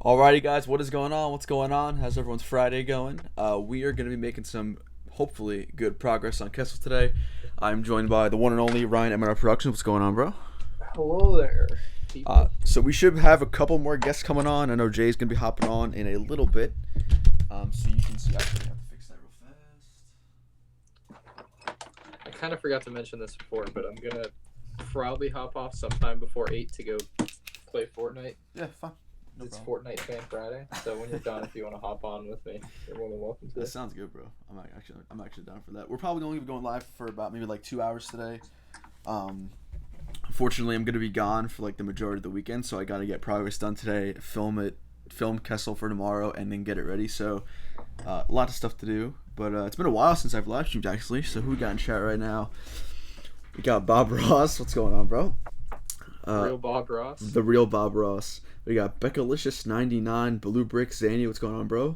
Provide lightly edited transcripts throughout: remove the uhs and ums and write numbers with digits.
Alrighty, guys, what is going on? What's going on? How's everyone's Friday going? We are going to be making some, hopefully, good progress on Kessel today. I'm joined by the one and only Ryan M&R Productions. What's going on, bro? Hello there, people. So we should have a couple more guests coming on. I know Jay's going to be hopping on in a little bit. So you can see. Actually, I have to fix that real fast. I kind of forgot to mention this before, but I'm going to probably hop off sometime before 8 to go play Fortnite. Yeah, fine. No It's problem. Fortnite Fan Friday, so when you're done, if you want to hop on with me, you're more than welcome to. That sounds good, bro. I'm actually down for that. We're probably going to be going live for about maybe like 2 hours today. Unfortunately, I'm going to be gone for like the majority of the weekend, so I got to get progress done today, film Kessel for tomorrow, and then get it ready. So a lot of stuff to do, but it's been a while since I've live streamed actually. So who we got in chat right now? We got Bob Ross. What's going on, bro? Real Bob Ross. The real Bob Ross. We got Beckalicious99, Blue Bricks, Zanny. What's going on, bro?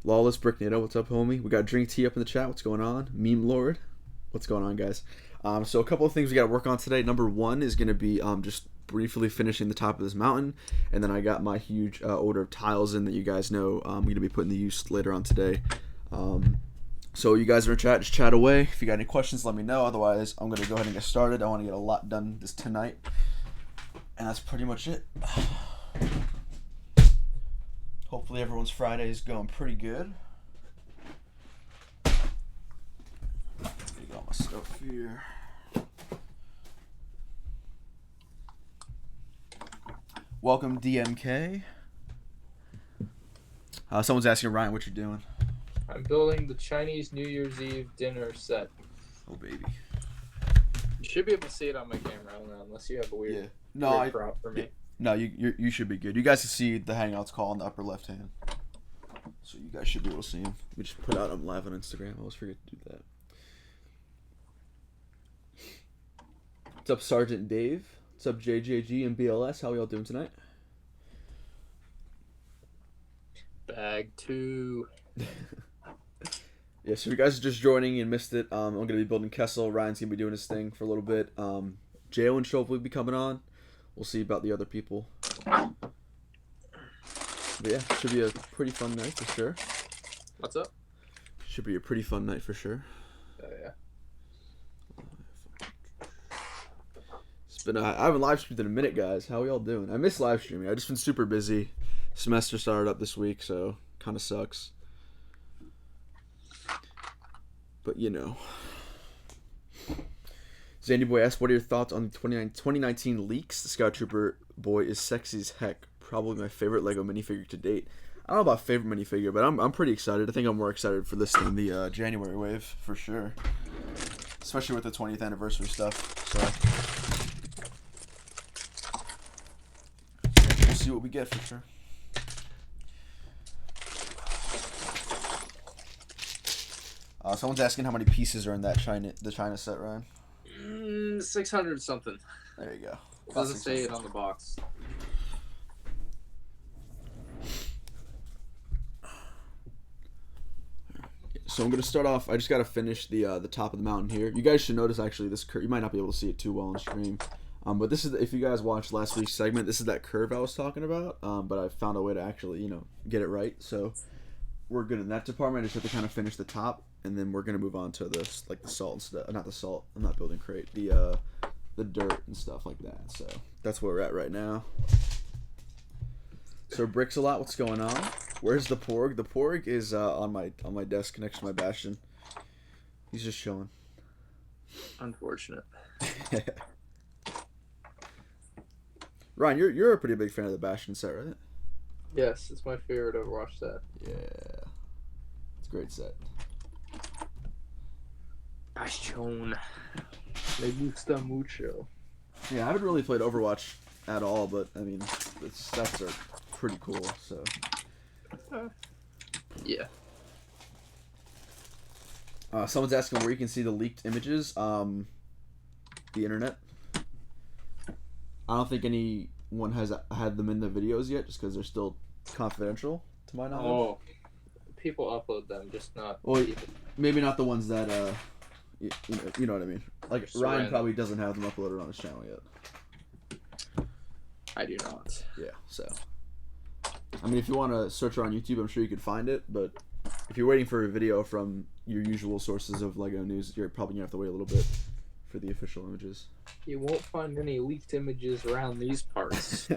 Lawless Bricknado. What's up, homie? We got Drink Tea up in the chat. What's going on? Meme Lord. What's going on, guys? So a couple of things we got to work on today. Number one is going to be just briefly finishing the top of this mountain, and then I got my huge order of tiles in that you guys know I'm going to be putting to use later on today. So you guys are in chat, just chat away. If you got any questions, let me know. Otherwise, I'm going to go ahead and get started. I want to get a lot done this tonight, and that's pretty much it. Hopefully everyone's Friday is going pretty good. Get all my stuff here. Welcome, DMK. Someone's asking Ryan what you're doing. I'm building the Chinese New Year's Eve dinner set. Oh, baby. You should be able to see it on my camera, I don't know, unless you have a weird, No, weird prop for me. Yeah. No, you should be good. You guys can see the Hangouts call on the upper left hand. So you guys should be able to see him. We just put out him live on Instagram. I always forget to do that. What's up, Sergeant Dave? What's up, JJG and BLS? How are y'all doing tonight? Bag 2. Yeah, so if you guys are just joining and missed it, I'm going to be building Kessel. Ryan's going to be doing his thing for a little bit. Jayo and Shove will be coming on. We'll see about the other people. But yeah, should be a pretty fun night for sure. What's up? Should be a pretty fun night for sure. Oh, yeah. I haven't live streamed in a minute, guys. How are y'all doing? I miss live streaming. I've just been super busy. Semester started up this week, so kind of sucks. But you know. Zandy Boy asks, what are your thoughts on the 2019 leaks? The Scout Trooper boy is sexy as heck. Probably my favorite LEGO minifigure to date. I don't know about favorite minifigure, but I'm pretty excited. I think I'm more excited for this than the January wave, for sure. Especially with the 20th anniversary stuff. So we'll see what we get for sure. Someone's asking how many pieces are in that the China set, Ryan. 600 something. There you go. It doesn't say it on the box. So I'm gonna start off. I just gotta finish the top of the mountain here. You guys should notice actually this curve. You might not be able to see it too well on stream, but this is if you guys watched last week's segment. This is that curve I was talking about. But I found a way to actually get it right. So we're good in that department. I just have to kind of finish the top, and then we're gonna move on to the salt and stuff. Not the salt. I'm not building crate. The dirt and stuff like that. So that's where we're at right now. So Bricks a lot. What's going on? Where's the Porg? The Porg is on my desk next to my Bastion. He's just chilling. Unfortunate. Ryan, you're a pretty big fan of the Bastion set, right? Yes, it's my favorite Overwatch set. Yeah, it's a great set. Bastion. Me gusta mucho. Yeah, I haven't really played Overwatch at all, but I mean, the sets are pretty cool. So. Yeah. Someone's asking where you can see the leaked images. The internet. I don't think anyone has had them in the videos yet, just because they're still confidential, to my knowledge. Oh, people upload them, just not. Well, maybe not the ones that you know what I mean. Like Ryan probably doesn't have them uploaded on his channel yet. I do not. Yeah, so I mean, if you want to search her on YouTube, I'm sure you could find it. But if you're waiting for a video from your usual sources of Lego news, you're probably gonna have to wait a little bit for the official images. You won't find any leaked images around these parts.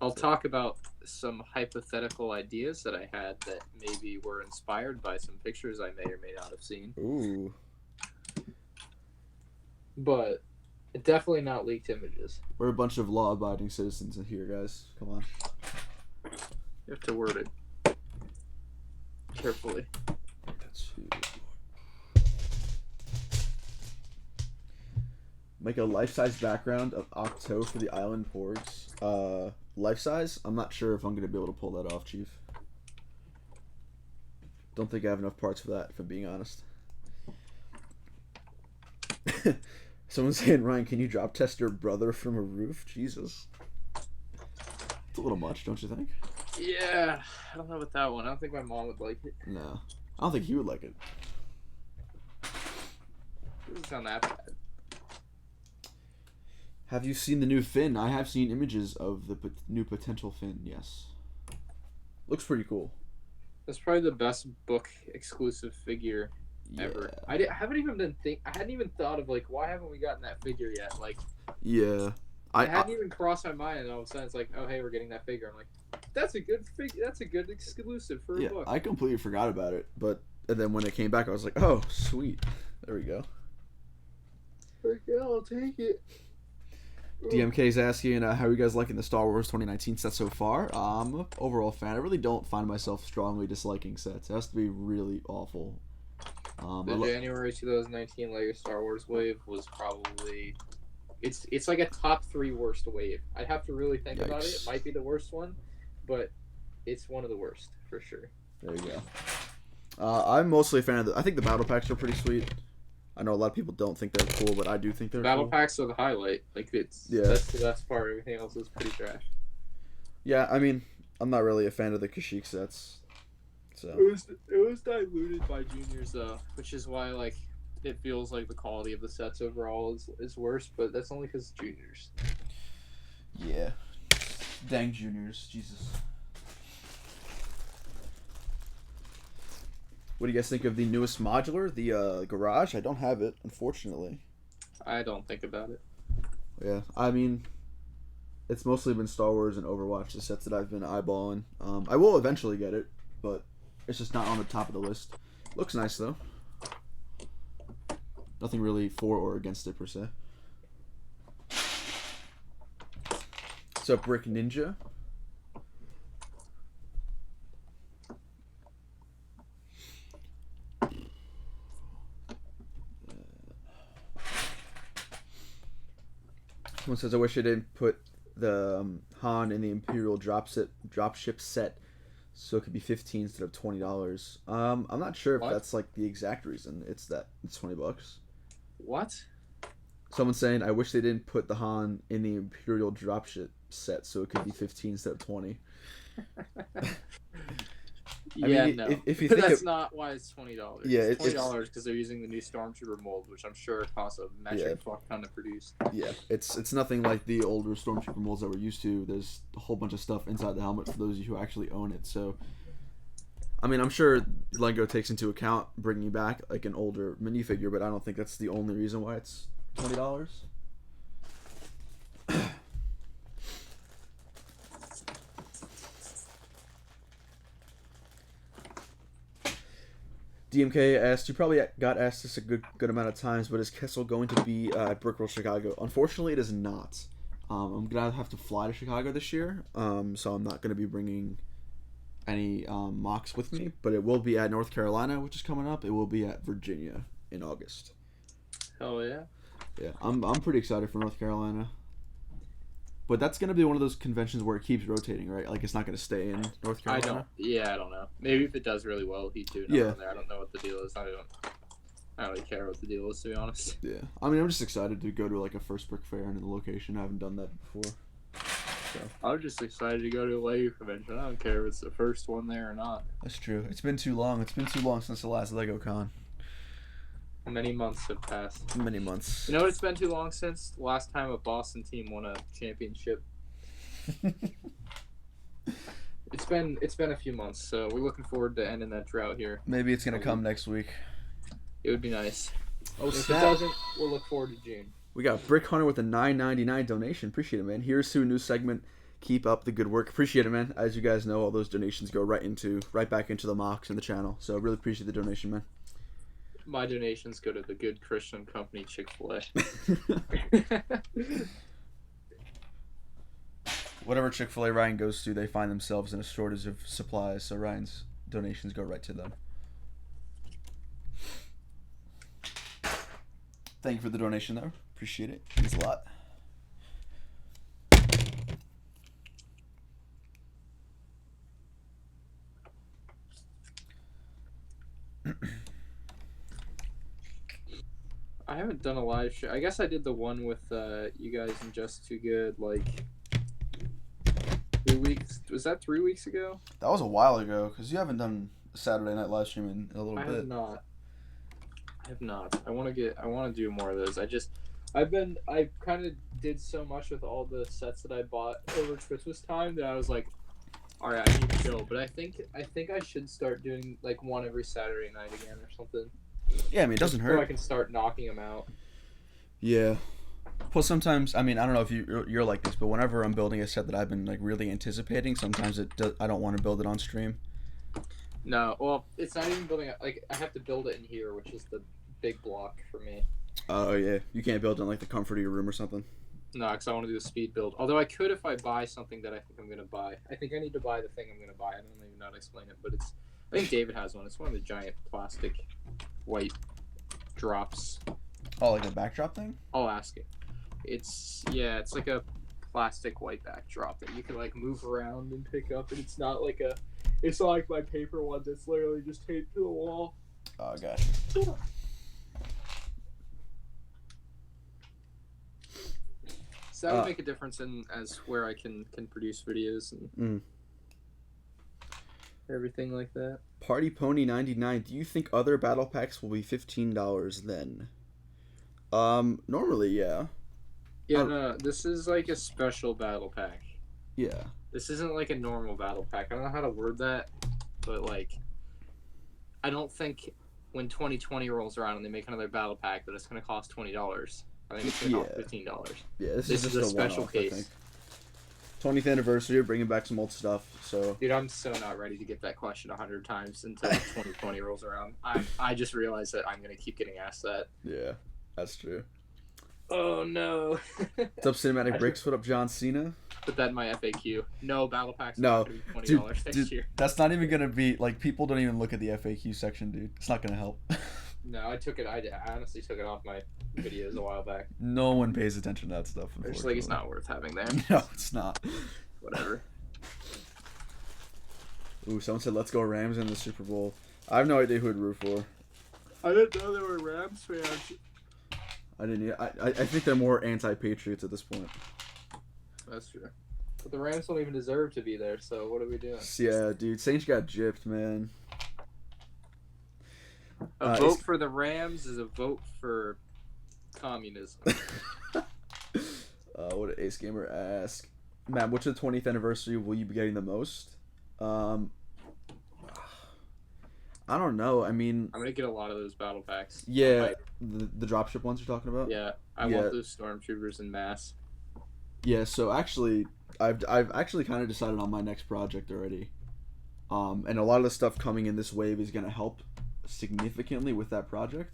I'll talk about some hypothetical ideas that I had that maybe were inspired by some pictures I may or may not have seen. Ooh. But definitely not leaked images. We're a bunch of law-abiding citizens in here, guys. Come on. You have to word it carefully. Make a life-size background of Octo for the Island Porgs. Life-size? I'm not sure if I'm going to be able to pull that off, Chief. Don't think I have enough parts for that, if I'm being honest. Someone's saying, Ryan, can you drop test your brother from a roof? Jesus. It's a little much, don't you think? Yeah, I don't know about that one. I don't think my mom would like it. No. I don't think he would like it. It doesn't sound that bad. Have you seen the new Finn? I have seen images of the new potential Finn, yes. Looks pretty cool. That's probably the best book exclusive figure ever. I hadn't even thought of, like, why haven't we gotten that figure yet? Like, yeah. I hadn't even crossed my mind, and all of a sudden it's like, oh, hey, we're getting that figure. I'm like, that's a good figure. That's a good exclusive for a book. I completely forgot about it, and then when it came back, I was like, oh, sweet. There we go. Okay, I'll take it. DMK is asking, how are you guys liking the Star Wars 2019 set so far? I'm an overall fan. I really don't find myself strongly disliking sets. It has to be really awful. The January 2019 Lego Star Wars wave was probably... It's like a top 3 worst wave. I'd have to really think about it. It might be the worst one, but it's one of the worst, for sure. There you go. I'm mostly a fan of I think the battle packs are pretty sweet. I know a lot of people don't think they're cool, but I do think they're battle cool. packs are the highlight. Like, that's the best part. Everything else is pretty trash. Yeah, I mean, I'm not really a fan of the Kashyyyk sets. So it was diluted by juniors though, which is why, like, it feels like the quality of the sets overall is worse, but that's only because juniors. Yeah. Dank juniors, Jesus. What do you guys think of the newest modular, the garage? I don't have it, unfortunately. I don't think about it. Yeah, I mean, it's mostly been Star Wars and Overwatch, the sets that I've been eyeballing. I will eventually get it, but it's just not on the top of the list. Looks nice, though. Nothing really for or against it, per se. What's up, Brick Ninja? Someone says, I wish I didn't put the Han in the Imperial dropship set so it could be $15 instead of $20. I'm not sure if that's like the exact reason. It's $20. What? Someone's saying, I wish they didn't put the Han in the Imperial dropship set so it could be 15 instead of 20. Yeah, mean, no. If you but think that's not why it's $20. Yeah, it's $20 because they're using the new Stormtrooper mold, which I'm sure costs a metric fuck ton to produce. Yeah, it's nothing like the older Stormtrooper molds that we're used to. There's a whole bunch of stuff inside the helmet for those of you who actually own it. So, I mean, I'm sure Lego takes into account bringing back like an older minifigure, but I don't think that's the only reason why it's $20. DMK asked, you probably got asked this a good amount of times, but is Kessel going to be at BrickWorld Chicago? Unfortunately, it is not. I'm going to have to fly to Chicago this year, so I'm not going to be bringing any mocks with me, but it will be at North Carolina, which is coming up. It will be at Virginia in August. Hell yeah. Yeah, I'm pretty excited for North Carolina. But that's going to be one of those conventions where it keeps rotating, right? Like, it's not going to stay in North Carolina. I don't know. Maybe if it does really well, he'd do another one there. I don't know what the deal is. I don't really care what the deal is, to be honest. Yeah. I mean, I'm just excited to go to, like, a first BrickFair in the location. I haven't done that before. So. I'm just excited to go to a Lego convention. I don't care if it's the first one there or not. That's true. It's been too long. It's been too long since the last Lego Con. Many months have passed. Many months. You know what it's been too long since? The last time a Boston team won a championship. It's been a few months, so we're looking forward to ending that drought here. Maybe it's gonna come next week. It would be nice. Oh, if it doesn't, we'll look forward to June. We got Brick Hunter with a $9.99 donation. Appreciate it, man. Here's to a new segment. Keep up the good work. Appreciate it, man. As you guys know, all those donations go right back into the mocks and the channel. So really appreciate the donation, man. My donations go to the good Christian company Chick-fil-A. Whatever Chick-fil-A Ryan goes to, they find themselves in a shortage of supplies, so Ryan's donations go right to them. Thank you for the donation, though. Appreciate it. Means a lot. I haven't done a live show. I guess I did the one with you guys and Just Too Good, like 3 weeks. Was that 3 weeks ago? That was a while ago, because you haven't done a Saturday night live stream in a little bit. I have not. I want to do more of those. I kind of did so much with all the sets that I bought over Christmas time that I was like, all right, I need to go. But I think I should start doing like one every Saturday night again or something. Yeah, I mean, it doesn't hurt. So I can start knocking them out. Yeah. Well, sometimes, I mean, I don't know if you're like this, but whenever I'm building a set that I've been like really anticipating, sometimes I don't want to build it on stream. No, well, it's not even building. Like, I have to build it in here, which is the big block for me. Oh yeah, you can't build it in like the comfort of your room or something. No, because I want to do a speed build. Although I could if I buy something that I think I'm gonna buy. I think I need to buy the thing I'm gonna buy. I don't even know how to explain it, but it's. I think David has one. It's one of the giant plastic white drops. Oh, like a backdrop thing? I'll ask it. It's like a plastic white backdrop that you can like move around and pick up, and it's not like my paper one that's literally just taped to the wall. Oh, gotcha. So that would make a difference in as where I can produce videos and everything like that. Party Pony 99. Do you think other battle packs will be $15 then? Normally, yeah. Yeah, no, this is like a special battle pack. Yeah. This isn't like a normal battle pack. I don't know how to word that, but like, I don't think when 2020 rolls around and they make another battle pack that it's going to cost $20. I think it's going to cost $15. Yeah, this is just a special case. I think. 20th anniversary, bringing back some old stuff. So, dude, I'm so not ready to get that question 100 times until 2020 rolls around. I just realized that I'm going to keep getting asked that. Yeah, that's true. Oh no. What's up, Cinematic Bricks? What up, John Cena? Put that in my FAQ. No, battle packs no, are $20 next year. That's not even gonna be like, people don't even look at the FAQ section, dude. It's not gonna help. No, I honestly took it off my videos a while back. No one pays attention to that stuff. It's like, it's not worth having there. No, it's not. Whatever. Ooh, someone said let's go Rams in the Super Bowl. I have no idea who to root for. I didn't know there were Rams fans. I didn't. I think they're more anti-Patriots at this point. That's true. But the Rams don't even deserve to be there, so what are we doing? Yeah, dude. Saints got gypped, man. A vote for the Rams is a vote for communism. What did Ace Gamer ask? Matt, what's the 20th anniversary will you be getting the most? I don't know. I mean, I'm gonna get a lot of those battle packs. Yeah, the dropship ones you're talking about. Yeah, I want those stormtroopers in mass. Yeah, so actually, I've actually kind of decided on my next project already. And a lot of the stuff coming in this wave is gonna help significantly with that project.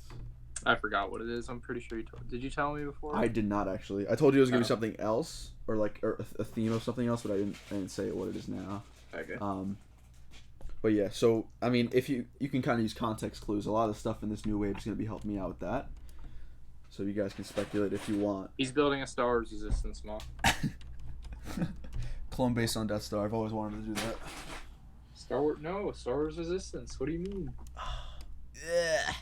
I forgot what it is. I'm pretty sure you told. Did you tell me before? I did not actually. I told you it was gonna be something else, or a theme of something else, but I didn't say what it is now. Okay. But yeah, so I mean, if you can kind of use context clues, a lot of stuff in this new wave is gonna be helping me out with that. So you guys can speculate if you want. He's building a Star Wars Resistance model. Clone based on Death Star. I've always wanted to do that. Star Wars Resistance. What do you mean? Yeah.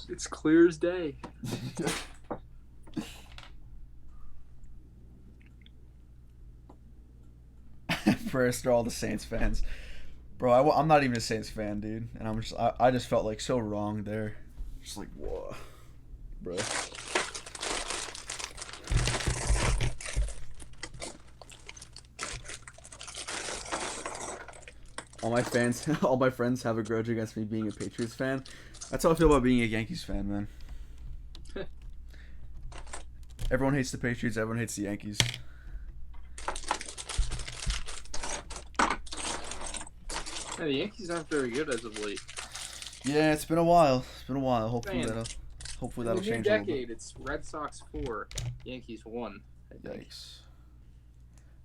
It's clear as day. Prayers to all the Saints fans, bro. I'm not even a Saints fan, dude, and I just felt like so wrong there. Just like, whoa, bro. all my fans, all my friends have a grudge against me being a Patriots fan. That's how I feel about being a Yankees fan, man. Everyone hates the Patriots. Everyone hates the Yankees. Yeah, the Yankees aren't very good as of late. Yeah, it's been a while. Hopefully Man, that'll change a little bit. decade, it's Red Sox 4, Yankees 1. I think. Yikes.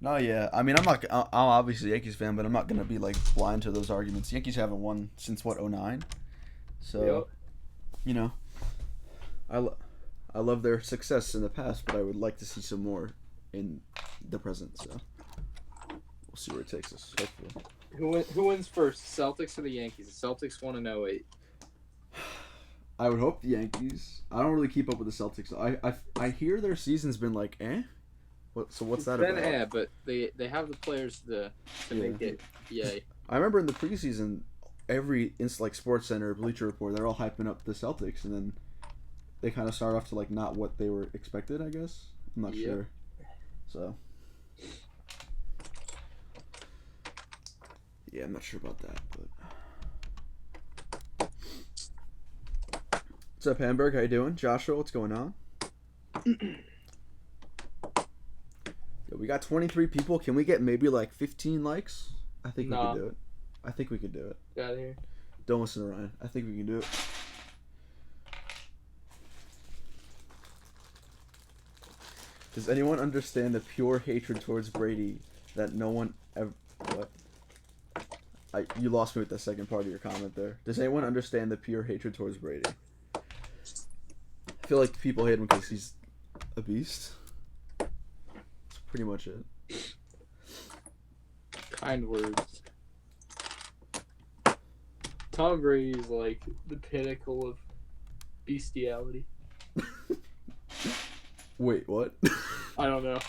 No, yeah. I mean, I'm obviously a Yankees fan, but I'm not gonna be like blind to those arguments. Yankees haven't won since what, 09? So, you know, I love their success in the past, but I would like to see some more in the present. So we'll see where it takes us. Hopefully. Who wins first, Celtics or the Yankees? The Celtics won in 08. I would hope the Yankees. I don't really keep up with the Celtics. I hear their season's been like, eh? What's that about? Yeah, but they have the players to make it yay. I remember in the preseason, every like Sports Center, Bleacher Report, they're all hyping up the Celtics, and then they kind of start off to like not what they were expected, I guess. I'm not sure. So yeah, I'm not sure about that, but what's up, Hamburg? How you doing? Joshua, what's going on? Yo, we got 23 people. Can we get maybe like 15 likes? I think we could do it. I think we could do it. Get out of here. Don't listen to Ryan. I think we can do it. Does anyone understand the pure hatred towards Brady that no one ever... What? You lost me with the second part of your comment there. Does anyone understand the pure hatred towards Brady? I feel like people hate him because he's a beast. That's pretty much it. Kind words. Tom Brady's like the pinnacle of bestiality. Wait, what? I don't know.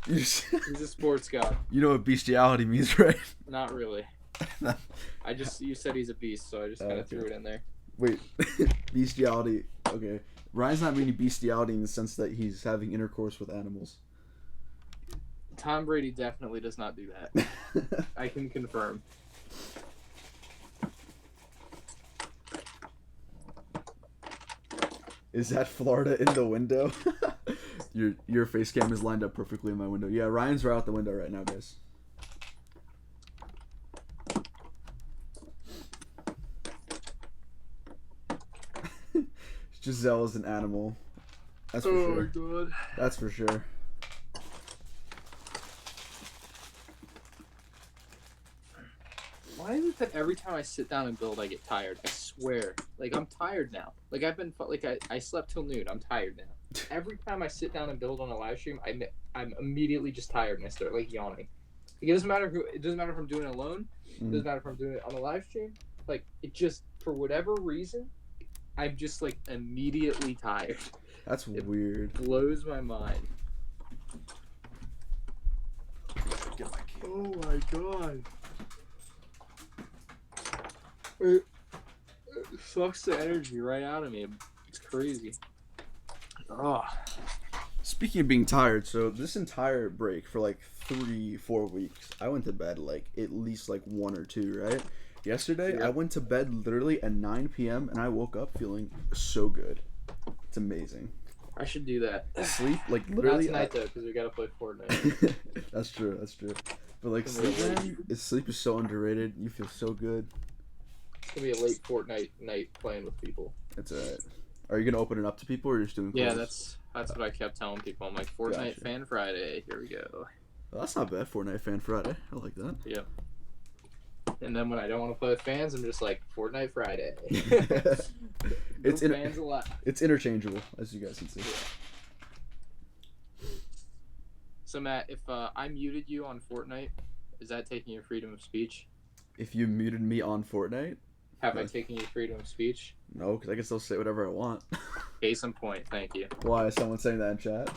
He's a sports guy. You know what bestiality means, right? Not really. You said he's a beast, so I just kind of threw it in there. Wait, bestiality. Okay, Ryan's not meaning bestiality in the sense that he's having intercourse with animals. Tom Brady definitely does not do that. I can confirm. Is that Florida in the window? Your face cam is lined up perfectly in my window. Yeah, Ryan's right out the window right now, guys. Giselle is an animal. That's for sure. Oh my god. That's for sure. Why is it that every time I sit down and build, I get tired? I swear. Like, I'm tired now. Like, I slept till noon. I'm tired now. Every time I sit down and build on a live stream, I'm immediately just tired and I start, like, yawning. Like, it doesn't matter if I'm doing it alone. It doesn't matter if I'm doing it on a live stream. Like, it just, for whatever reason, I'm just, like, immediately tired. That's weird. Blows my mind. Oh my god. It sucks the energy right out of me. It's crazy. Oh. Speaking of being tired, so this entire break for like 3-4 weeks, I went to bed like at least like 1 or 2, right? Yesterday, I went to bed literally at 9 p.m. and I woke up feeling so good. It's amazing. I should do that. Sleep, like literally. Not tonight though, because we gotta play Fortnite. That's true. But like sleep is so underrated. You feel so good. It's gonna be a late Fortnite night playing with people. That's alright. Are you gonna open it up to people, or are you just doing? Yeah, that's what I kept telling people. I'm like, Fortnite Fan Friday. Here we go. Well, that's not bad. Fortnite Fan Friday. I like that. Yep. And then when I don't want to play with fans, I'm just like Fortnite Friday. It's fans a lot. It's interchangeable, as you guys can see. Yeah. So Matt, if I muted you on Fortnite, is that taking your freedom of speech? If you muted me on Fortnite, have I taken your freedom of speech? No, because I can still say whatever I want. Case in point. Thank you. Why is someone saying that in chat?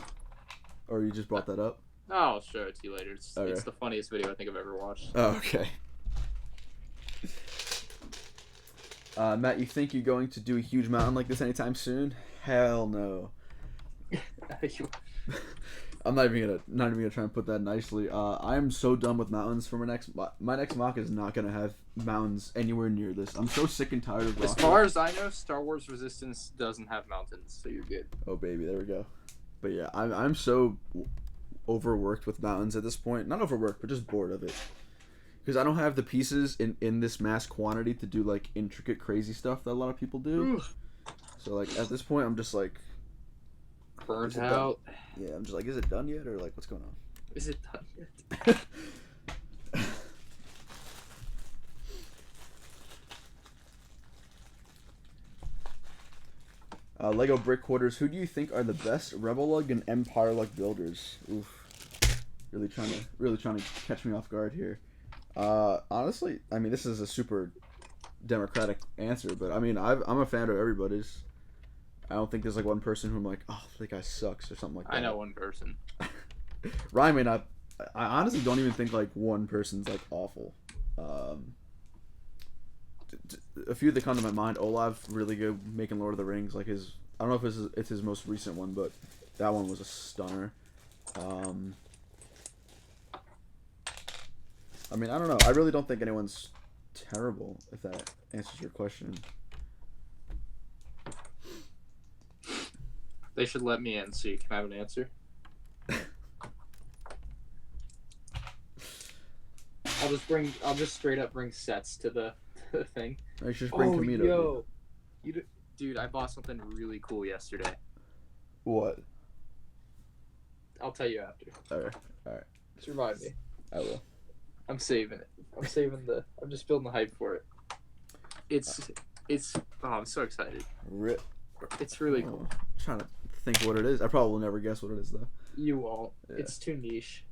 Or you just brought that up? Oh, I'll show it to you later. It's the funniest video I think I've ever watched. Oh, okay. Matt, you think you're going to do a huge mountain like this anytime soon? Hell no. I'm not even gonna try and put that nicely. I am so done with mountains. For my next mock is not gonna have mountains anywhere near this. I'm so sick and tired of. As far as I know, Star Wars Resistance doesn't have mountains, so you're good. Oh baby, there we go. But yeah, I'm so overworked with mountains at this point. Not overworked, but just bored of it. Because I don't have the pieces in this mass quantity to do like intricate, crazy stuff that a lot of people do. So like at this point, I'm just like burnt out. Yeah, I'm just like, is it done yet, or like what's going on? Is it done yet? Lego brick quarters. Who do you think are the best Rebel Lug and Empire Lug builders? Oof, really trying to catch me off guard here. Honestly, I mean, this is a super democratic answer, but I mean, I'm a fan of everybody's. I don't think there's like one person who I'm like, oh, that guy sucks or something like that. I know one person. Ryan may not. I honestly don't even think like one person's like awful. A few that come to my mind. Olav, really good making Lord of the Rings. Like his, I don't know if it's his most recent one, but that one was a stunner. I mean, I don't know. I really don't think anyone's terrible, if that answers your question. They should let me in so you can have an answer. I'll just straight up bring sets to the thing. I should just bring Camino. Dude, I bought something really cool yesterday. What? I'll tell you after. Alright. Just remind me. I will. I'm saving it. I'm just building the hype for it. I'm so excited. Rip. It's really cool. I'm trying to think what it is. I probably will never guess what it is though. You won't. Yeah. It's too niche.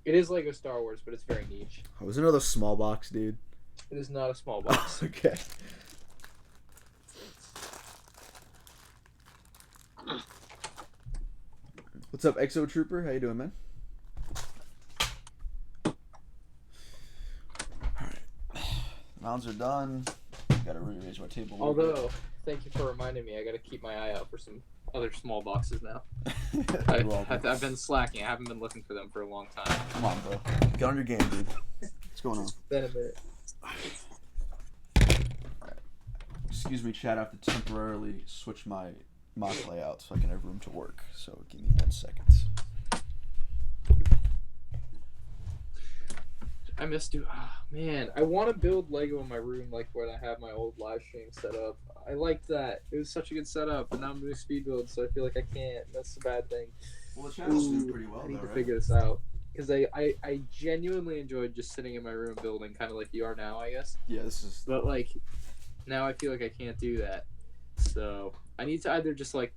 It is Lego Star Wars, but it's very niche. Oh, is it another small box, dude? It is not a small box. Okay. What's up, Exo Trooper? How you doing, man? Alright. Mounds are done. Gotta rearrange my table. Although, thank you for reminding me, I gotta keep my eye out for some other small boxes now. I've been slacking. I haven't been looking for them for a long time. Come on, bro. Get on your game, dude. What's going on? Been a minute. Alright. Excuse me, chat. I have to temporarily switch my mock layout so I can have room to work. So give me 1 second. I missed you. Oh, man, I want to build Lego in my room like when I have my old live stream set up. I liked that. It was such a good setup, but now I'm doing speed builds, so I feel like I can't. That's a bad thing. Well, the channel's doing pretty well, I need to right? figure this out. Because I genuinely enjoyed just sitting in my room building, kind of like you are now, I guess. Yeah, this is... But, like, now I feel like I can't do that. So, I need to either just, like,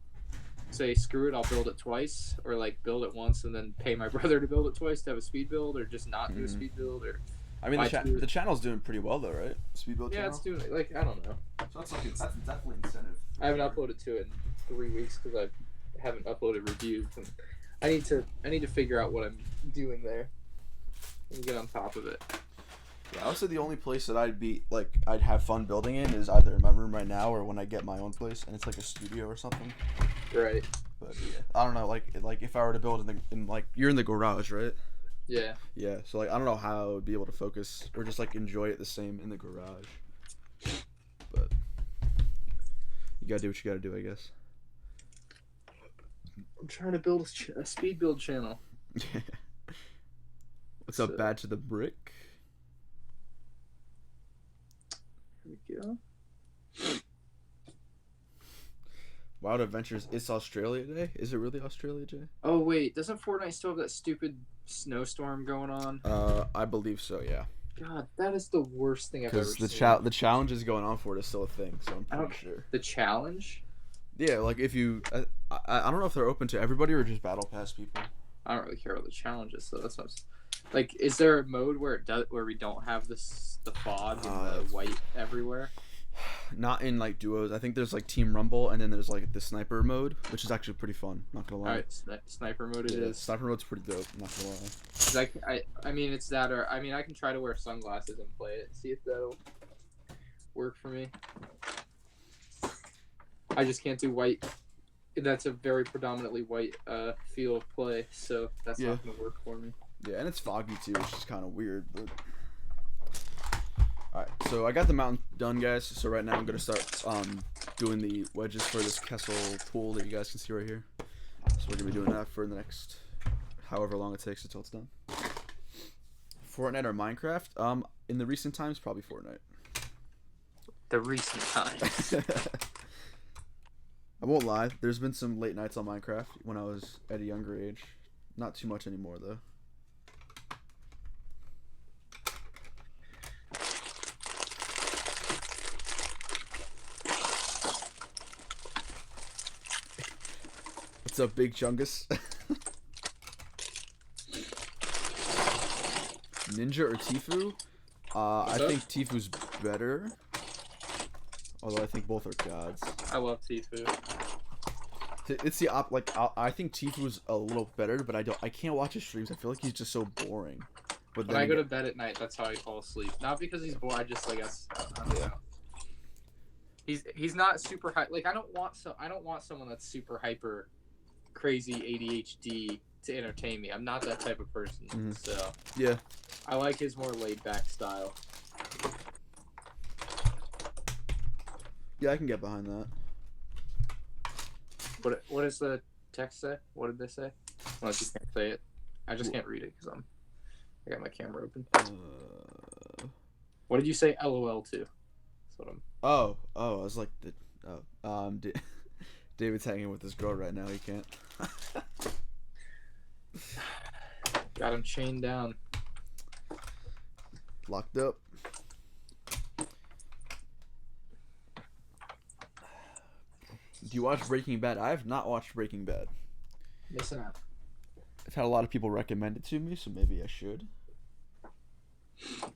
say, screw it, I'll build it twice, or, like, build it once and then pay my brother to build it twice to have a speed build, or just not do a speed build, or... I mean, the channel's doing pretty well, though, right? Speed build channel? Yeah, it's doing, like, I don't know. So that's definitely incentive. I haven't uploaded to it in 3 weeks because I haven't uploaded reviews. And I need to figure out what I'm doing there and get on top of it. Yeah, I would say the only place that I'd have fun building in is either in my room right now or when I get my own place and it's like a studio or something. Right. But yeah, I don't know. Like if I were to build in like you're in the garage, right? Yeah. Yeah. So like I don't know how I would be able to focus or just like enjoy it the same in the garage. But you gotta do what you gotta do, I guess. I'm trying to build a speed build channel. What's up, Bad to the Brick? Here we go. Wild Adventures, it's Australia Day? Is it really Australia Day? Oh, wait. Doesn't Fortnite still have that stupid snowstorm going on? I believe so, yeah. God, that is the worst thing I've ever seen. Because the challenge is going on for it is still a thing, so I'm pretty sure. The challenge? Yeah, like if you... I don't know if they're open to everybody or just Battle Pass people. I don't really care about the challenges, so that's what like, is there a mode where we don't have the fog and the white everywhere? Not in like duos. I think there's like Team Rumble and then there's like the sniper mode, which is actually pretty fun. Not gonna lie. Alright, sniper mode it is. Sniper mode's pretty dope. Not gonna lie. I mean it's that, or I mean I can try to wear sunglasses and play it and see if that'll work for me. I just can't do white that's a very predominantly white field of play, so that's not going to work for me. Yeah, and it's foggy too, which is kind of weird. But all right, so I got the mountain done, guys. So right now I'm going to start doing the wedges for this Kessel pool that you guys can see right here. So we're going to be doing that for the next however long it takes until it's done. Fortnite or Minecraft? In the recent times, probably Fortnite. The recent times. I won't lie. There's been some late nights on Minecraft when I was at a younger age. Not too much anymore, though. What's up, Big Chungus? Ninja or Tfue? I think Tfue's better. Although I think both are gods. I love Tfue. It's the I think Tfue's a little better, but I can't watch his streams. I feel like he's just so boring. But when I go to bed at night, that's how I fall asleep. Not because he's bored. I just I don't know. He's not super high. Like I don't want someone that's super hyper, crazy ADHD to entertain me. I'm not that type of person. Mm-hmm. So yeah, I like his more laid back style. Yeah, I can get behind that. What does the text say? What did they say? Unless you can't say it. I just can't read it because I got my camera open. What did you say LOL to? That's what I'm... Oh, I was like David's hanging with this girl right now. He can't. Got him chained down. Locked up. Do you watch Breaking Bad? I have not watched Breaking Bad. Missing out. I've had a lot of people recommend it to me, so maybe I should.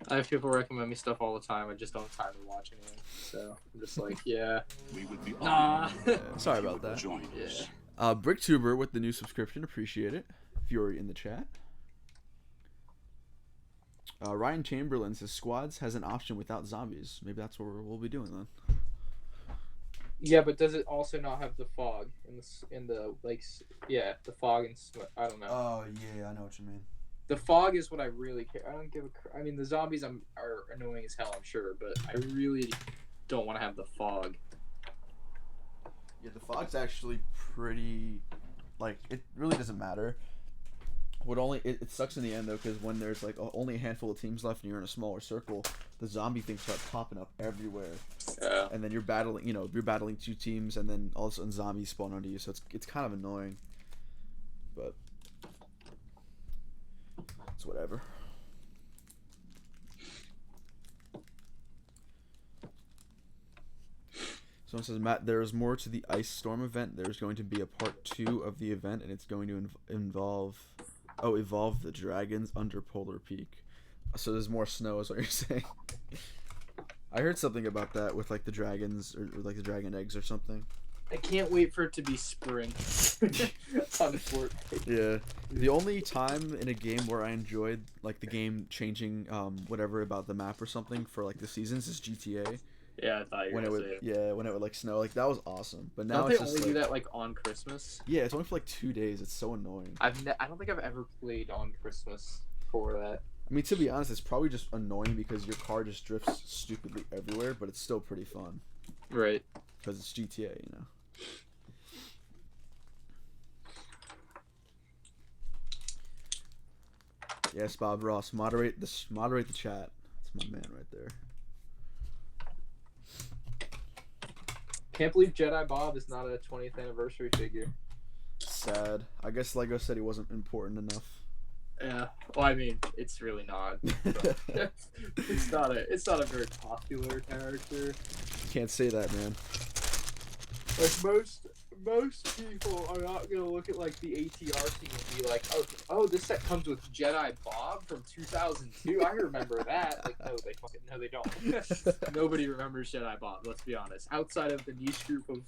I have people recommend me stuff all the time. I just don't have time to watch anything. So I'm just like, yeah. We would be sorry about that. Yeah. BrickTuber with the new subscription. Appreciate it. If you're in the chat. Ryan Chamberlain says squads has an option without zombies. Maybe that's what we'll be doing then. Yeah, but does it also not have the fog in the like? Yeah, the fog and I don't know. Oh yeah, I know what you mean. The fog is what I really care. I don't give a. I mean, the zombies are annoying as hell, I'm sure, but I really don't want to have the fog. Yeah, the fog's actually pretty. Like, it really doesn't matter. It sucks in the end though, because when there's like only a handful of teams left and you're in a smaller circle, the zombie things start popping up everywhere. Yeah. And then you're battling two teams, and then all of a sudden zombies spawn onto you. So it's kind of annoying, but it's whatever. Someone says, Matt, there's more to the Ice Storm event. There's going to be a part 2 of the event, and it's going to evolve the dragons under Polar Peak. So there's more snow is what you're saying. I heard something about that with like the dragons or like the dragon eggs or something. I can't wait for it to be spring on Fortnite. Yeah. The only time in a game where I enjoyed like the game changing whatever about the map or something for like the seasons is GTA. Yeah, I thought you were gonna say it. Yeah, when it would like snow, like that was awesome. But now don't it's they just only like, do that like on Christmas? Yeah, it's only for like 2 days. It's so annoying. I don't think I've ever played on Christmas for that. I mean, to be honest, it's probably just annoying because your car just drifts stupidly everywhere, but it's still pretty fun. Right. Because it's GTA, you know. Yes, Bob Ross, moderate the chat. That's my man right there. Can't believe Jedi Bob is not a 20th anniversary figure. Sad. I guess Lego said he wasn't important enough. Yeah. Well, I mean, it's really not. It's not a very popular character. Can't say that, man. Like most people are not gonna look at like the ATR team and be like, oh, this set comes with Jedi Bob from 2002. I remember that. Like, no, they don't. Nobody remembers Jedi Bob. Let's be honest. Outside of the niche group of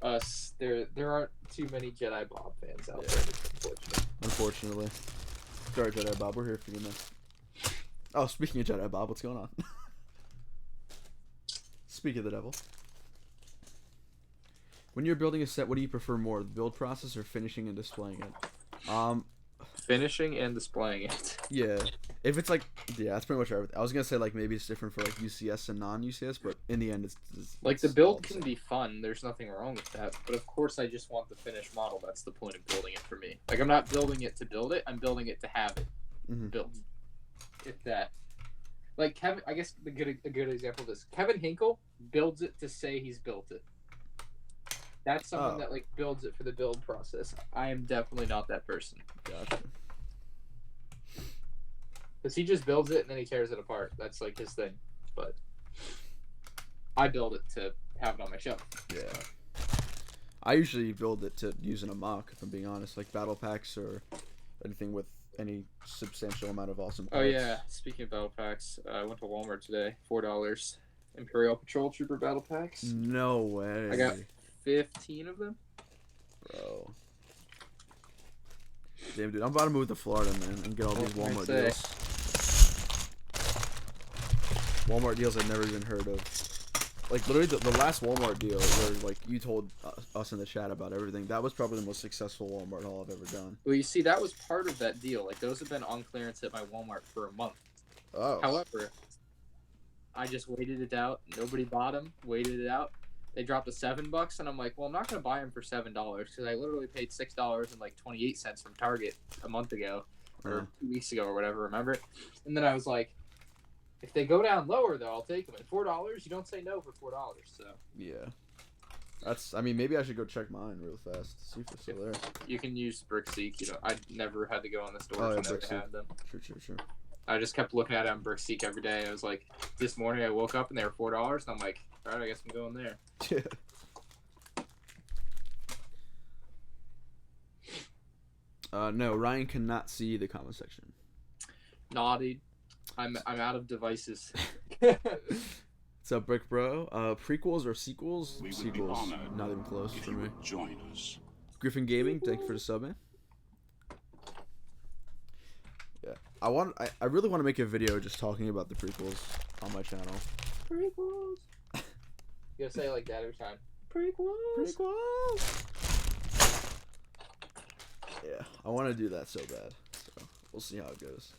us, there aren't too many Jedi Bob fans out there. Unfortunately. Sorry, Jedi Bob. We're here for you, man. Oh, speaking of Jedi Bob, what's going on? Speak of the devil. When you're building a set, what do you prefer more, the build process or finishing and displaying it? Finishing and displaying it. Yeah. If it's like, yeah, that's pretty much everything. I was gonna say like maybe it's different for like UCS and non-UCS, but in the end, it's like the build can be fun. There's nothing wrong with that. But of course, I just want the finished model. That's the point of building it for me. Like I'm not building it to build it. I'm building it to have it built. If that, like Kevin, I guess a good example of this. Kevin Hinkle builds it to say he's built it. That's someone that like builds it for the build process. I am definitely not that person. Gotcha. Because he just builds it and then he tears it apart. That's like his thing. But I build it to have it on my shelf. Yeah. I usually build it to use in a mock, if I'm being honest, like battle packs or anything with any substantial amount of awesome parts. Oh yeah, speaking of battle packs, I went to Walmart today. $4 Imperial Patrol Trooper battle packs. No way. I got 15 of them. Bro. Damn, dude, I'm about to move to Florida, man, and get all these Walmart deals. Walmart deals I've never even heard of. Like, literally, the last Walmart deal where, like, you told us in the chat about everything, that was probably the most successful Walmart haul I've ever done. Well, you see, that was part of that deal. Like, those have been on clearance at my Walmart for a month. Oh. However, I just waited it out. Nobody bought them. Waited it out. They dropped to $7, and I'm like, well, I'm not going to buy them for $7 because I literally paid $6.28 from Target a month ago or 2 weeks ago or whatever. Remember? And then I was like, if they go down lower, though, I'll take them. At $4, you don't say no for $4. So yeah, that's. I mean, maybe I should go check mine real fast. See if they're still there. You can use BrickSeek. You know, I never had to go on the store. Oh, yeah, so I never had them. Sure. I just kept looking at it on BrickSeek every day. I was like, this morning I woke up and they were $4, and I'm like, all right, I guess I'm going there. No, Ryan cannot see the comment section. Naughty. I'm out of devices. What's up, Brick Bro? Prequels or sequels? Sequels. Not even close for me. Join us. Griffin Gaming, thank you for the sub, man. Yeah, I really want to make a video just talking about the prequels on my channel. Prequels. You gotta say it like that every time. Prequels. Yeah, I want to do that so bad. So we'll see how it goes.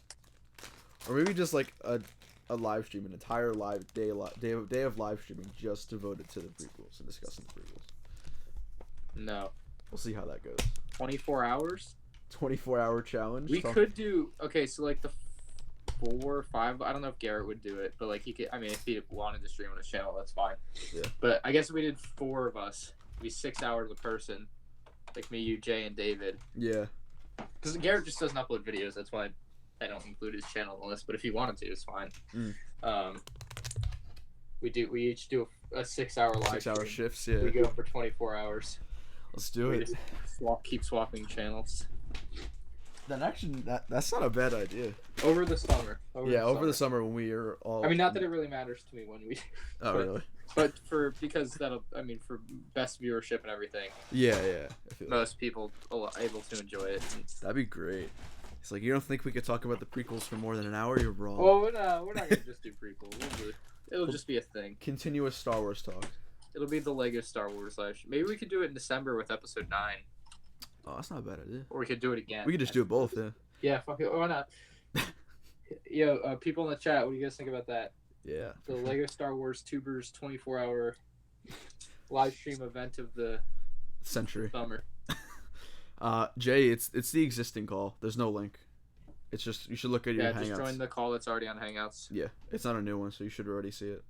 Or maybe just like a live stream, an entire day of live streaming just devoted to the prequels and discussing the prequels. No. We'll see how that goes. 24 hours? 24-hour challenge? We could do... Okay, so like the 4 or 5... I don't know if Garrett would do it, but like he could... I mean, if he wanted to stream on his channel, that's fine. Yeah. But I guess if we did 4 of us, it'd be 6 hours a person. Like me, you, Jay, and David. Yeah. Because Garrett just doesn't upload videos. That's why I don't include his channel on the list. But if he wanted to, it's fine. We each do a 6-hour live 6-hour stream. shifts, yeah. We go for 24 hours. Let's do it. Just keep swapping channels. That's not a bad idea. Over the summer. Over the summer when we are all... I mean, not that it really matters to me when we... Oh, really? But because that'll... I mean, for best viewership and everything. Yeah. Most people are able to enjoy it. That'd be great. It's like, you don't think we could talk about the prequels for more than an hour? You're wrong. Well, we're not going to just do prequels. It'll just be a thing. Continuous Star Wars talk. It'll be the Lego Star Wars live. Maybe we could do it in December with episode 9. Oh, that's not a bad idea. Or we could do it again. We could just do it both, yeah. Yeah, fuck it. Why not? Yo, people in the chat, what do you guys think about that? Yeah. The Lego Star Wars Tubers 24-hour live stream event of the century. Summer. Jay, it's the existing call. There's no link. It's just, you should look at your Hangouts. Yeah, just join the call that's already on Hangouts. Yeah, it's not a new one, so you should already see it.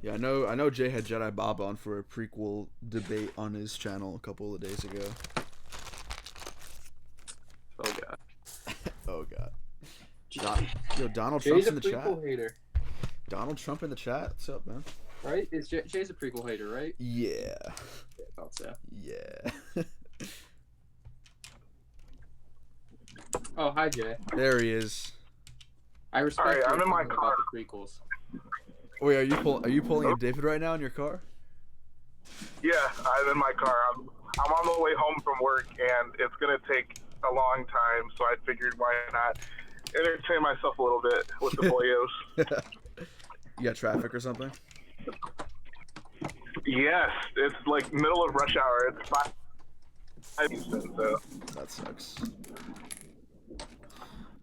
Yeah, I know Jay had Jedi Bob on for a prequel debate on his channel a couple of days ago. Oh, God. Oh, God. Donald Jay's Trump's in the a chat. prequel hater. Donald Trump in the chat? What's up, man? Right? Jay's a prequel hater, right? Yeah. I thought so. Yeah. Oh, hi, Jay. There he is. I respect Alright, I'm in my car. about the prequels. Wait, are you pulling a David right now in your car? Yeah, I'm in my car. I'm on the way home from work, and it's gonna take a long time. So I figured, why not entertain myself a little bit with the boyos? You got traffic or something? Yes, it's like middle of rush hour. It's 5 Houston, so That sucks.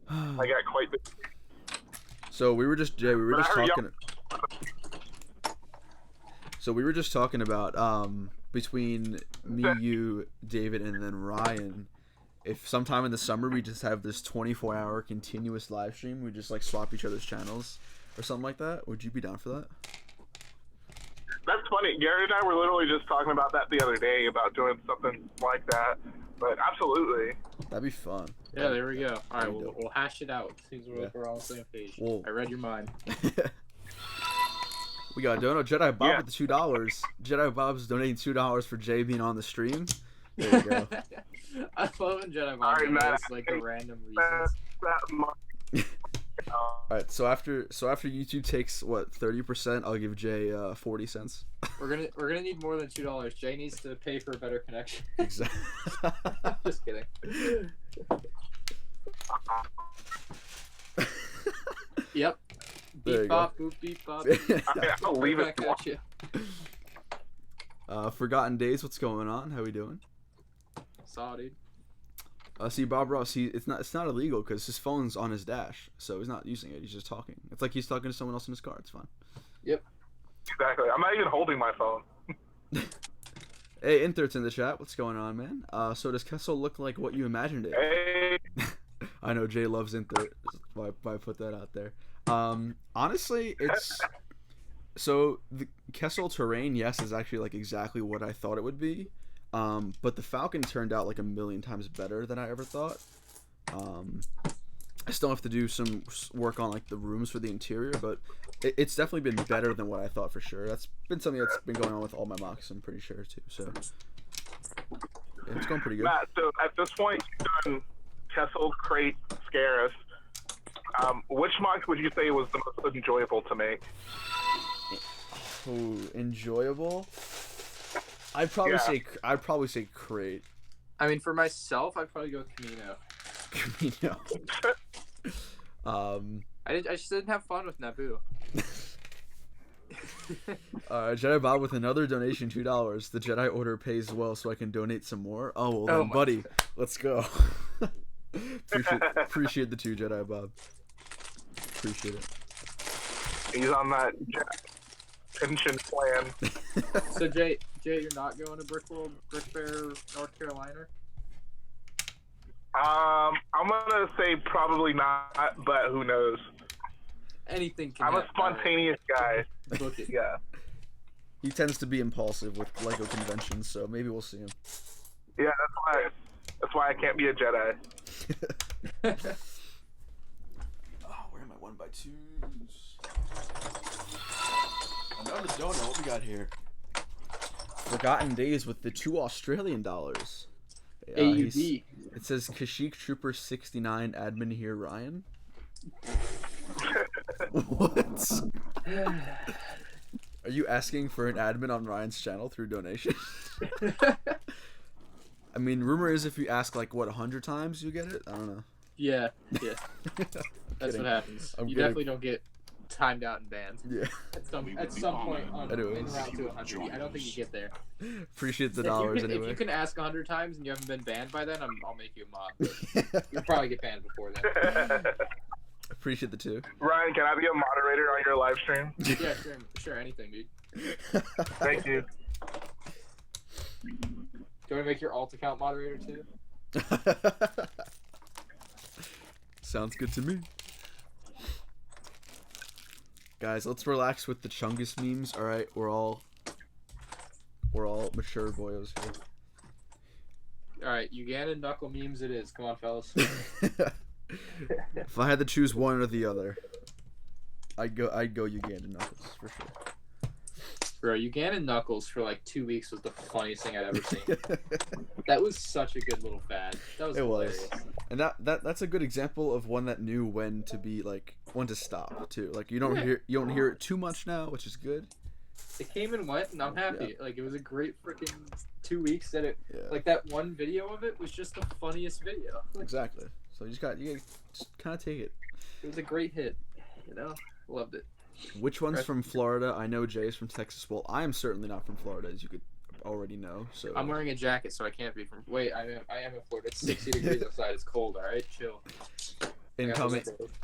I got quite the. So we were just Jay. We were But I just heard talking. So we were just talking about between me, you, David, and then Ryan. If sometime in the summer we just have this 24-hour continuous live stream, we just like swap each other's channels or something like that. Would you be down for that? That's funny. Garrett and I were literally just talking about that the other day about doing something like that. But absolutely. That'd be fun. Yeah, there we go. All right, we'll hash it out. Seems Yeah. we're all on the same page. Well- I read your mind. We got Dono Jedi Bob with the $2. Jedi Bob's donating $2 for Jay being on the stream. There you go. I love when Jedi All Bob right, Matt, does like the random reasons. All right, so after YouTube takes what 30%, I'll give Jay 40 cents. We're gonna need more than $2. Jay needs to pay for a better connection. Exactly. Just kidding. Yep. There you Beep bop, boop beep bop. I'll leave it. Back at you. Forgotten Days, what's going on? How we doing? Saw, dude. See, Bob Ross, it's not illegal because his phone's on his dash, so he's not using it. He's just talking. It's like he's talking to someone else in his car. It's fine. Yep. Exactly. I'm not even holding my phone. Hey, Inthert's in the chat. What's going on, man? So does Kessel look like what you imagined it? Hey. I know Jay loves Inthert. Why I put that out there? Honestly, it's so the Kessel terrain, yes, is actually like exactly what I thought it would be. But the Falcon turned out like a million times better than I ever thought. I still have to do some work on like the rooms for the interior, but it's definitely been better than what I thought for sure. That's been something that's been going on with all my mocks, I'm pretty sure too. So yeah, it's going pretty good. Matt, so at this point, you've done Kessel, Crate, Scarus. Which mock would you say was the most enjoyable to make? Ooh, enjoyable. I'd probably say Crate. I mean, for myself, I'd probably go Camino. Camino. I just didn't have fun with Naboo. Jedi Bob with another donation, $2. The Jedi Order pays well, so I can donate some more. Oh well, then, buddy, God. Let's go. appreciate the 2, Jedi Bob. Appreciate it. He's on that pension plan. So Jay, you're not going to BrickWorld, BrickFair, North Carolina? I'm gonna say probably not, but who knows? Anything can I'm a happen. spontaneous guy. Book it. Yeah. He tends to be impulsive with LEGO conventions, so maybe we'll see him. Yeah, that's why I can't be a Jedi. Oh, where are my 1x2s? Another donut. What we got here? Forgotten Days with the $2 Australian. AUD. It says Kashyyyk Trooper 69 admin here, Ryan. What? Are you asking for an admin on Ryan's channel through donation? I mean, rumor is if you ask like what 100 times, you get it. I don't know. Yeah. That's what happens. You definitely don't get timed out and banned. Yeah. At some point on in Anyways. route to 100. I don't think you get there. Appreciate the dollars anyway. If you can ask 100 times and you haven't been banned by then, I'll make you a mod. But you'll probably get banned before then. Appreciate the 2. Ryan, can I be a moderator on your live stream? Yeah, sure, anything, dude. Thank you. Do you want to make your alt account moderator too? Sounds good to me. Guys, let's relax with the Chungus memes. All right, we're all mature boyos here. All right, Ugandan knuckle memes. It is. Come on, fellas. If I had to choose one or the other, I'd go Ugandan Knuckles for sure. Bro, Ugandan knuckles for like 2 weeks was the funniest thing I'd ever seen. That was such a good little fad. That was hilarious. And that's a good example of one that knew when to stop too. Like you don't hear it too much now, which is good. It came and went, and I'm happy. Yeah. Like it was a great freaking 2 weeks that it. Yeah. Like that one video of it was just the funniest video. Exactly. So you gotta just kind of take it. It was a great hit. Loved it. Which one's from Florida? I know Jay is from Texas. Well, I am certainly not from Florida, as you could already know. So I'm wearing a jacket, so I can't be from. Wait, I am in Florida. It's 60 degrees outside. It's cold. All right, chill.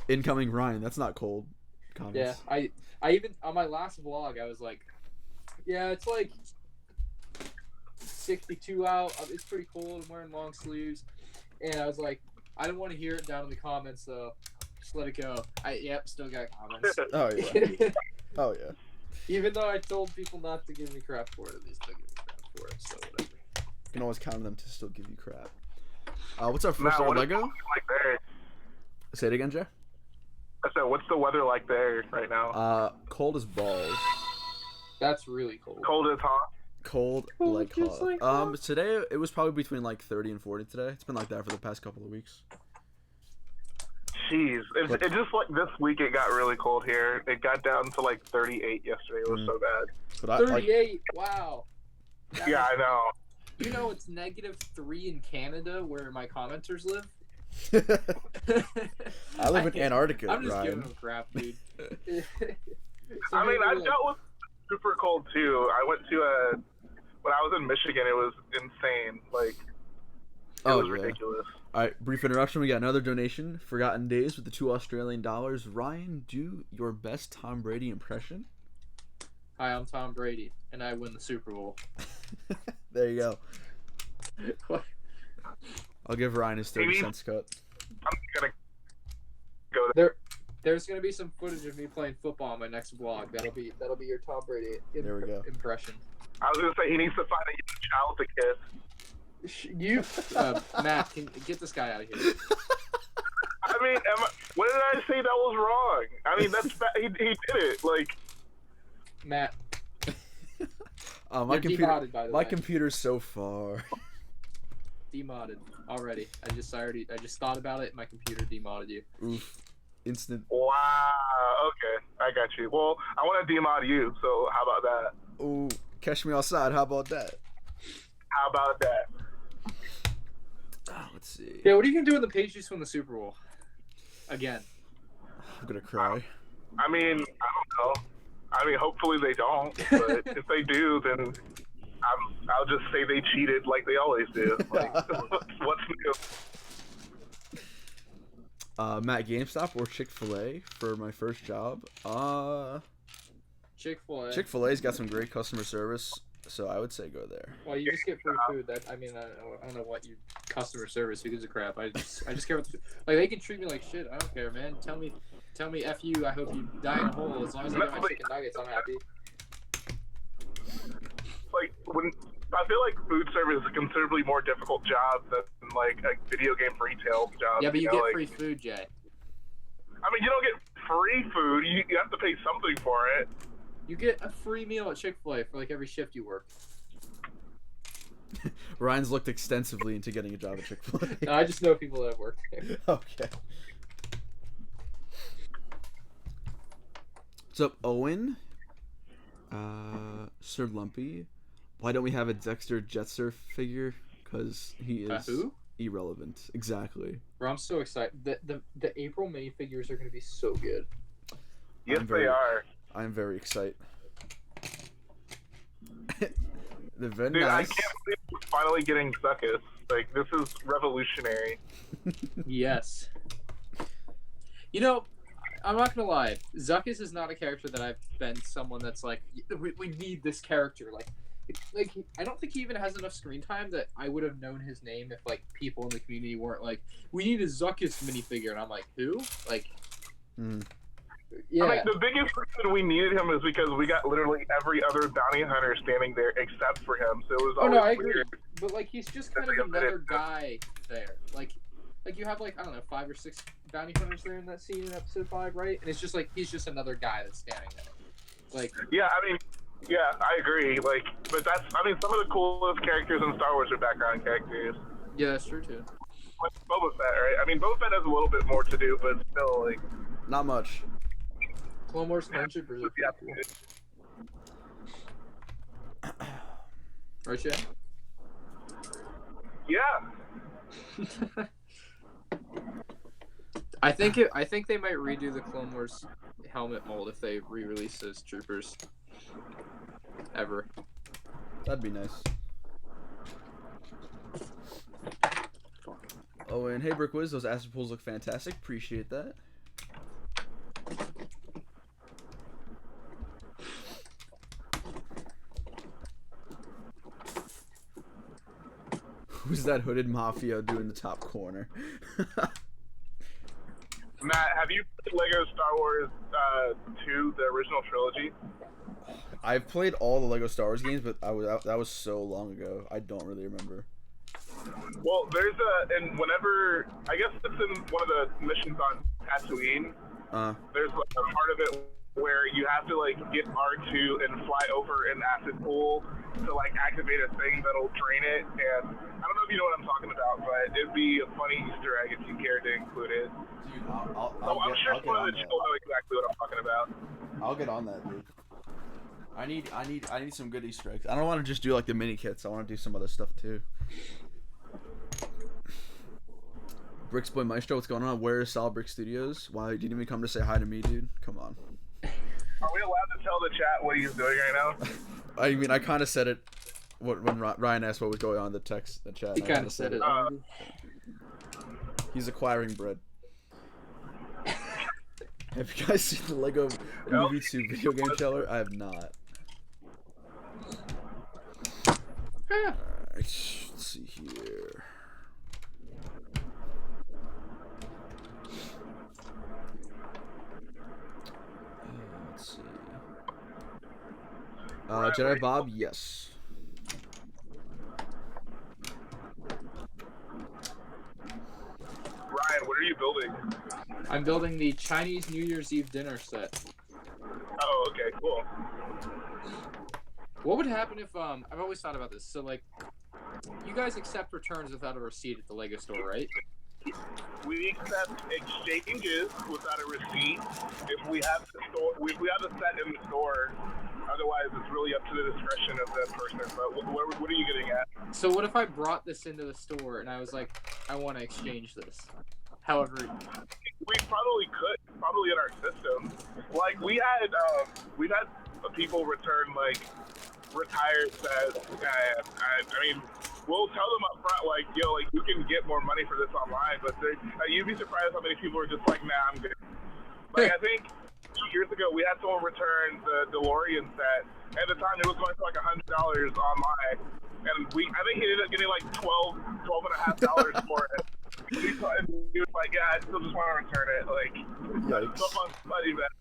Incoming Ryan. That's not cold. Comments. Yeah, I even on my last vlog, I was like, yeah, it's like 62 out. It's pretty cold. I'm wearing long sleeves, and I was like, I don't want to hear it down in the comments though. Just let it go. Still got comments. Oh yeah. Oh yeah. Even though I told people not to give me crap for it, at least they'll give me crap for it. So whatever. You can always count on them to still give you crap. What's our first Lego? Like there? Say it again, Jay. I said, what's the weather like there right now? Cold as balls. That's really cold. Cold as hot. Cold like hot. Today it was probably between like 30 and 40 today. It's been like that for the past couple of weeks. Jeez, it just like this week it got really cold here. It got down to like 38 yesterday. It was so bad. But 38. Wow. Yeah, I know. You know it's -3 in Canada where my commenters live. I live in Antarctica. I'm just Ryan. giving them crap, dude. I mean, I dealt with super cold too. I went to when I was in Michigan, it was insane. Like, it was ridiculous. All right, brief interruption. We got another donation. Forgotten Days with the $2 Ryan, do your best Tom Brady impression. Hi, I'm Tom Brady, and I win the Super Bowl. There you go. I'll give Ryan his 30 cents cut. I'm gonna go there. There's gonna be some footage of me playing football on my next vlog. That'll be your Tom Brady there we go. impression. I was gonna say he needs to find a young child to kiss. You, Matt, can get this guy out of here. I mean, what did I say that was wrong? I mean, that's bad. He did it. Like, Matt. My computer. Demodded, by the way. Computer's so far. Demodded already. I just thought about it. My computer demodded you. Oof. Instant. Wow. Okay, I got you. Well, I want to demod you. So how about that? Ooh, catch me outside. How about that? How about that? Let's see. Yeah, what are you gonna do when the Patriots win the Super Bowl? Again. I'm gonna cry. I mean, I don't know. I mean, hopefully they don't. But if they do, then I'll just say they cheated like they always do. Like, what's new? Matt, GameStop or Chick-fil-A for my first job? Chick-fil-A. Chick-fil-A's got some great customer service, so I would say go there. Well, you just get free food. I don't know what you customer service. Who gives a crap? I just care about like they can treat me like shit. I don't care, man. Tell me F you. I hope you die in a hole. As long as I get my chicken nuggets, I'm happy. Like I feel like food service is a considerably more difficult job than like a video game retail job. Yeah, but you get free food, Jay. I mean, you don't get free food. You have to pay something for it. You get a free meal at Chick-fil-A for like every shift you work. Ryan's looked extensively into getting a job at Chick-fil-A. No, I just know people that have worked there. Okay. What's up, Owen? Sir Lumpy. Why don't we have a Dexter Jetsurf figure? Because he is who? Irrelevant. Exactly. Bro, I'm so excited. The April minifigures are going to be so good. Yes, they are. I'm very excited. Dude, I can't believe we're finally getting Zuckus. Like, this is revolutionary. Yes. You know, I'm not gonna lie. Zuckus is not a character that I've been someone that's like, we need this character. Like I don't think he even has enough screen time that I would have known his name if like people in the community weren't like, we need a Zuckus minifigure, and I'm like, who? Like, yeah. I mean, the biggest reason we needed him is because we got literally every other bounty hunter standing there except for him. So it was always I agree. weird. But like, he's just kind of another guy there. Like you have like, I don't know, 5 or 6 bounty hunters there in that scene in episode 5, right? And it's just like he's just another guy that's standing there. Like, yeah, I mean, yeah, I agree. Like, but some of the coolest characters in Star Wars are background characters. Yeah, that's true too. Like Boba Fett, right? I mean, Boba Fett has a little bit more to do, but still, like, not much. Clone Wars Stormtroopers are pretty cool. Right, Shay? I think they might redo the Clone Wars helmet mold if they re-release those troopers. Ever. That'd be nice. Oh, and hey, BrickWiz, those acid pools look fantastic. Appreciate that. Who's that hooded mafia doing the top corner? Matt, have you played Lego Star Wars 2, the original trilogy? I've played all the Lego Star Wars games, but that was so long ago. I don't really remember. Well, and whenever, I guess it's in one of the missions on Tatooine, there's like a part of it where you have to like get R2 and fly over an acid pool to like activate a thing that'll drain it, and I don't know if you know what I'm talking about, but it'd be a funny Easter egg if you cared to include it. Dude, I'm sure one of the children know exactly what I'm talking about. I'll get on that, dude. I need some good Easter eggs. I don't want to just do like the mini kits. I want to do some other stuff too. Bricks Boy Maestro, what's going on? Where is Solid Brick Studios? Why didn't even come to say hi to me, dude? Come on. Are we allowed to tell the chat what he's doing right now? I mean, I kind of said it when Ryan asked what was going on in the chat. He kind of said it. He's acquiring bread. Have you guys seen the Lego Movie 2 video game trailer? I have not. Alright, let's see here. Let's see. Jedi Bob, yes. Ryan, what are you building? I'm building the Chinese New Year's Eve dinner set. Oh, okay, cool. What would happen if, I've always thought about this, so like, you guys accept returns without a receipt at the Lego store, right? We accept exchanges without a receipt if we have the set in the store. Otherwise, it's really up to the discretion of the person. But what are you getting at? So what if I brought this into the store and I was like, I want to exchange this? However, we probably could, probably in our system. Like we've had people return like retired sets. I mean, we'll tell them up front, like, yo, like you can get more money for this online, but you'd be surprised how many people are just like, nah, I'm good. Like I think years ago we had someone return the DeLorean set. At the time, it was going for like $100 online, and I think he ended up getting like $12.50 for it. He was like, yeah, I still just want to return it. Like, that's so money back.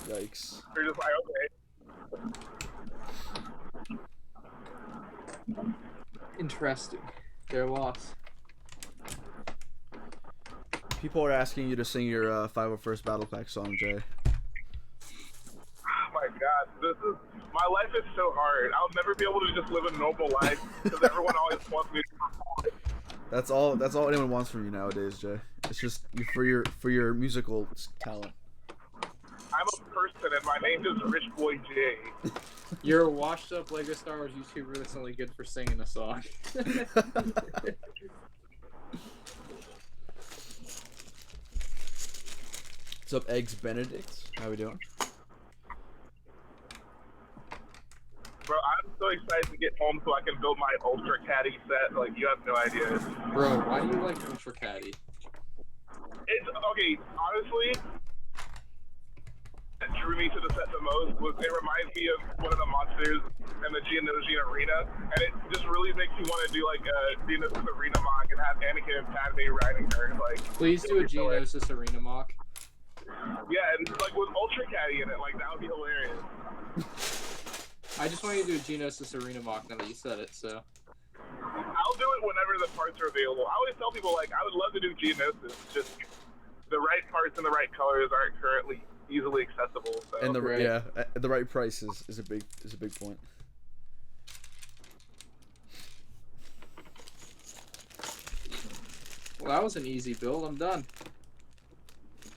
Yikes. They're just like, okay. interesting. Their loss. People are asking you to sing your 501st Battle Pack song, Jay. Oh my god, my life is so hard. I'll never be able to just live a normal life because everyone always wants me to perform. That's all anyone wants from you nowadays, Jay. It's just for your musical talent. I'm a person and my name is RichBoyJhae. You're a washed up Lego Star Wars YouTuber that's only good for singing a song. What's up, Eggs Benedict? How we doing? Bro, I'm so excited to get home so I can build my Ultra Caddy set. Like, you have no idea. Bro, why do you like Ultra Caddy? It's, okay, honestly, that drew me to the set the most was it reminds me of one of the monsters in the Geonosis arena, and it just really makes me want to do like a Geonosis arena mock and have Anakin and Padme riding her. Like, please do a Geonosis arena mock. Yeah, and like with Ultra Caddy in it, like that would be hilarious. I just want you to do a Geonosis arena mock now that you said it, so. I'll do it whenever the parts are available. I always tell people, like, I would love to do Geonosis, just the right parts and the right colors aren't currently easily accessible. So. And the right price is a big point. Well, that was an easy build. I'm done.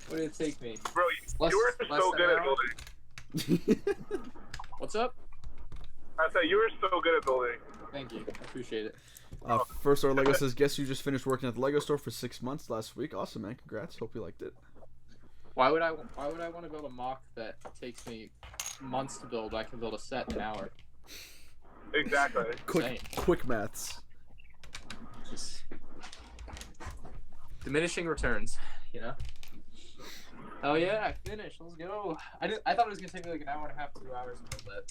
What did it take me? Bro, you were so good at building. What's up? I said you were so good at building. Thank you. I appreciate it. First Order Lego says, guess you just finished working at the Lego store for 6 months last week. Awesome, man. Congrats. Hope you liked it. Why would I want to build a mock that takes me months to build? I can build a set in an hour. Exactly. Quick maths. Just diminishing returns, you know. Oh yeah, I finished. Let's go. I thought it was gonna take me like an hour and a half, 2 hours to build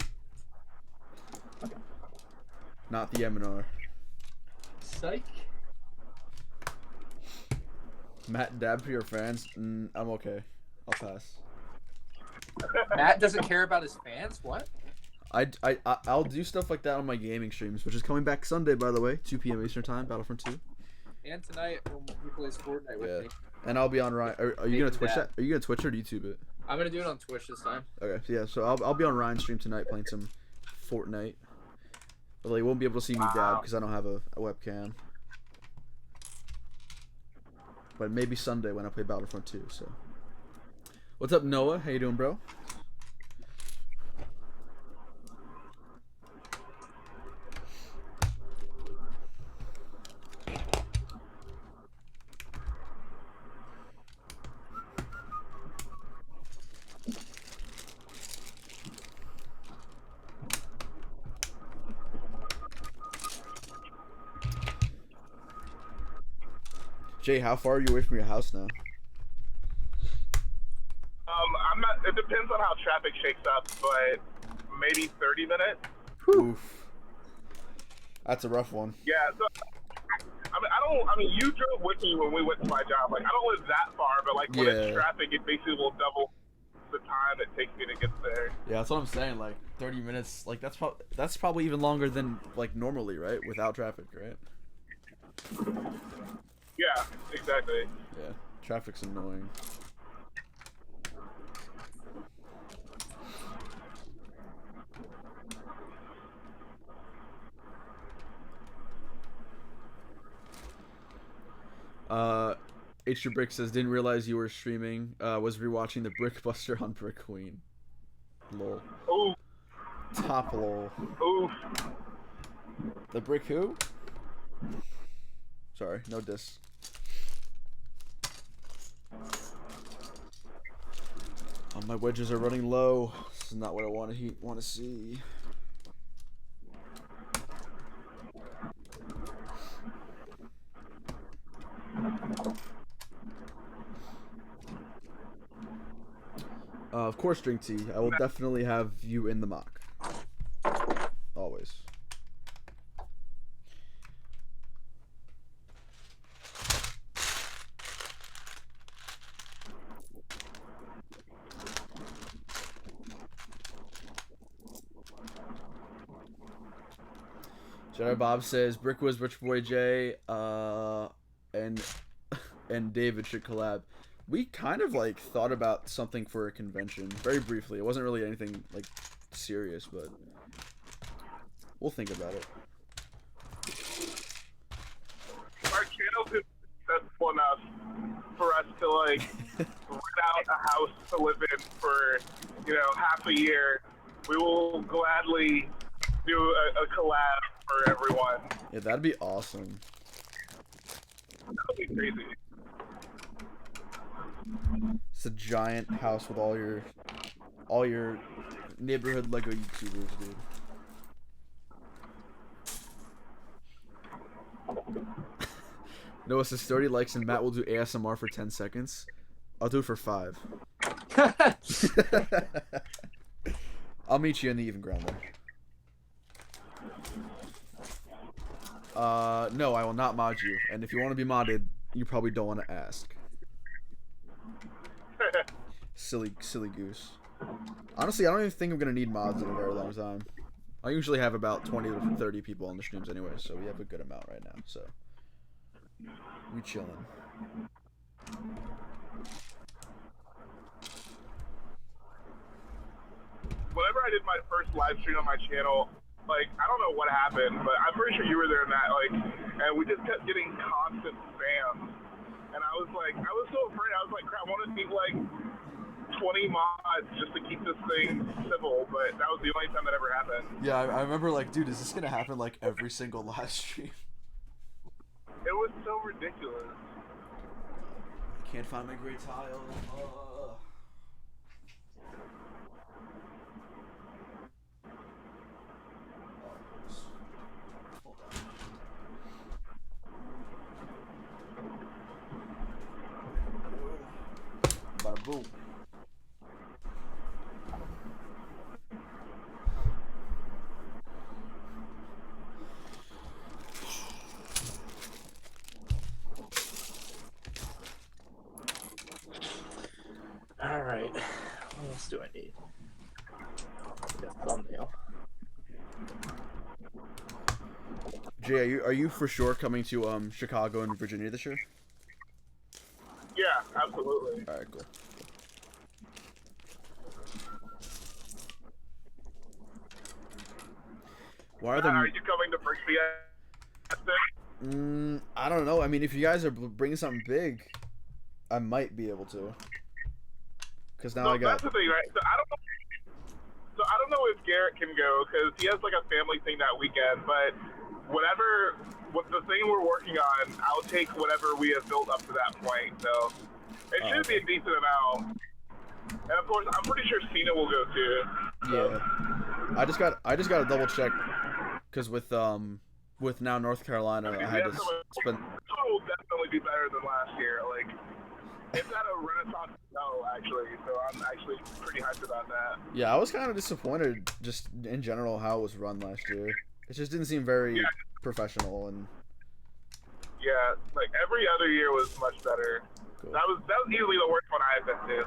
that. Not the M&R. Psych. Matt, dab for your fans. I'm okay. I'll pass. Matt doesn't care about his fans. What? I'll do stuff like that on my gaming streams, which is coming back Sunday, by the way, 2 p.m. Eastern time, Battlefront 2. And tonight when he plays Fortnite with me. And I'll be on Ryan. Are you gonna Twitch that? Are you gonna Twitch or YouTube it? I'm gonna do it on Twitch this time. Okay, yeah. So I'll be on Ryan's stream tonight playing some Fortnite. But like, you won't be able to see me dab because I don't have a webcam. But maybe Sunday when I play Battlefront 2. So, what's up, Noah? How you doing, bro? Jay, how far are you away from your house now? I'm not. It depends on how traffic shakes up, but maybe 30 minutes. Oof. That's a rough one. Yeah. So, I mean, you drove with me when we went to my job. Like, I don't live that far, but like when it's traffic, it basically will double the time it takes me to get there. Yeah, that's what I'm saying. Like 30 minutes. Like that's probably even longer than like normally, right? Without traffic, right? Yeah, exactly. Yeah, traffic's annoying. H2Bricks says, didn't realize you were streaming. Was rewatching the Brick Buster on Brick Queen. Lol. Ooh. Top lol. Ooh. The Brick who? Sorry, no diss. Oh, my wedges are running low. This is not what I want to see. Of course, Drink Tea. I will definitely have you in the mock. Always. Jedi Bob says BrickWorld, RichBoyJhae, and David should collab. We kind of like thought about something for a convention very briefly. It wasn't really anything like serious, but we'll think about it. Our channel is successful enough for us to like rent out a house to live in for, half a year. We will gladly do a collab for everyone. Yeah, that'd be awesome. That would be crazy. It's a giant house with all your neighborhood Lego YouTubers, dude. Noah says 30 likes and Matt will do ASMR for 10 seconds. I'll do it for 5. I'll meet you in the even ground there. No, I will not mod you. And if you want to be modded, you probably don't want to ask. Silly goose. Honestly, I don't even think I'm gonna need mods in a very long time. I usually have about 20 to 30 people on the streams anyway, so we have a good amount right now. So we chilling. Whenever I did my first live stream on my channel, like, I don't know what happened, but I'm pretty sure you were there in that, like, and we just kept getting constant spam. And I was so afraid. I was like, crap, I want to need like 20 mods just to keep this thing civil, but that was the only time that ever happened. Yeah, I remember like, dude, is this gonna happen like every single live stream? It was so ridiculous. Can't find my gray tile. Hold on. Bada boom. Alright. What else do I need? A thumbnail. Jay, are you for sure coming to Chicago and Virginia this year? Yeah, absolutely. All right, cool. Why are the? Are you coming to Brix City? I don't know. I mean, if you guys are bringing something big, I might be able to. Cause now I got. That's the thing, right? So I don't know if Garrett can go because he has like a family thing that weekend. But with the thing we're working on, I'll take whatever we have built up to that point. So it should be a decent amount. And of course, I'm pretty sure Cena will go too. So. Yeah. I just got to double check, cause with now North Carolina, I had to spend. It will definitely be better than last year. Like. It's at a Renaissance hotel, actually, so I'm actually pretty hyped about that. Yeah, I was kind of disappointed, just in general, how it was run last year. It just didn't seem very professional and. Yeah, like every other year was much better. Cool. That was easily the worst one I had been to.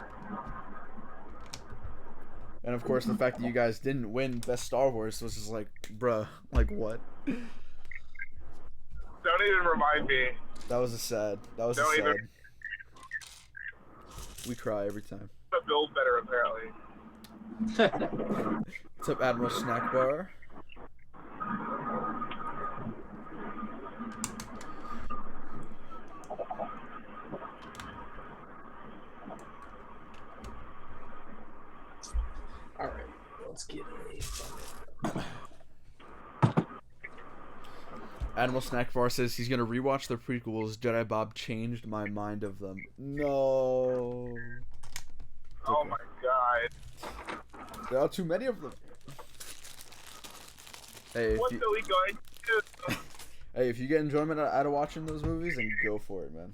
And of course, the fact that you guys didn't win Best Star Wars was just like, bruh, like what? Don't even remind me. That was a sad. We cry every time. The build better, apparently. What's up, Admiral Snack Bar? Alright, let's get a Admiral Snack Bar says he's gonna rewatch the prequels. Jedi Bob changed my mind of them. No. Oh my god. There are too many of them. Hey, What's Billy going to do? Hey, if you get enjoyment out of watching those movies, then go for it, man.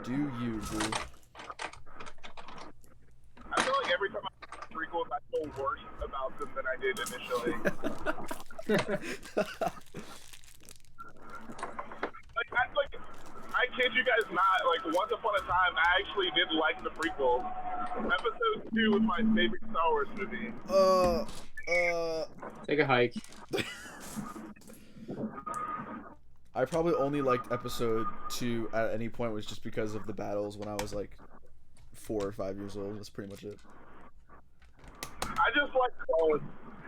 Do you, boo? I feel like every time I watch prequels, I feel worse about them than I did initially. I kid you guys not, like, once upon a time, I actually did like the prequels. Episode 2 was my favorite Star Wars movie. Take a hike. I probably only liked episode 2 at any point was just because of the battles when I was like 4 or 5 years old. That's pretty much it. I just like clones.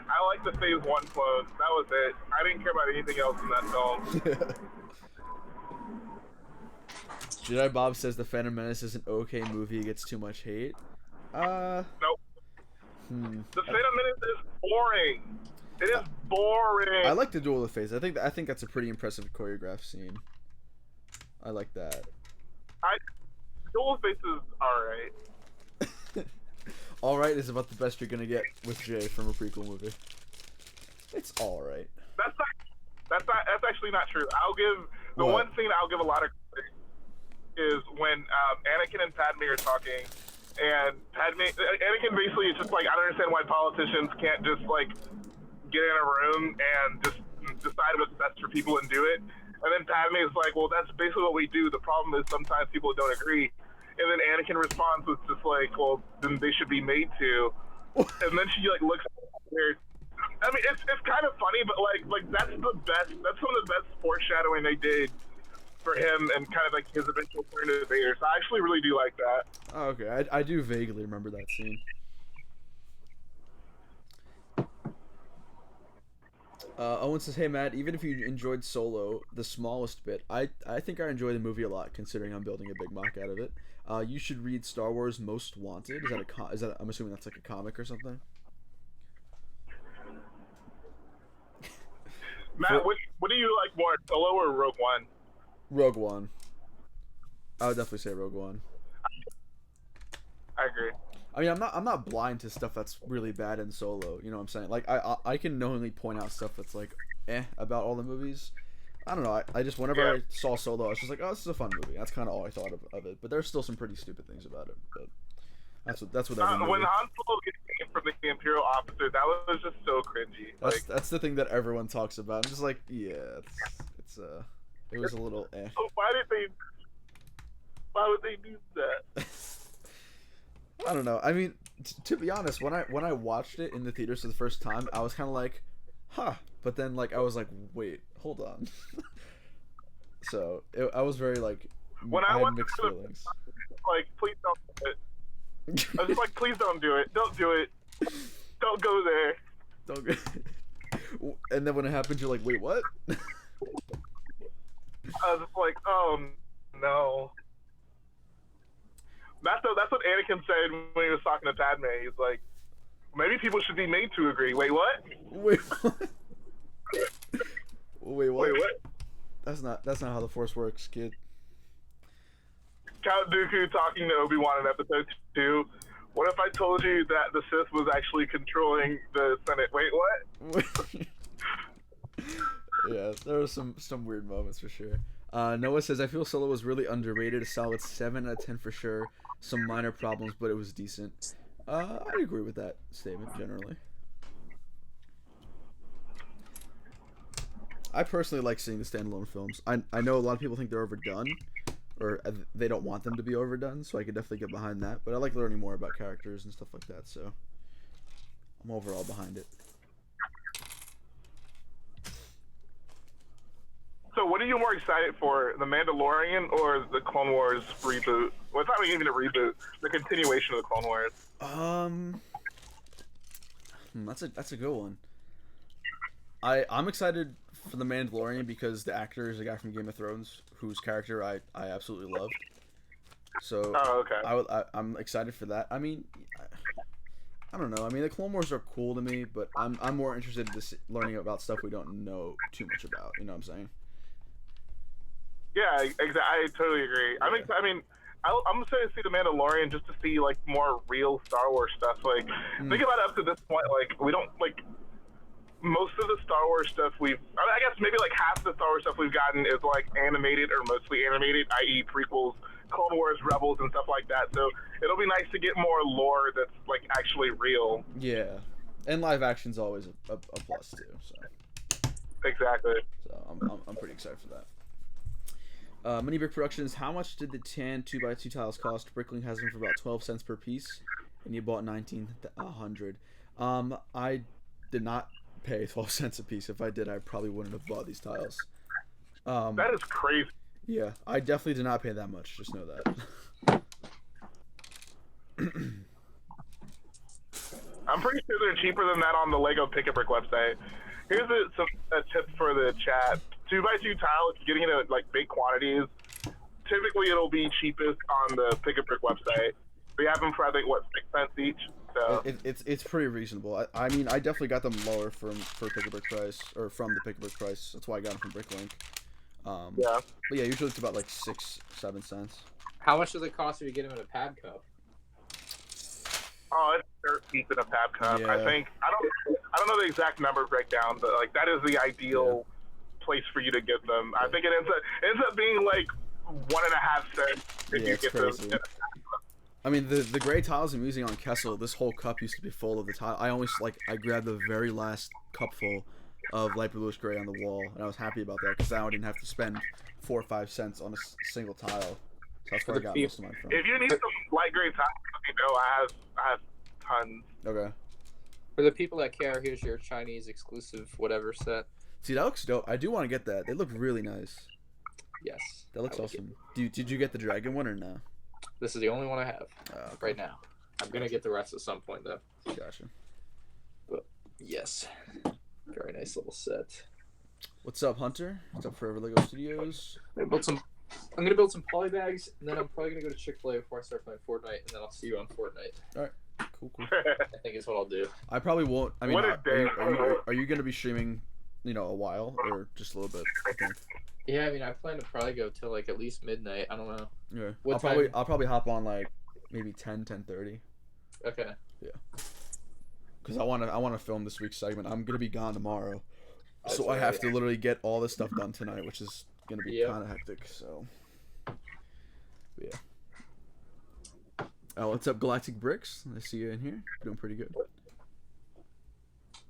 I like the Phase 1 clones. That was it. I didn't care about anything else in that film. Jedi Bob says The Phantom Menace is an okay movie. It gets too much hate. Nope. The Phantom Menace is boring. It is boring. I like the Duel of the Fates. I think that's a pretty impressive choreographed scene. I like that. Duel of the Fates is alright. Alright is about the best you're gonna get with Jay from a prequel movie. It's alright. That's actually not true. I'll give the one scene I'll give a lot of credit is when Anakin and Padme are talking, and Anakin basically is just like, I don't understand why politicians can't just like get in a room and just decide what's best for people and do it. And then Padme is like, well, that's basically what we do. The problem is sometimes people don't agree. And then Anakin responds with just like, well, then they should be made to. And then she like looks weird. I mean, it's kind of funny, but like that's the best. That's some of the best foreshadowing they did for him and kind of like his eventual turn to Vader. So I actually really do like that. Oh, okay, I do vaguely remember that scene. Owen says, hey Matt, even if you enjoyed Solo the smallest bit, I think I enjoy the movie a lot considering I'm building a big mock out of it. You should read Star Wars Most Wanted. Is that I'm assuming that's like a comic or something? Matt, what do you like more, Solo or Rogue One? Rogue One. I would definitely say Rogue One. I agree. I mean, I'm not blind to stuff that's really bad in Solo. You know what I'm saying? Like, I can knowingly point out stuff that's like, about all the movies. I don't know. I just whenever I saw Solo, I was just like, oh, this is a fun movie. That's kind of all I thought of it. But there's still some pretty stupid things about it. But that's what every movie. When Han Solo came from the Imperial officer, that was just so cringy. That's the thing that everyone talks about. I'm just like, yeah, it was a little eh. So why would they do that? I don't know. I mean, to be honest, when I watched it in the theaters for the first time, I was kind of like, huh. But then, like, I was like, wait, hold on. So I was very like, when I had mixed feelings. Like, please don't do it. I was just like, please don't do it. Don't do it. Don't go there. Don't go. And then when it happened, you're like, wait, what? I was just like, oh no. That's what Anakin said when he was talking to Padme. He's like, maybe people should be made to agree. Wait, what? Wait, what? Wait, what? Wait, what? That's not how the Force works, kid. Count Dooku talking to Obi-Wan in Episode 2. What if I told you that the Sith was actually controlling the Senate? Wait, what? Yeah, there were some weird moments for sure. Noah says, I feel Solo was really underrated. A solid 7 out of 10 for sure. Some minor problems, but it was decent. I'd agree with that statement generally. I personally like seeing the standalone films. I know a lot of people think they're overdone, or they don't want them to be overdone, so I could definitely get behind that. But I like learning more about characters and stuff like that, so I'm overall behind it. So what are you more excited for, The Mandalorian or the Clone Wars reboot? Well, it's not even a reboot, the continuation of the Clone Wars. That's a good one. I'm excited for The Mandalorian because the actor is a guy from Game of Thrones whose character I absolutely loved. So okay. I'm excited for that. I mean, I don't know. I mean, the Clone Wars are cool to me, but I'm more interested in learning about stuff we don't know too much about. You know what I'm saying? Yeah, exactly. I totally agree. Yeah. I'm excited to see The Mandalorian just to see like more real Star Wars stuff. Like, think about it up to this point. Like, we don't like most of the Star Wars stuff I guess maybe like half the Star Wars stuff we've gotten is like animated or mostly animated, i.e. prequels, Clone Wars, Rebels, and stuff like that. So it'll be nice to get more lore that's like actually real. Yeah, and live action's always a plus too. So exactly. So I'm pretty excited for that. Mini Brick Productions, how much did the tan 2x2 tiles cost? Bricklink has them for about 12 cents per piece, and you bought 1,900. I did not pay 12 cents a piece. If I did, I probably wouldn't have bought these tiles. That is crazy. Yeah, I definitely did not pay that much. Just know that. I'm pretty sure they're cheaper than that on the Lego Pick-a-Brick website. Here's a tip for the chat. 2x2 tile, if you're getting it in like big quantities, typically it'll be cheapest on the Pick-a-Brick website. We have them for, I think, what, 6 cents each? So it's pretty reasonable. I mean, I definitely got them lower for Pick-a-Brick price, or from the Pick-a-Brick price. That's why I got them from Bricklink. Yeah. But yeah, usually it's about like 6-7 cents. How much does it cost if you get them in a pad cup? Oh, it's dirt cheap in a pad cup. Yeah. I think I don't know the exact number breakdown, but like that is the ideal place for you to get them. I think it ends up being like 1.5 cents if you get crazy. them. I mean, the gray tiles I'm using on Kessel, this whole cup used to be full of the tile. I grabbed the very last cupful of light bluish gray on the wall, and I was happy about that because now I didn't have to spend 4 or 5 cents on a single tile. So that's where I got most of mine from. If you need some light gray tiles, you know, I have tons. Okay. For the people that care, here's your Chinese exclusive whatever set. See, that looks dope. I do want to get that. They look really nice. Yes. That looks awesome. Did you get the dragon one or no? This is the only one I have Okay. right now. I'm gonna get the rest at some point though. Gotcha. But yes, very nice little set. What's up, Hunter? What's up, Forever Lego Studios? I'm gonna build some poly bags, and then I'm probably gonna go to Chick-fil-A before I start playing Fortnite, and then I'll see you on Fortnite. All right. Cool. I think is what I'll do. I probably won't. I mean, What a day. are you going to be streaming a while or just a little bit, I think. Yeah, I mean, I plan to probably go till like at least midnight. I don't know. Yeah. What I'll probably hop on like maybe 10:30. Okay. Yeah. Because I wanna film this week's segment. I'm gonna be gone tomorrow, so I have to literally get all this stuff done tonight, which is gonna be kind of hectic. So. Yeah. Oh, what's up, Galactic Bricks? I see you in here. Doing pretty good.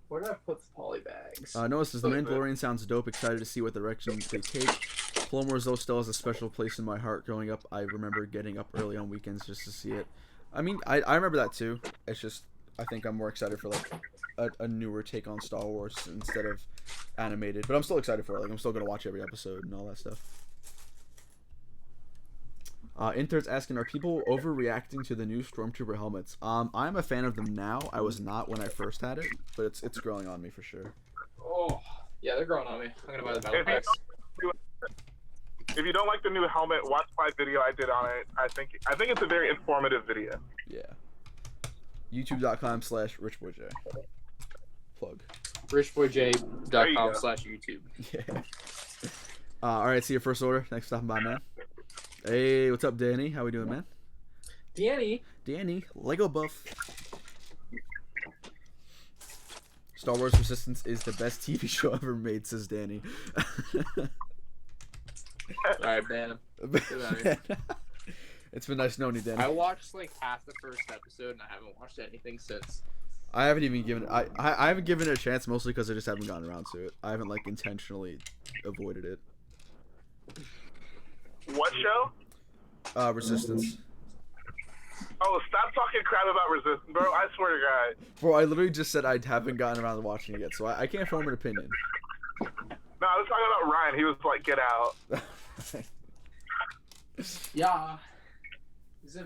Where did I put the poly bags? Noah says, the Mandalorian sounds dope. Excited to see what direction they take. Clone Wars, though, still has a special place in my heart. Growing up, I remember getting up early on weekends just to see it. I mean, I remember that too. It's just, I think I'm more excited for like a newer take on Star Wars instead of animated. But I'm still excited for it. Like, I'm still going to watch every episode and all that stuff. Intern's asking, are people overreacting to the new Stormtrooper helmets? I'm a fan of them now. I was not when I first had it, but it's growing on me for sure. Oh, yeah, they're growing on me. I'm gonna buy the battle packs. If you don't like the new helmet, watch my video I did on it. I think it's a very informative video. Yeah. YouTube.com/RichBoyJhae. Plug. RichBoyJhae.com/YouTube. Yeah. All right, see your first order. Thanks for stopping by, man. Hey, what's up, Danny? How we doing, man? Danny, Lego buff. Star Wars Resistance is the best TV show ever made, says Danny. Alright, man. It's been nice knowing you, Danny. I watched like half the first episode and I haven't watched anything since. I haven't even given I haven't given it a chance, mostly because I just haven't gotten around to it. I haven't like intentionally avoided it. What show? Resistance. Oh, stop talking crap about Resistance, bro. I swear to God. Bro, I literally just said I haven't gotten around to watching it yet, so I can't form an opinion. No, I was talking about Ryan. He was like, get out. Yeah.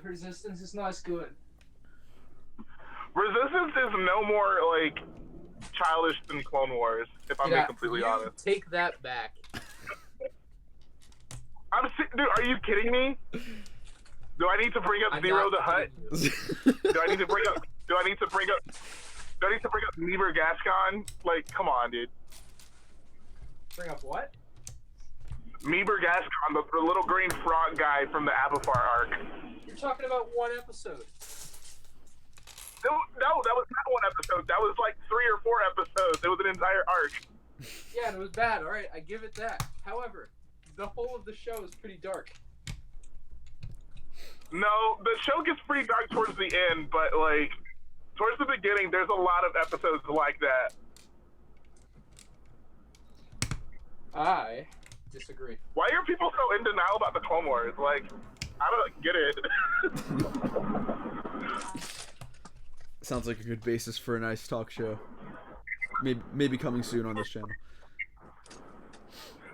Resistance is not as good. Resistance is no more, like, childish than Clone Wars, if I'm being completely honest. Take that back. Dude, are you kidding me? Do I need to bring up Zero the Hutt? Do I need to bring up Meeber Gascon? Like, come on, dude. Bring up what? Meeber Gascon, the little green frog guy from the Apifar arc. You're talking about one episode. No, that was not one episode. That was like 3 or 4 episodes. It was an entire arc. Yeah, and it was bad. All right, I give it that. However, the whole of the show is pretty dark. No, the show gets pretty dark towards the end, but like towards the beginning, there's a lot of episodes like that. I disagree. Why are people so in denial about the Clone Wars? Like, I don't get it. Sounds like a good basis for a nice talk show. Maybe coming soon on this channel.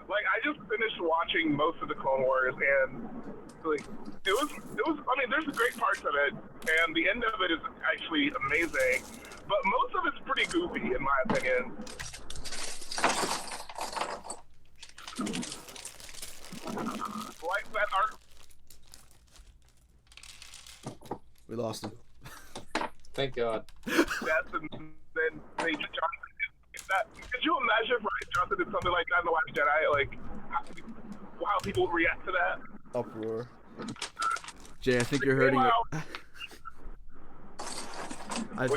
Like, I just finished watching most of the Clone Wars, and like, it was. I mean, there's great parts of it, and the end of it is actually amazing. But most of it's pretty goofy, in my opinion. Like that arc. We lost him. Thank God. Then they just could you imagine if Ryan Johnson did something like that in The Last Jedi? Like, how people would react to that? Uproar. Jay, I think you're hurting. I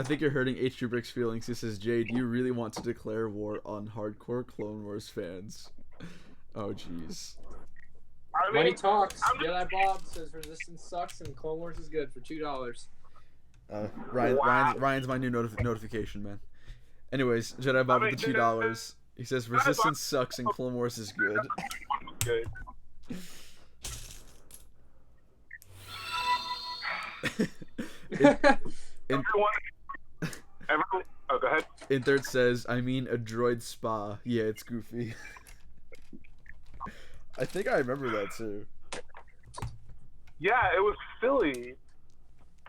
think you're hurting ReboBricks' feelings. He says, Jay, do you really want to declare war on hardcore Clone Wars fans? Oh, jeez. I mean, Money talks. Jedi Bob says Resistance sucks and Clone Wars is good for $2. Ryan's my new notification, man. Anyways, Jedi Bob with the $2. He says Resistance sucks and Clone Wars is good. Good. Everyone, oh, go ahead. Interd says, I mean a droid spa. Yeah, it's goofy. I think I remember that too. Yeah, it was silly.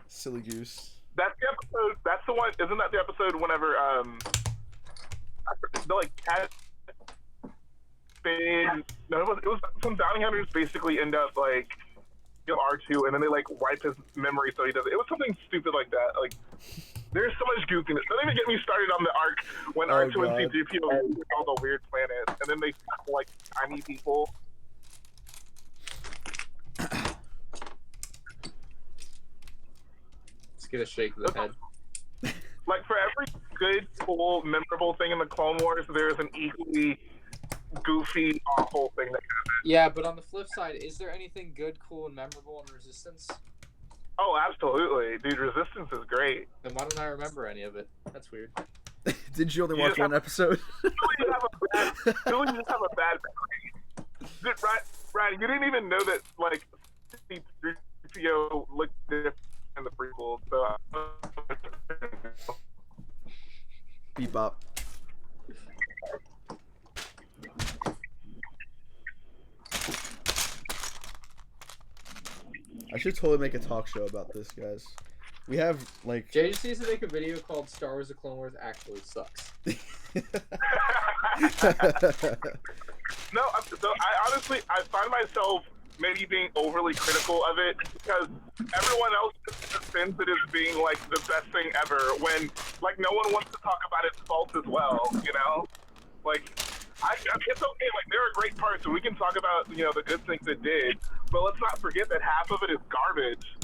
Silly goose. That's the episode. That's the one. Isn't that the episode whenever the like cat thing? No, it was some bounty hunters basically end up like kill R2 and then they like wipe his memory so he doesn't. It was something stupid like that. Like There's so much goofiness. Don't even get me started on the arc when R2 and C3PO all the weird planets, and then they like tiny people. Let's get a shake of the head. Like, for every good, cool, memorable thing in the Clone Wars, there's an equally goofy, awful thing that happens. Yeah, but on the flip side, is there anything good, cool, and memorable in Resistance? Oh, absolutely. Dude, Resistance is great. Then why don't I remember any of it? That's weird. Did you only watch one episode? You just have a bad memory. Dude, Ryan, you didn't even know that, like, C3PO looked different in the prequel, so... Beep bop. I should totally make a talk show about this, guys. We have, like... Jay just needs to make a video called Star Wars: The Clone Wars Actually Sucks. No, so I honestly, I find myself maybe being overly critical of it because everyone else defends it as being, like, the best thing ever when, like, no one wants to talk about its faults as well, you know? Like, it's okay, like, there are great parts, and we can talk about, you know, the good things it did, but let's not forget that half of it is garbage.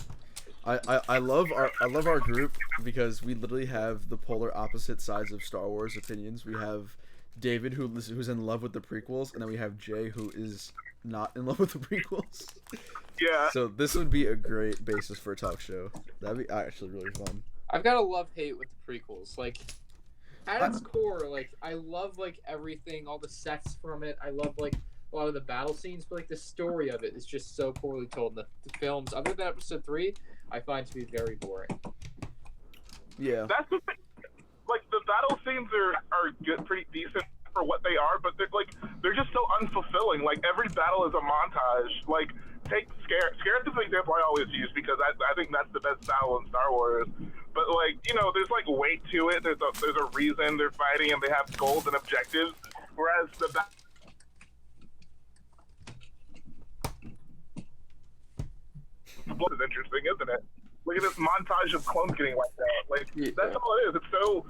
I love our group because we literally have the polar opposite sides of Star Wars opinions. We have David who's in love with the prequels, and then we have Jay who is not in love with the prequels. Yeah. So this would be a great basis for a talk show. That'd be actually really fun. I've got a love-hate with the prequels. Like, at its core, like, I love, like, everything, all the sets from it. I love, like, a lot of the battle scenes, but, like, the story of it is just so poorly told. The films, other than Episode 3, I find to be very boring. Yeah. That's the thing. Like, the battle scenes are good, pretty decent for what they are, but they're just so unfulfilling. Like, every battle is a montage. Like, take Scarif. Scarif is an example I always use because I think that's the best battle in Star Wars. But, like, you know, there's, like, weight to it. There's a reason they're fighting, and they have goals and objectives. Whereas the blood is interesting, isn't it? Look at this montage of clones getting wiped out. Like, that's all it is. It's so...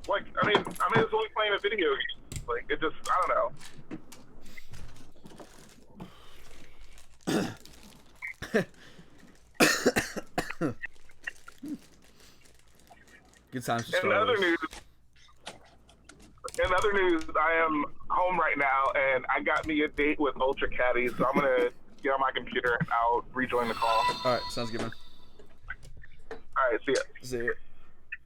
Like, I mean, it's only playing a video game. Like, it just, I don't know. Good times to In other news, I am home right now, and I got me a date with Ultra Caddy, so I'm gonna get on my computer and I'll rejoin the call. Alright, sounds good, man. Alright, see ya. See ya.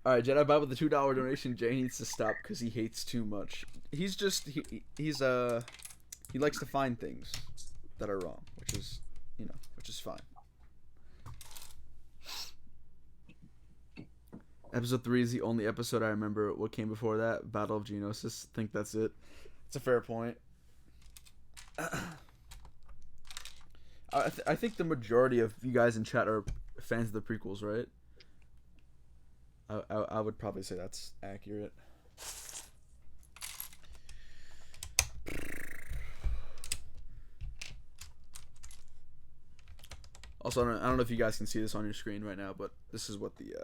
Alright, Jedi Bob with the $2 donation. Jay needs to stop because he hates too much. He's just, he likes to find things that are wrong, which is, you know, which is fine. Episode 3 is the only episode I remember. What came before that? Battle of Geonosis. I think that's it. It's a fair point. I think the majority of you guys in chat are fans of the prequels, right? I would probably say that's accurate. Also, I don't know if you guys can see this on your screen right now, but this is what the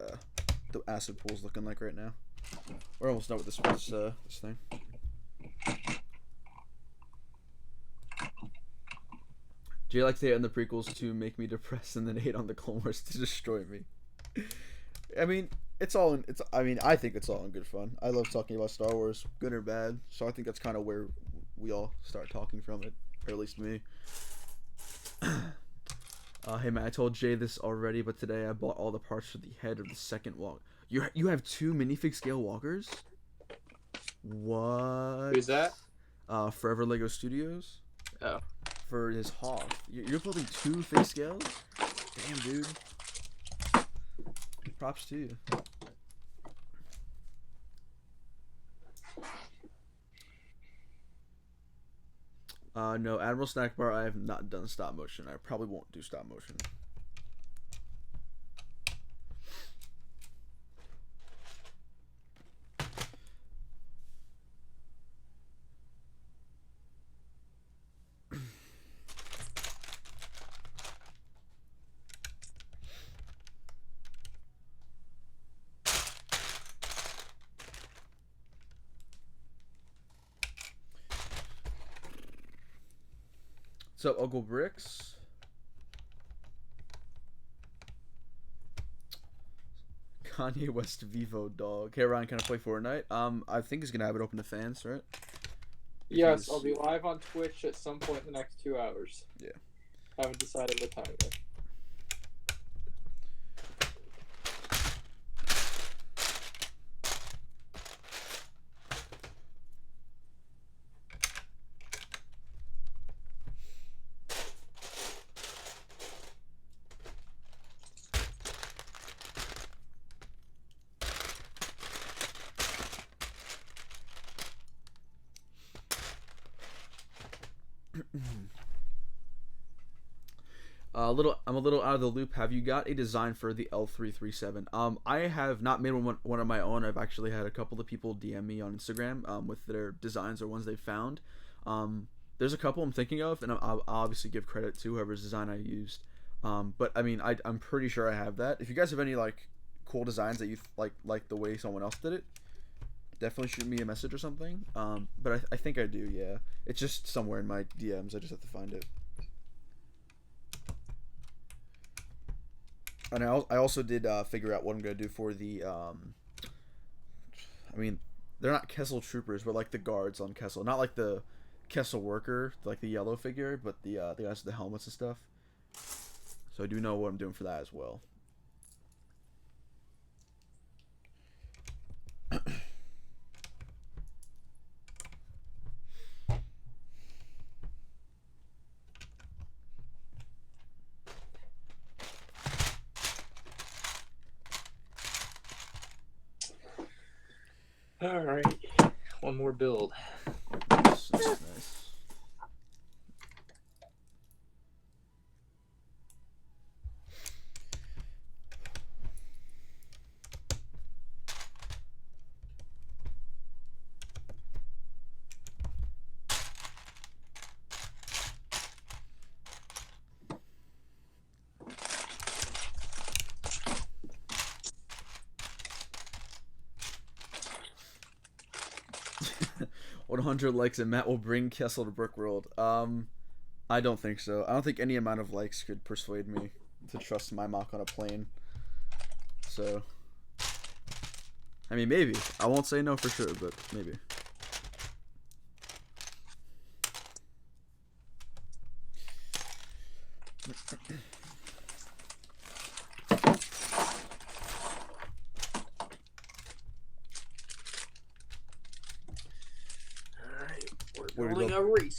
acid pool is looking like right now. We're almost done with this thing. Jay likes to hate on the prequels to make me depressed and then hate on the Clone Wars to destroy me. I mean, I think it's all in good fun. I love talking about Star Wars, good or bad. So I think that's kind of where we all start talking from it, or at least me. Hey man, I told Jay this already, but today I bought all the parts for the head of the second walk. You have 2 minifig scale walkers? What? Who's that? Forever Lego Studios. Oh. For his Hoth. You're building 2 fig scales? Damn, dude. Props to you. No, Admiral Snack Bar, I have not done stop motion. I probably won't do stop motion. What's up, Uncle Bricks? Kanye West Vivo dog. Hey Ryan, can I play Fortnite? I think he's gonna have it open to fans, right? Yes, I'll be live on Twitch at some point in the next 2 hours. Yeah. Haven't decided what time yet. I'm a little out of the loop. Have you got a design for the L337? I have not made one of my own. I've actually had a couple of people DM me on Instagram with their designs or ones they found. There's a couple I'm thinking of, and I'll obviously give credit to whoever's design I used. But I mean, I'm pretty sure I have that. If you guys have any like cool designs that you like the way someone else did it, definitely shoot me a message or something. But I think I do. Yeah, it's just somewhere in my DMs. I just have to find it. And I also did figure out what I'm gonna do for the I mean, they're not Kessel troopers, but like the guards on Kessel, not like the Kessel worker, like the yellow figure, but the guys with the helmets and stuff. So I do know what I'm doing for that as well. All right, one more build. Nice. $100 likes and Matt will bring Kessel to BrickWorld. I don't think so. I don't think any amount of likes could persuade me to trust my mock on a plane. So, I mean, maybe. I won't say no for sure, but maybe.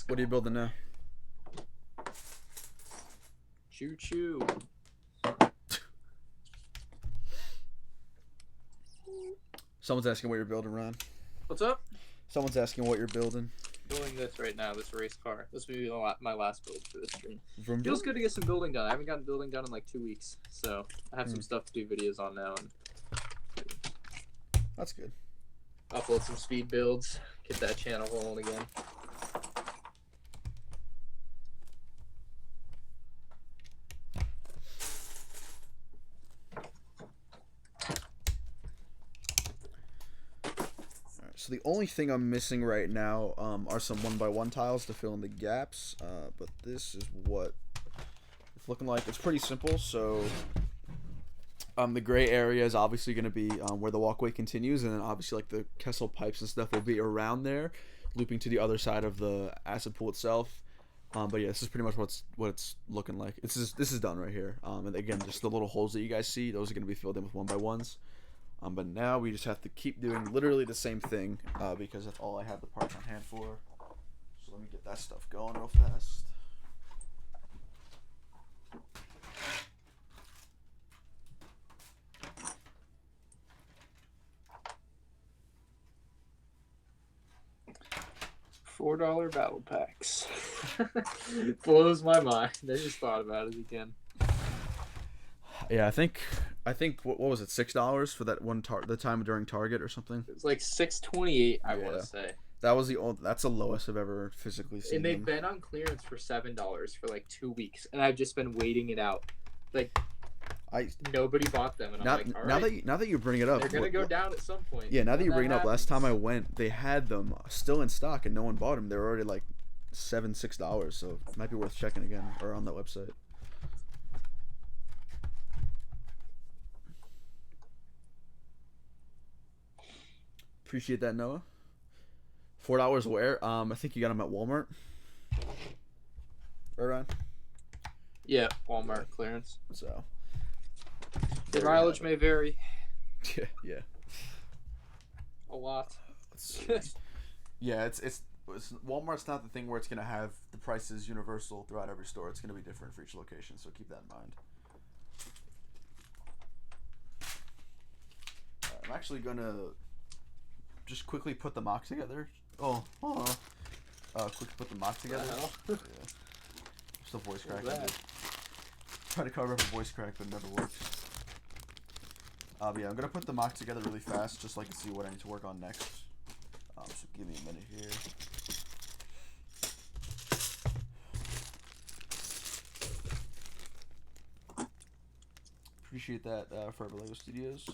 What are you building now? Choo choo. Someone's asking what you're building, Ron. What's up? Someone's asking what you're building. Building this right now, this race car. This will be my last build for this stream. Vroom, Feels vroom. good to get some building done. I haven't gotten building done in like 2 weeks, so I have some stuff to do videos on now. And that's good. Upload some speed builds, get that channel rolling again. So the only thing I'm missing right now are some 1x1 tiles to fill in the gaps, but this is what it's looking like. It's pretty simple. So the gray area is obviously going to be where the walkway continues, and then obviously like the Kessel pipes and stuff will be around there, looping to the other side of the acid pool itself. But yeah, this is pretty much what it's looking like. This is done right here. And again, just the little holes that you guys see, those are going to be filled in with 1x1s. But now we just have to keep doing literally the same thing because that's all I have the parts on hand for. So let me get that stuff going real fast. $4 battle packs. Blows my mind. I just thought about it again. Yeah, I think what was it, $6 for that one the time during Target or something? It was like $6.28, I want to say. That was that's the lowest I've ever physically seen. And they've been on clearance for $7 for like 2 weeks, and I've just been waiting it out. Like, nobody bought them, and I'm like, all right. Now that you bring it up, they're gonna go down at some point. Yeah, now that you bring it up, last time I went, they had them still in stock, and no one bought them. They were already like $6, so it might be worth checking again or on that website. Appreciate that, Noah. $4 where? I think you got them at Walmart. Right, Ryan? Yeah, Walmart clearance. So the mileage may vary. Yeah. A lot. Yeah, it's Walmart's not the thing where it's gonna have the prices universal throughout every store. It's gonna be different for each location, so keep that in mind. I'm actually gonna just quickly put the mock together. Quickly put the mock together. Yeah. Just a voice crack. Try to cover up a voice crack, but it never works. Yeah, I'm gonna put the mock together really fast, just so I can see what I need to work on next. So give me a minute here. Appreciate that, Forever Lego Studios.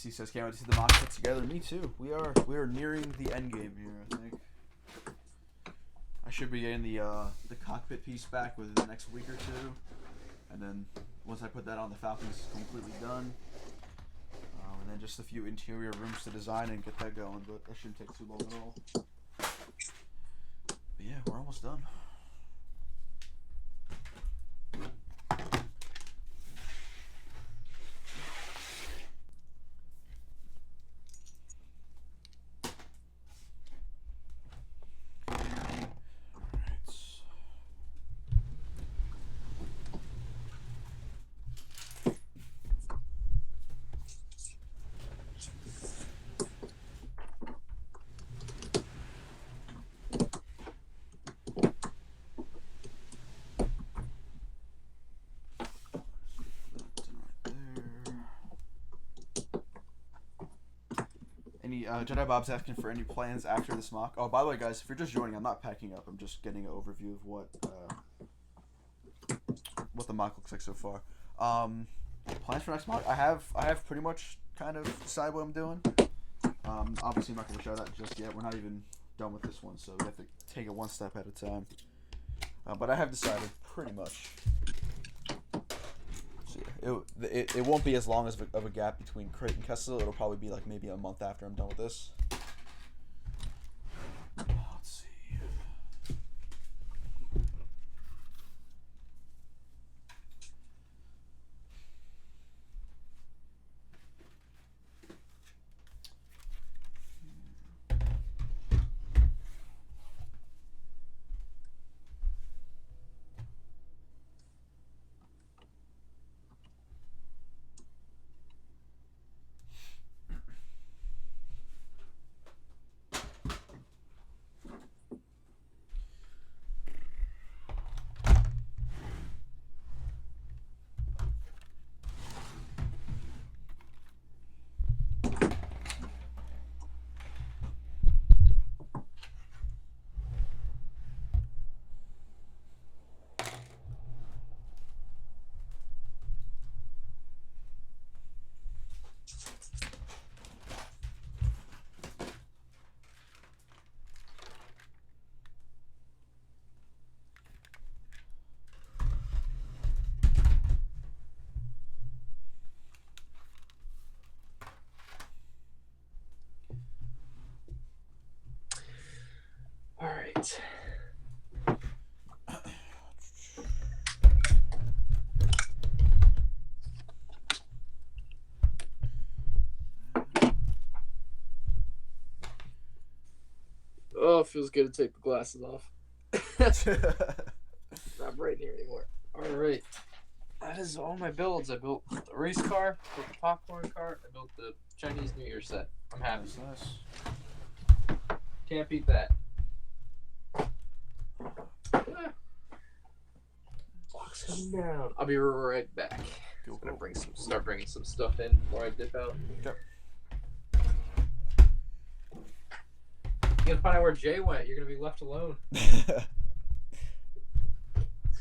He says, can't wait to see the mock put together. Me too. We are nearing the end game here, I think. I should be getting the cockpit piece back within the next week or two. And then once I put that on, the Falcon's completely done. And then just a few interior rooms to design and get that going, but that shouldn't take too long at all. But yeah, we're almost done. Jedi Bob's asking for any plans after this mock. Oh, by the way, guys, if you're just joining, I'm not packing up. I'm just getting an overview of what the mock looks like so far. Plans for next mock? I have pretty much kind of decided what I'm doing. Obviously, I'm not going to show that just yet. We're not even done with this one, so we have to take it one step at a time. But I have decided pretty much. It won't be as long as of a gap between Crate and Kessel. It'll probably be like maybe a month after I'm done with this. Let's see. All right. Oh, it feels good to take the glasses off. my brain here anymore. All right. That is all my builds. I built the race car, built the popcorn cart, I built the Chinese New Year set. I'm happy. Nice. Can't beat that. Box coming down. I'll be right back. Cool. I'm gonna start bringing some stuff in before I dip out. Okay. You gotta find out where Jay went. You're gonna be left alone. It's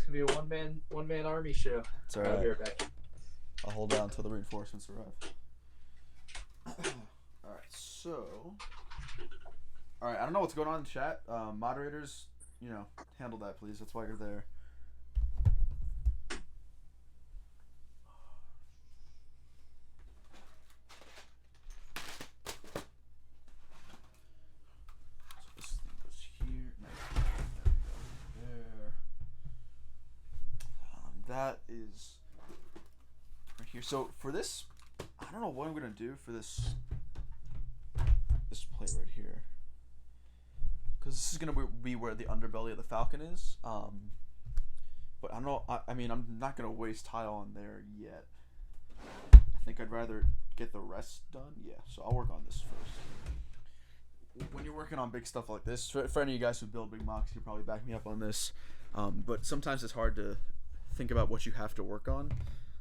gonna be a one man army show. It's alright. I'll be right back. I'll hold down until the reinforcements arrive. Alright, so. Alright, I don't know what's going on in chat. Moderators, handle that, please. That's why you're there. That is right here. So for this, I don't know what I'm gonna do for this plate right here, because this is gonna be where the underbelly of the Falcon is. But I don't know. I mean, I'm not gonna waste tile on there yet. I think I'd rather get the rest done. Yeah. So I'll work on this first. When you're working on big stuff like this, for any of you guys who build big mocks, you probably back me up on this. But sometimes it's hard to think about what you have to work on.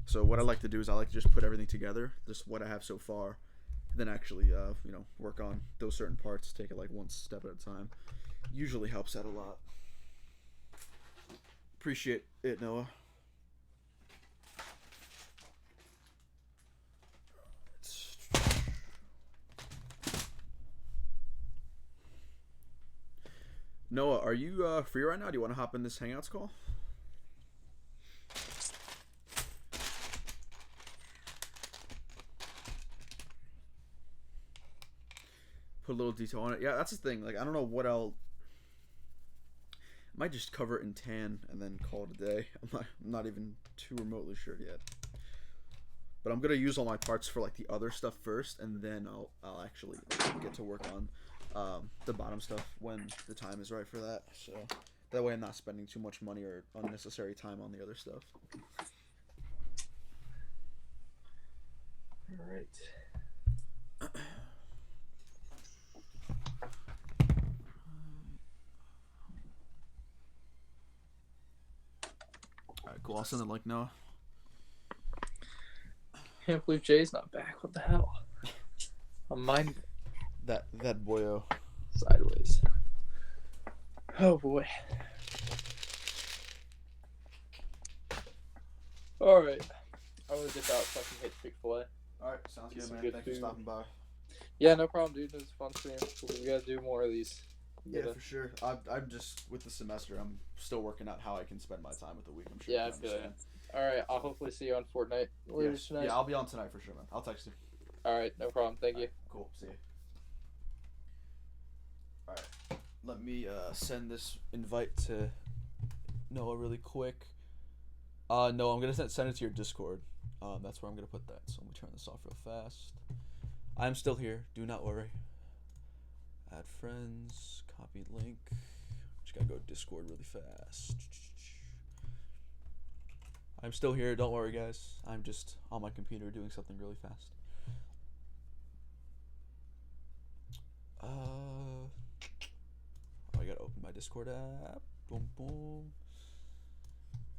So what I like to do is I like to just put everything together, just what I have so far, then actually work on those certain parts, take it like one step at a time. Usually helps out a lot. Appreciate it, Noah. Noah, are you free right now? Do you want to hop in this Hangouts call? Put a little detail on it. Yeah, that's the thing. Like, I don't know what else. I might just cover it in tan and then call it a day. I'm not even too remotely sure yet. But I'm gonna use all my parts for like the other stuff first, and then I'll actually get to work on the bottom stuff when the time is right for that. So that way I'm not spending too much money or unnecessary time on the other stuff. All right. Alright, cool. I'll send the link, Noah. Can't believe Jay's not back. What the hell? I'm mind That boyo. sideways. Oh boy. All right. I'm gonna dip out so I can hit Chick-fil-A. Alright, sounds Get good, some man. good Thanks for food. stopping by. Yeah, no problem, dude. It was a fun stream. We gotta do more of these. Yeah, for sure. I'm just with the semester. I'm still working out how I can spend my time with the week. I'm sure. Yeah, I feel it. All right, I'll hopefully see you on Fortnite later tonight. Yeah, I'll be on tonight for sure, man. I'll text you. All right, no problem. Thank you. Cool. See you. All right. Let me send this invite to Noah really quick. No, I'm gonna send it to your Discord. That's where I'm gonna put that. So let me turn this off real fast. I'm still here. Do not worry. Add friends. Copy link. Just gotta go Discord really fast. I'm still here. Don't worry, guys. I'm just on my computer doing something really fast. I gotta open my Discord app. Boom, boom.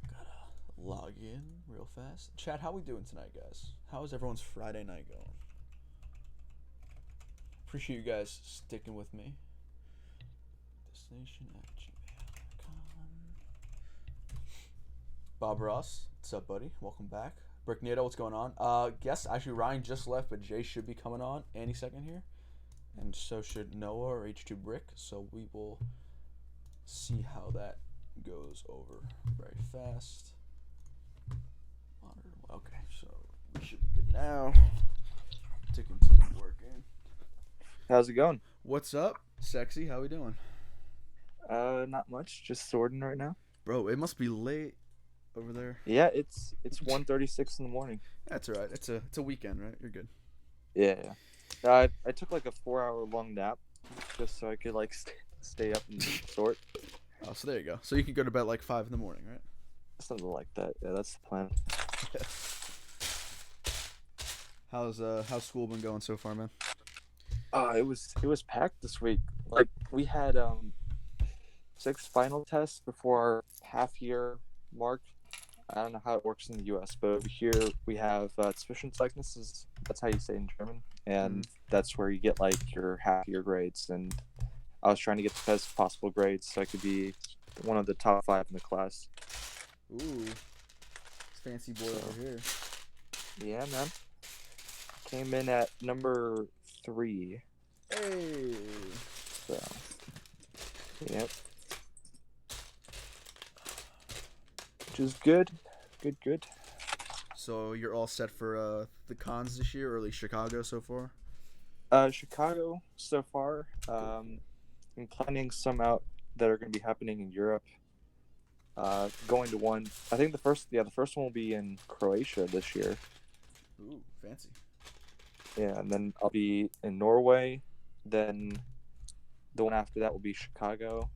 Gotta log in real fast. Chat, how we doing tonight, guys? How is everyone's Friday night going? Appreciate you guys sticking with me. Destination@gmail.com. Bob Ross, what's up, buddy? Welcome back. Bricknado, what's going on? Guess actually Ryan just left, but Jay should be coming on any second here, and so should Noah or H2 Brick. So we will see how that goes over very fast. Okay, so we should be good now to continue working. How's it going? What's up, sexy? How we doing? Not much. Just sorting right now. Bro, it must be late over there. Yeah, it's 1:36 in the morning. That's all right. It's a weekend, right? You're good. Yeah. I took like a 4-hour long nap just so I could like stay up and sort. Oh, so there you go. So you can go to bed like 5 in the morning, right? Something like that. Yeah, that's the plan. How's school been going so far, man? It was packed this week. Like we had 6 final tests before our half year mark. I don't know how it works in the U.S., but over here we have Zwischenzeugnis. That's how you say it in German, and that's where you get like your half year grades. And I was trying to get the best possible grades so I could be one of the top 5 in the class. Ooh, fancy boy over here. Yeah, man. Came in at number 3. Hey. So, yep. Which is good. Good. So you're all set for the cons this year, or at least Chicago so far? Chicago so far. I'm planning some out that are going to be happening in Europe. Going to one. I think the first one will be in Croatia this year. Ooh, fancy. Yeah, and then I'll be in Norway. Then the one after that will be Chicago.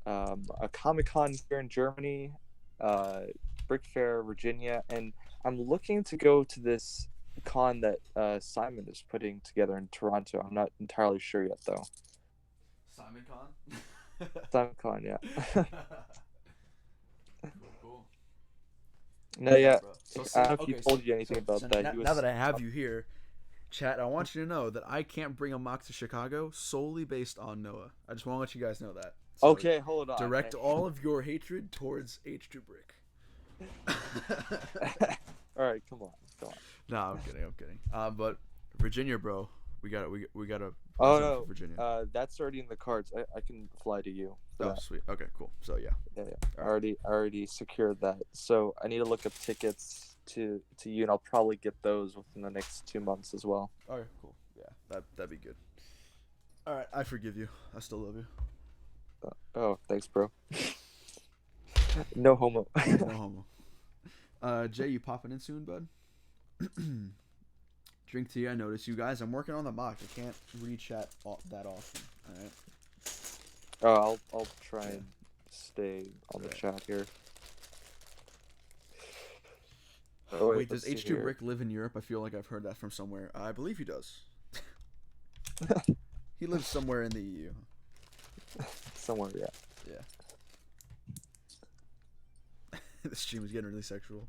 A Comic-Con here in Germany, BrickFair, Virginia, and I'm looking to go to this con that Simon is putting together in Toronto. I'm not entirely sure yet, though. Simon Con? Simon Con, yeah. Cool. No, yeah. So, I don't know if he told you anything about that. Now that I have you here, chat, I want you to know that I can't bring a mock to Chicago solely based on Noah. I just want to let you guys know that. So okay, hold on. Direct all of your hatred towards H2 Brick. All right, come on. No, I'm kidding. But Virginia, bro, we got to. Oh no, Virginia. that's already in the cards. I can fly to you. Oh, sweet. Okay, cool. So yeah. Yeah. I already secured that. So I need to look up tickets to you, and I'll probably get those within the next 2 months as well. All right, cool. Yeah, that'd be good. All right, I forgive you. I still love you. Oh, thanks, bro. No homo. No homo. Jay, you popping in soon, bud? Drink tea. I noticed you guys. I'm working on the mock. I can't re-chat that often. All right. Oh, I'll try and stay on the chat here. Oh, wait, does H2 Brick live in Europe? I feel like I've heard that from somewhere. I believe he does. He lives somewhere in the EU. Somewhere, yeah. Yeah. The stream is getting really sexual.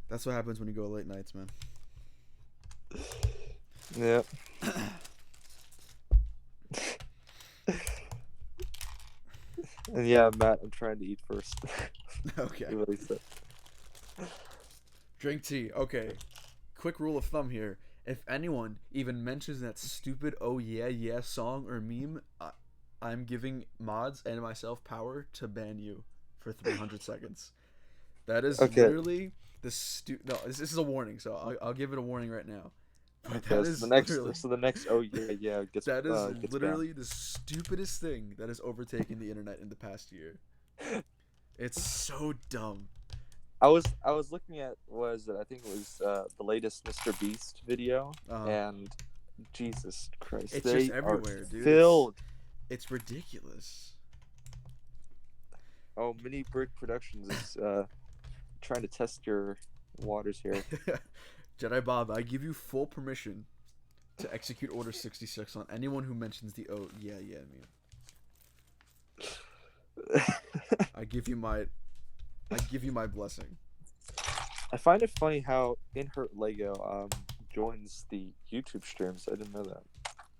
That's what happens when you go late nights, man. Yep. And yeah, Matt, I'm trying to eat first. Okay. Really said. Drink tea. Okay. Quick rule of thumb here. If anyone even mentions that stupid "Oh yeah yeah" song or meme, I'm giving mods and myself power to ban you for 300 seconds. That is literally the No, this is a warning, so I'll give it a warning right now. But okay, that is the next "Oh yeah yeah" gets that is gets literally banned. the stupidest thing that has overtaken the internet in the past year. It's so dumb. I was looking at I think it was the latest Mr. Beast video, and Jesus Christ, it's just everywhere, dude. Filled. It's ridiculous. Oh, Mini Brick Productions is trying to test your waters here. Jedi Bob, I give you full permission to execute Order 66 on anyone who mentions the "Oh yeah yeah" meme. I give you my blessing. I find it funny how Inhert Lego joins the YouTube streams. I didn't know that.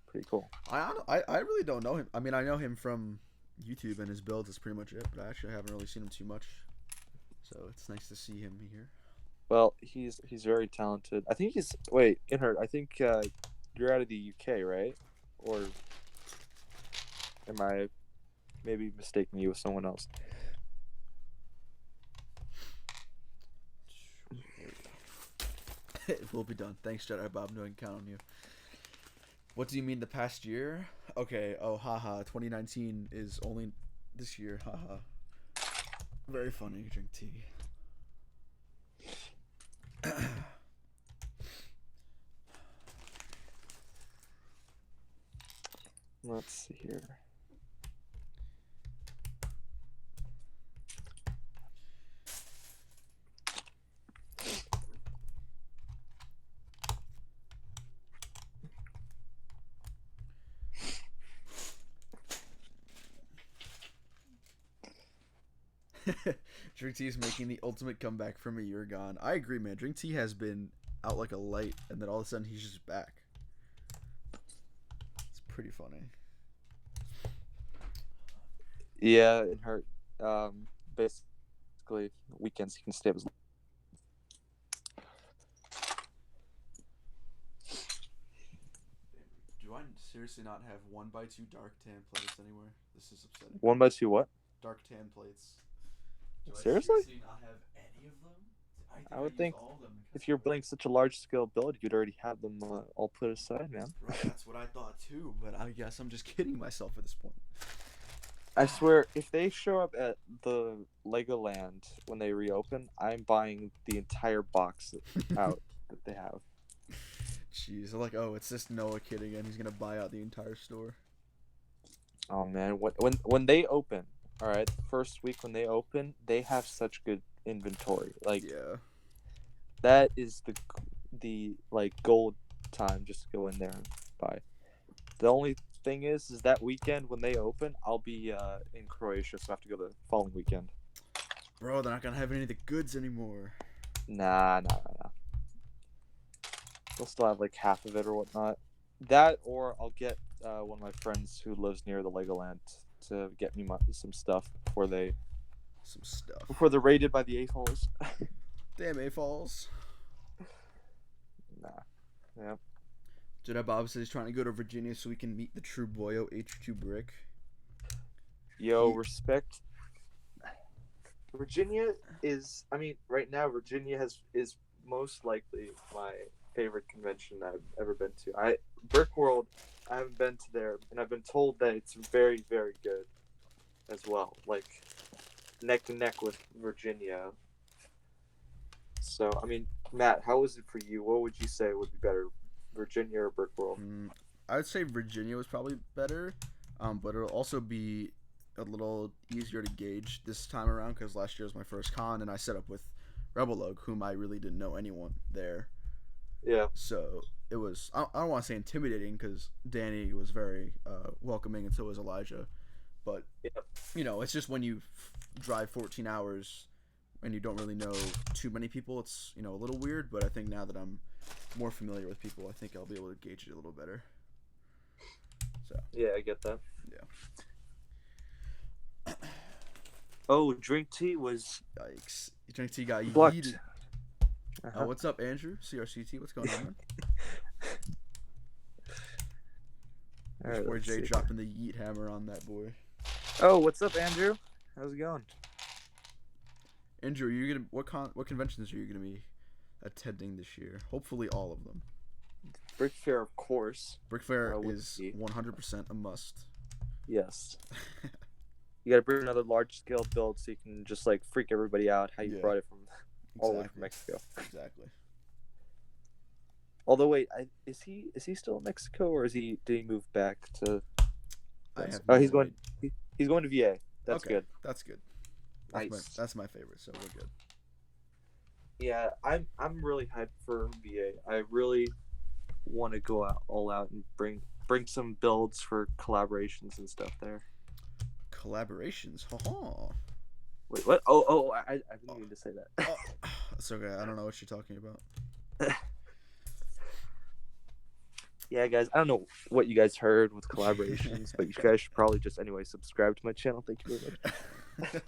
Pretty cool. I really don't know him. I mean, I know him from YouTube and his builds is pretty much it, but I actually haven't really seen him too much. So it's nice to see him here. Well, he's very talented. I think Inhert, I think you're out of the UK, right? Or am I maybe mistaking you with someone else? It will be done. Thanks, Jedi Bob. No, I can count on you. What do you mean the past year? Okay. Oh, haha. 2019 is only this year. Haha. Very funny. Drink tea. Let's see here. Drink Tea is making the ultimate comeback from a year gone. I agree, man. Drink Tea has been out like a light, and then all of a sudden he's just back. It's pretty funny. Yeah, it hurt. Basically, weekends he can stay up as long. Do I seriously not have 1x2 dark tan plates anywhere? This is upsetting. 1x2 what? Dark tan plates. Do Seriously? I seriously not have any of them? I would think all of them if you're building such a large scale build, you'd already have them all put aside, man. Right, that's what I thought too, but I guess I'm just kidding myself at this point. I swear, if they show up at the Legoland when they reopen, I'm buying the entire box out that they have. Jeez, I'm like, oh, it's this Noah kid again. He's gonna buy out the entire store. Oh man, when they open, all right, the first week when they open, they have such good inventory. Like, Yeah. that is the like gold time just to go in there and buy. The only thing is that weekend when they open, I'll be in Croatia, so I have to go the following weekend. Bro, they're not gonna have any of the goods anymore. Nah. They'll still have like half of it or whatnot. That, or I'll get one of my friends who lives near the Legoland to get me some stuff before they're raided by the A-Falls. Damn A-Falls. Nah. Yeah. Jedi Bob says he's trying to go to Virginia so we can meet the true boyo H2 Brick. Yo, respect. Virginia is, right now Virginia is most likely my favorite convention I've ever been to. BrickWorld, I haven't been to there, and I've been told that it's very, very good as well. Like, neck to neck with Virginia. So, Matt, how is it for you? What would you say would be better, Virginia or BrickWorld? I would say Virginia was probably better, but it'll also be a little easier to gauge this time around because last year was my first con, and I set up with ReboBricks, whom I really didn't know anyone there. Yeah. So it was, I don't want to say intimidating because Danny was very welcoming and so was Elijah. But, it's just when you drive 14 hours and you don't really know too many people, it's, a little weird. But I think now that I'm more familiar with people, I think I'll be able to gauge it a little better. So. Yeah, I get that. Yeah. Oh, Drink Tea was... Yikes. Drink Tea got blocked. yeeted. What's up, Andrew? CRCT, what's going on, man? RichBoyJhae dropping the yeet hammer on that boy. Oh, what's up, Andrew? How's it going? Andrew, what conventions are you gonna be attending this year? Hopefully all of them. BrickFair, of course. BrickFair is 100% a must. Yes. You gotta bring another large-scale build so you can just freak everybody out how you brought it from all the way from Mexico. Exactly. Although wait, is he still in Mexico or did he move back to? He's going to VA. That's good. That's good. Nice. That's my favorite. So we're good. Yeah, I'm really hyped for VA. I really want to go all out and bring some builds for collaborations and stuff there. Collaborations, haha. Wait, what? Oh, I didn't mean to say that. It's okay. I don't know what you're talking about. Yeah, guys, I don't know what you guys heard with collaborations, but you guys should probably just anyway subscribe to my channel. Thank you very much.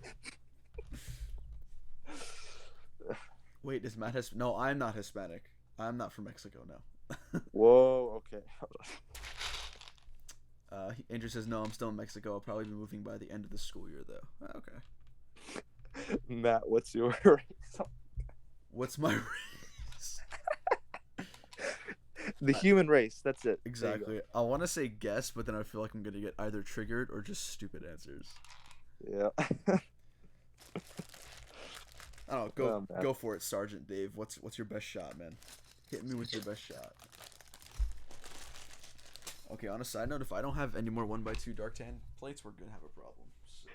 Wait, is Matt No, I'm not Hispanic. I'm not from Mexico, no. Whoa, okay. Andrew says, no, I'm still in Mexico. I'll probably be moving by the end of the school year, though. Okay. Matt, what's your race? What's my race? The human race, that's it. Exactly. I want to say guess, but then I feel like I'm going to get either triggered or just stupid answers. Yeah. I don't know. Go for it, Sergeant Dave. What's your best shot, man? Hit me with your best shot. Okay, on a side note, if I don't have any more 1x2 dark tan plates, we're gonna have a problem. So...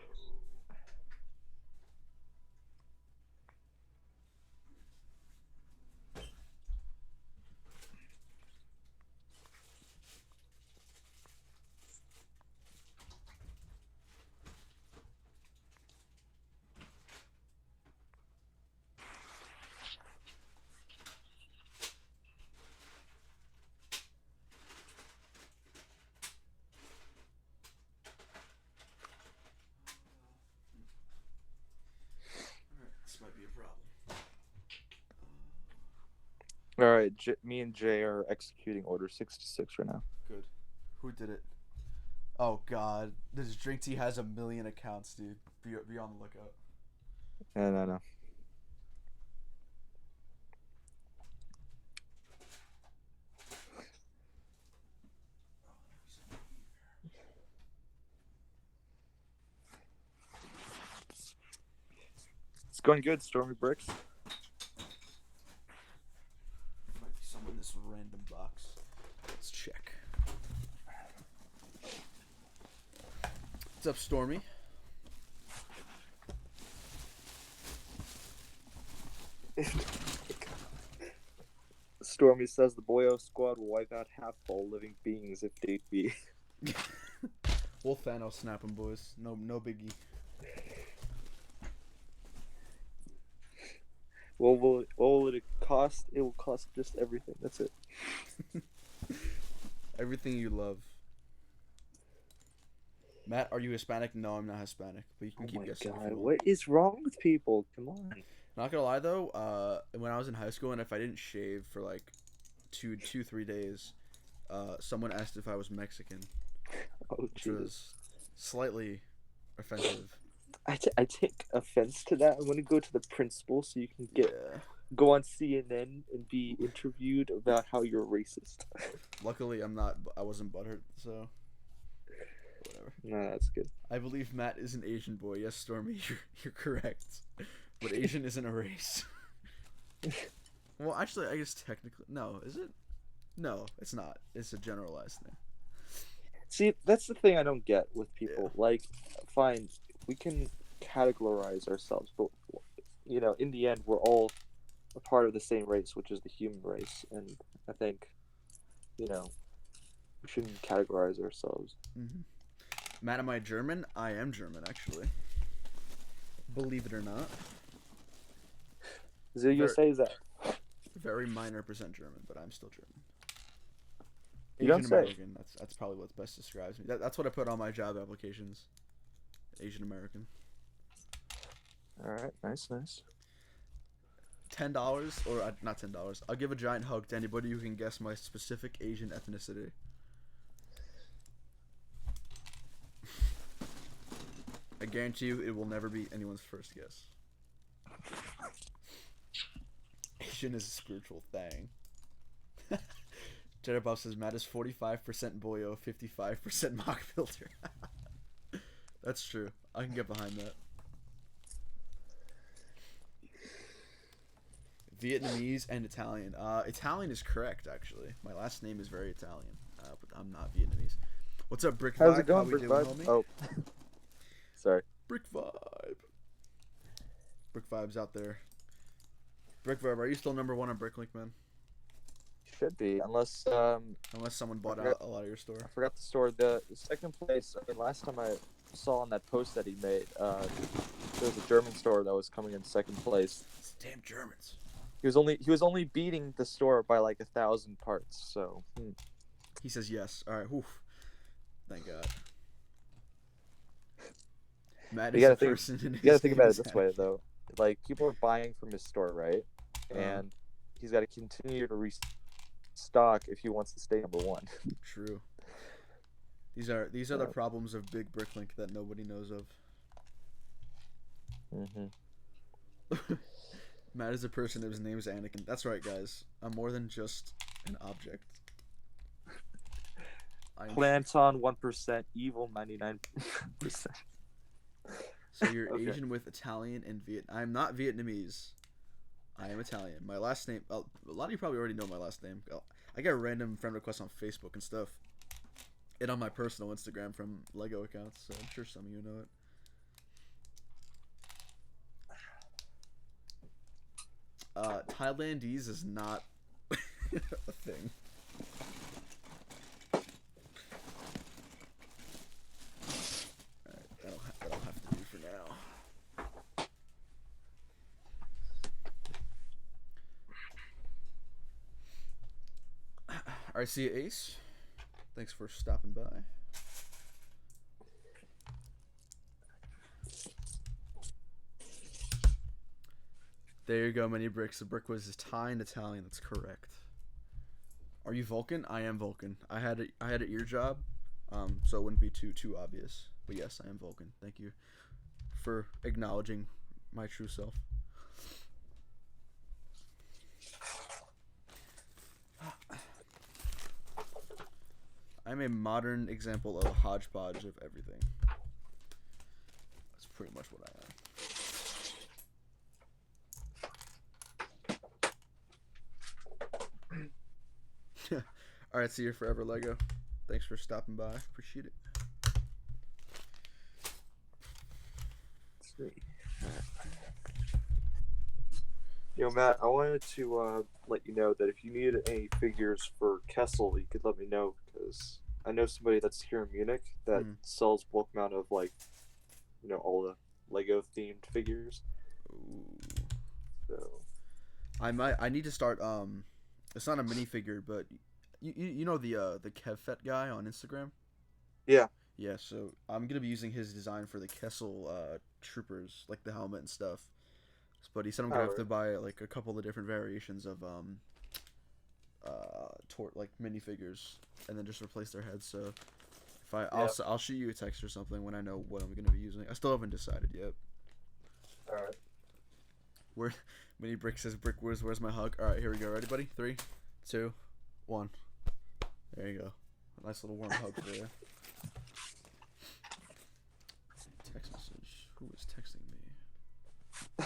All right, me and Jay are executing order 66 right now. Good. Who did it? Oh God, this drink tea has 1 million accounts, dude. Be on the lookout. No. It's going good, Stormy Bricks. Might be some in this random box. Let's check. What's up, Stormy? Stormy says the Boyo squad will wipe out half all living beings if need be. We'll Thanos snap 'em, boys. No biggie. What will it cost? It will cost just everything. That's it. Everything you love. Matt, are you Hispanic? No, I'm not Hispanic. But you can keep guessing. Oh my god, what is wrong with people? Come on. Not gonna lie though, when I was in high school and if I didn't shave for like 2-3 days, someone asked if I was Mexican, which was slightly offensive. I take offense to that. I'm gonna go to the principal so you can go on CNN and be interviewed about how you're racist. Luckily, I wasn't butthurt, so whatever. No, that's good. I believe Matt is an Asian boy. Yes, Stormy, you're correct. But Asian isn't a race. Well, actually, I guess technically, no, is it? No, it's not. It's a generalized thing. See, that's the thing I don't get with people. Yeah. Like, fine, we can categorize ourselves, but in the end, we're all a part of the same race, which is the human race, and I think, we shouldn't categorize ourselves. Mm-hmm. Matt, am I German? I am German, actually. Believe it or not. So you say that? Very minor percent German, but I'm still German. You don't say. American. That's probably what best describes me. That's what I put on my job applications. Asian American. All right, nice. $10 or not $10. I'll give a giant hug to anybody who can guess my specific Asian ethnicity. I guarantee you, it will never be anyone's first guess. Asian is a spiritual thing. Jared Bob says Matt is 45% Boyo, 55% mock filter. That's true. I can get behind that. Vietnamese and Italian. Italian is correct, actually. My last name is very Italian, but I'm not Vietnamese. What's up, Brick Vibe? How's it going, Brick Vibe? Oh, sorry. Brick Vibe. Brick Vibe's out there. Brick Vibe, are you still number 1 on Bricklink, man? Should be, unless someone bought out a lot of your store. I forgot the store. The second place. I mean, last time I saw on that post that he made, there was a German store that was coming in second place. It's damn Germans. He was only beating the store by like 1,000 parts. So. He says yes. All right. Oof. Thank God. Matt is a person. You gotta think about it this way, though. Like, people are buying from his store, right? And he's got to continue to restock if he wants to stay number 1. True. These are the problems of big Bricklink that nobody knows of. Mm-hmm. Matt is a person whose name is Anakin. That's right, guys. I'm more than just an object. Planton 1%, evil 99%. So you're Asian with Italian and I'm not Vietnamese. I am Italian. My last name. A lot of you probably already know my last name. I get random friend requests on Facebook and stuff, and on my personal Instagram from Lego accounts. So I'm sure some of you know it. Thailandese is not a thing. That'll have to do for now. Alright, see you, Ace. Thanks for stopping by. There you go, Mini Bricks. The brick was Thai and Italian. That's correct. Are you Vulcan? I am Vulcan. I had an ear job, so it wouldn't be too obvious. But yes, I am Vulcan. Thank you for acknowledging my true self. I'm a modern example of a hodgepodge of everything. That's pretty much what I am. Alright, see you forever, Lego. Thanks for stopping by. Appreciate it. Sweet. Yo, Matt, I wanted to let you know that if you need any figures for Kessel, you could let me know, because I know somebody that's here in Munich that sells bulk amount of, like, you know, all the Lego themed figures. Ooh. So I need to start. It's not a minifigure, but you know the KevFet guy on Instagram. Yeah. Yeah. So I'm gonna be using his design for the Kessel troopers, like the helmet and stuff. But he said I'm gonna have to buy like a couple of different variations of like minifigures, and then just replace their heads. So if I'll shoot you a text or something when I know what I'm gonna be using. I still haven't decided yet. All right. Where Mini Brick says BrickWorld, where's my hug? All right, here we go. Ready, buddy? 3, 2, 1. There you go. A nice little warm hug for you. Text message. Who is texting me?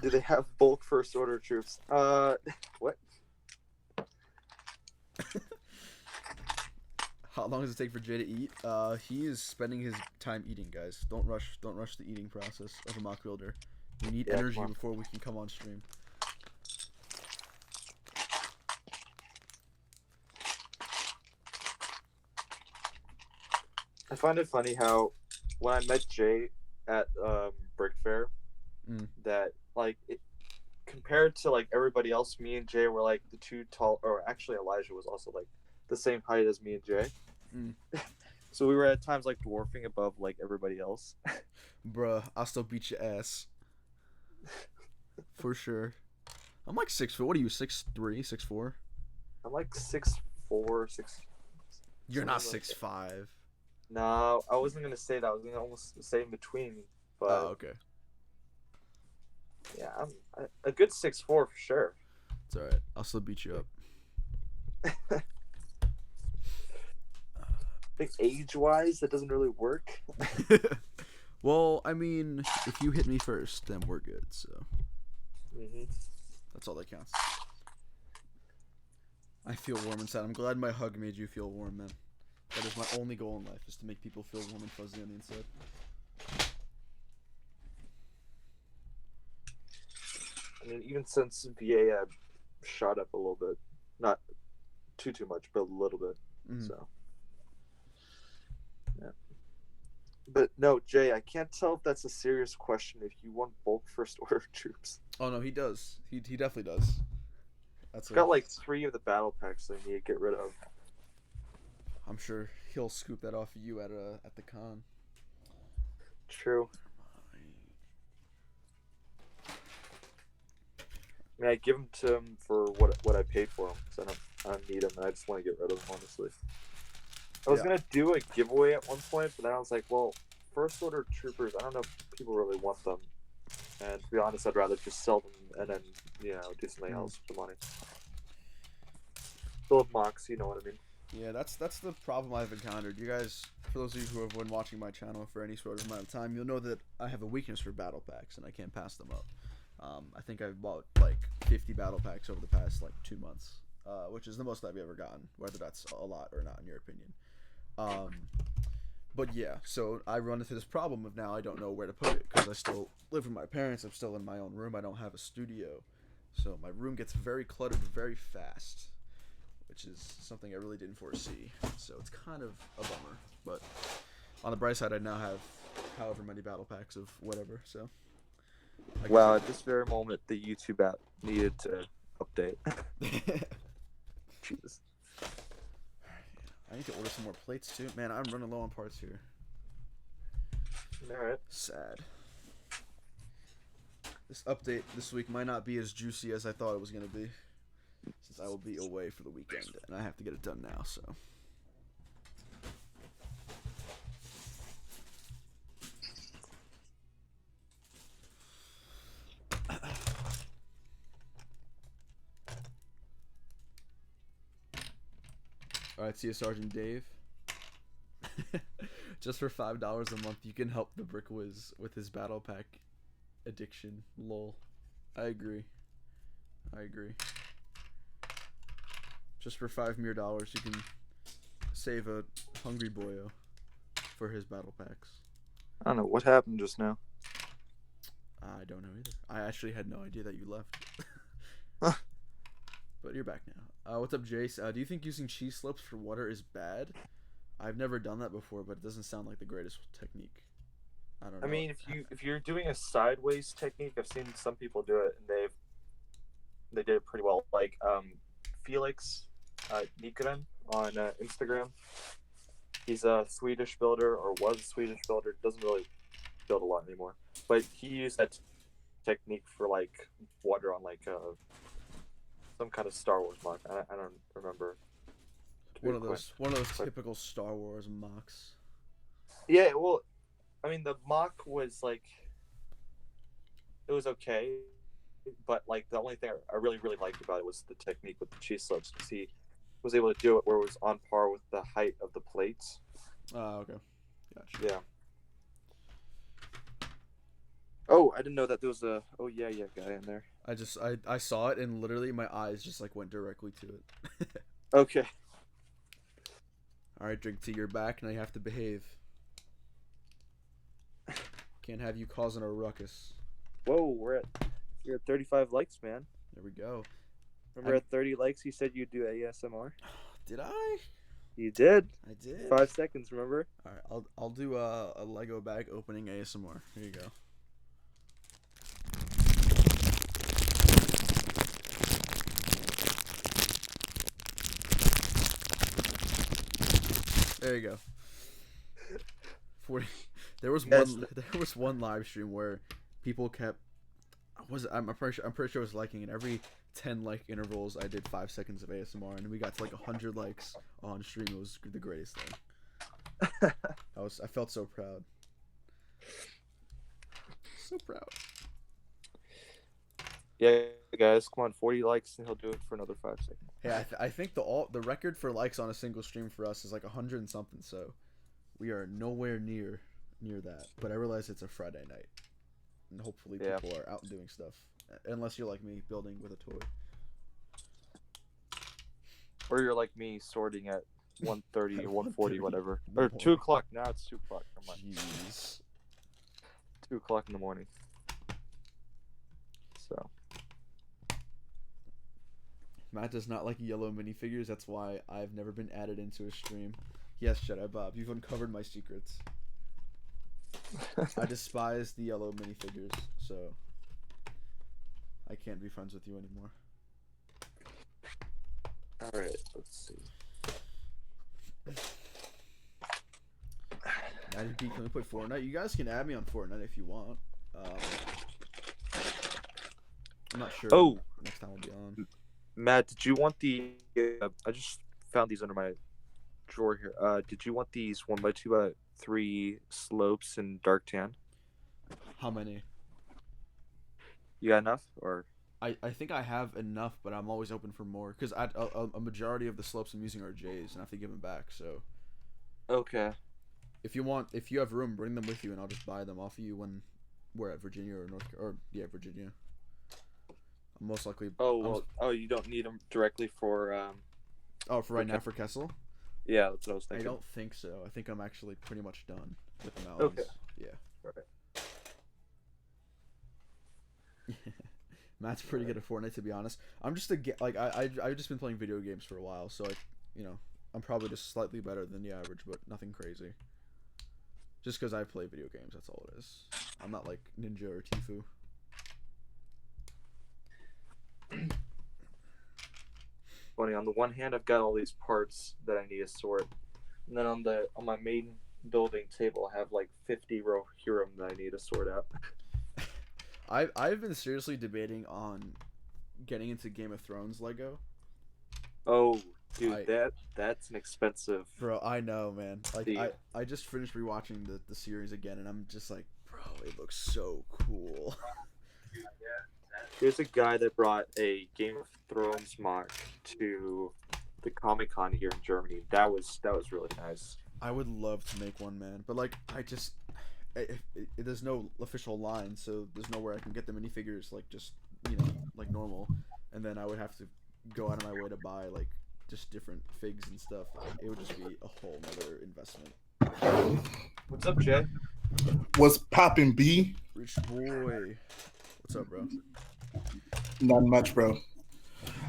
Do they have bulk first order troops? What? How long does it take for Jay to eat? He is spending his time eating, guys. Don't rush the eating process of a mock builder. We need energy before we can come on stream. I find it funny how when I met Jay at BrickFair, that like compared to like everybody else, me and Jay were like the two tall, or actually Elijah was also like the same height as me and Jay. So we were at times like dwarfing above like everybody else. Bruh, I'll still beat your ass. For sure. I'm like 6'4". What are you, 6'3", 6'4"? I'm like 6'4", 6. You're not 6'5". No, I wasn't gonna say that. I was gonna almost say in between. But oh, okay. Yeah, I'm a good 6'4" for sure. It's alright. I'll still beat you up. I think age-wise, that doesn't really work. Well, I mean, if you hit me first, then we're good, so. That's all that counts. I feel warm inside. I'm glad my hug made you feel warm, man. That is my only goal in life, is to make people feel warm and fuzzy on the inside. I mean, even since VA shot up a little bit. Not too much, but a little bit. So. Yeah. But no, Jay, I can't tell if that's a serious question. If you want bulk first order troops. Oh no, he does. He definitely does. That's got like 3 of the battle packs that I need to get rid of. I'm sure he'll scoop that off of you at the con. True. I mean, I give them to him for what I paid for them, because I don't need them, and I just want to get rid of them, honestly. I was gonna do a giveaway at one point, but then I was like, well, first order troopers, I don't know if people really want them. And to be honest, I'd rather just sell them and then, do something else for the money. Build mocks, you know what I mean? Yeah, that's the problem I've encountered. You guys, for those of you who have been watching my channel for any sort of amount of time, you'll know that I have a weakness for battle packs, and I can't pass them up. I think I've bought like 50 battle packs over the past like 2 months, which is the most I've ever gotten, whether that's a lot or not in your opinion. But yeah, so I run into this problem of now I don't know where to put it, because I still live with my parents. I'm still in my own room. I don't have a studio, so my room gets very cluttered very fast, which is something I really didn't foresee. So it's kind of a bummer. But on the bright side, I now have however many battle packs of whatever. So. Wow, at this very moment, the YouTube app needed to update. Jesus. I need to order some more plates too. Man, I'm running low on parts here. Alright. Sad. This update this week might not be as juicy as I thought it was going to be, since I will be away for the weekend, and I have to get it done now, so. Alright, see you, Sergeant Dave. Just for $5 a month, you can help the Brick Wiz with his battle pack addiction. Lol. I agree. Just for $5 more, you can save a hungry boyo for his battle packs. I don't know what happened just now. I don't know either. I actually had no idea that you left. But you're back now. What's up, Jace? Do you think using cheese slopes for water is bad? I've never done that before, but it doesn't sound like the greatest technique. I don't know. I mean, if you're doing a sideways technique, I've seen some people do it, and they did it pretty well. Like Felix Nikren on Instagram. He's a Swedish builder, or was a Swedish builder. Doesn't really build a lot anymore, but he used that technique for like water on like some kind of Star Wars mod. I don't remember. One of those typical Star Wars mocks. Yeah, well, I mean, the mock was like, it was okay, but like the only thing I really liked about it was the technique with the cheese slopes, because he was able to do it where it was on par with the height of the plates. Oh, okay. Gotcha. Yeah. Oh, I didn't know that there was a yeah guy in there. I saw it and literally my eyes just like went directly to it. Okay. Alright, Drink Tea, you're back. Now you have to behave. Can't have you causing a ruckus. Whoa, you're at 35 likes, man. There we go. Remember at 30 likes you said you'd do ASMR? Did I? You did. I did. 5 seconds, remember? Alright, I'll do a Lego bag opening ASMR. Here you go. There you go. 40. There was one live stream where people kept. I'm pretty sure I was liking it. Every 10 like intervals, I did 5 seconds of ASMR, and we got to like 100 likes on stream. It was the greatest thing. I felt so proud. So proud. Yeah, guys, come on, 40 likes, and he'll do it for another 5 seconds. Yeah, I think the record for likes on a single stream for us is like 100 and something. So we are nowhere near that. But I realize it's a Friday night, and hopefully people are out doing stuff. Unless you're like me, building with a toy. Or you're like me, sorting at 1:30, 1:40, whatever. Or 2 o'clock. Now it's 2 o'clock. Come on. Jeez. 2 o'clock in the morning. So. Matt does not like yellow minifigures. That's why I've never been added into a stream. Yes, Jedi Bob, you've uncovered my secrets. I despise the yellow minifigures, so I can't be friends with you anymore. Alright, let's see. Natty B, can we play Fortnite? You guys can add me on Fortnite if you want. I'm not sure. Oh! Next time we'll be on. Matt, did you want the... I just found these under my drawer here. Did you want these 1x2x3 slopes in dark tan? How many? You got enough, or? I think I have enough, but I'm always open for more, because a majority of the slopes I'm using are J's, and I have to give them back, so... Okay. If you have room, bring them with you, and I'll just buy them off of you when we're at Virginia or Virginia. I'm most likely... you don't need them directly for... for right now for Kessel? Yeah, that's what I was thinking. I don't think so. I think I'm actually pretty much done with the mountains. Okay. Yeah. Right. Matt's pretty good at Fortnite, to be honest. I'm just I've just been playing video games for a while, so I'm probably just slightly better than the average, but nothing crazy. Just because I play video games, that's all it is. I'm not like Ninja or Tifu. Funny, on the one hand, I've got all these parts that I need to sort, and then on my main building table, I have like 50 Rohirrim that I need to sort out. I've been seriously debating on getting into Game of Thrones Lego. Oh, dude, that's an expensive. Bro, I know, man. Like Deal. I just finished rewatching the series again, and I'm just like, bro, it looks so cool. There's a guy that brought a Game of Thrones mod to the Comic-Con here in Germany. That was really nice. I would love to make one, man, but like there's no official line, so there's nowhere I can get the minifigures like just like normal, and then I would have to go out of my way to buy like just different figs and stuff. Like, it would just be a whole nother investment. What's up, Jay? What's poppin', B? Rich boy, what's up, bro? Not much, bro.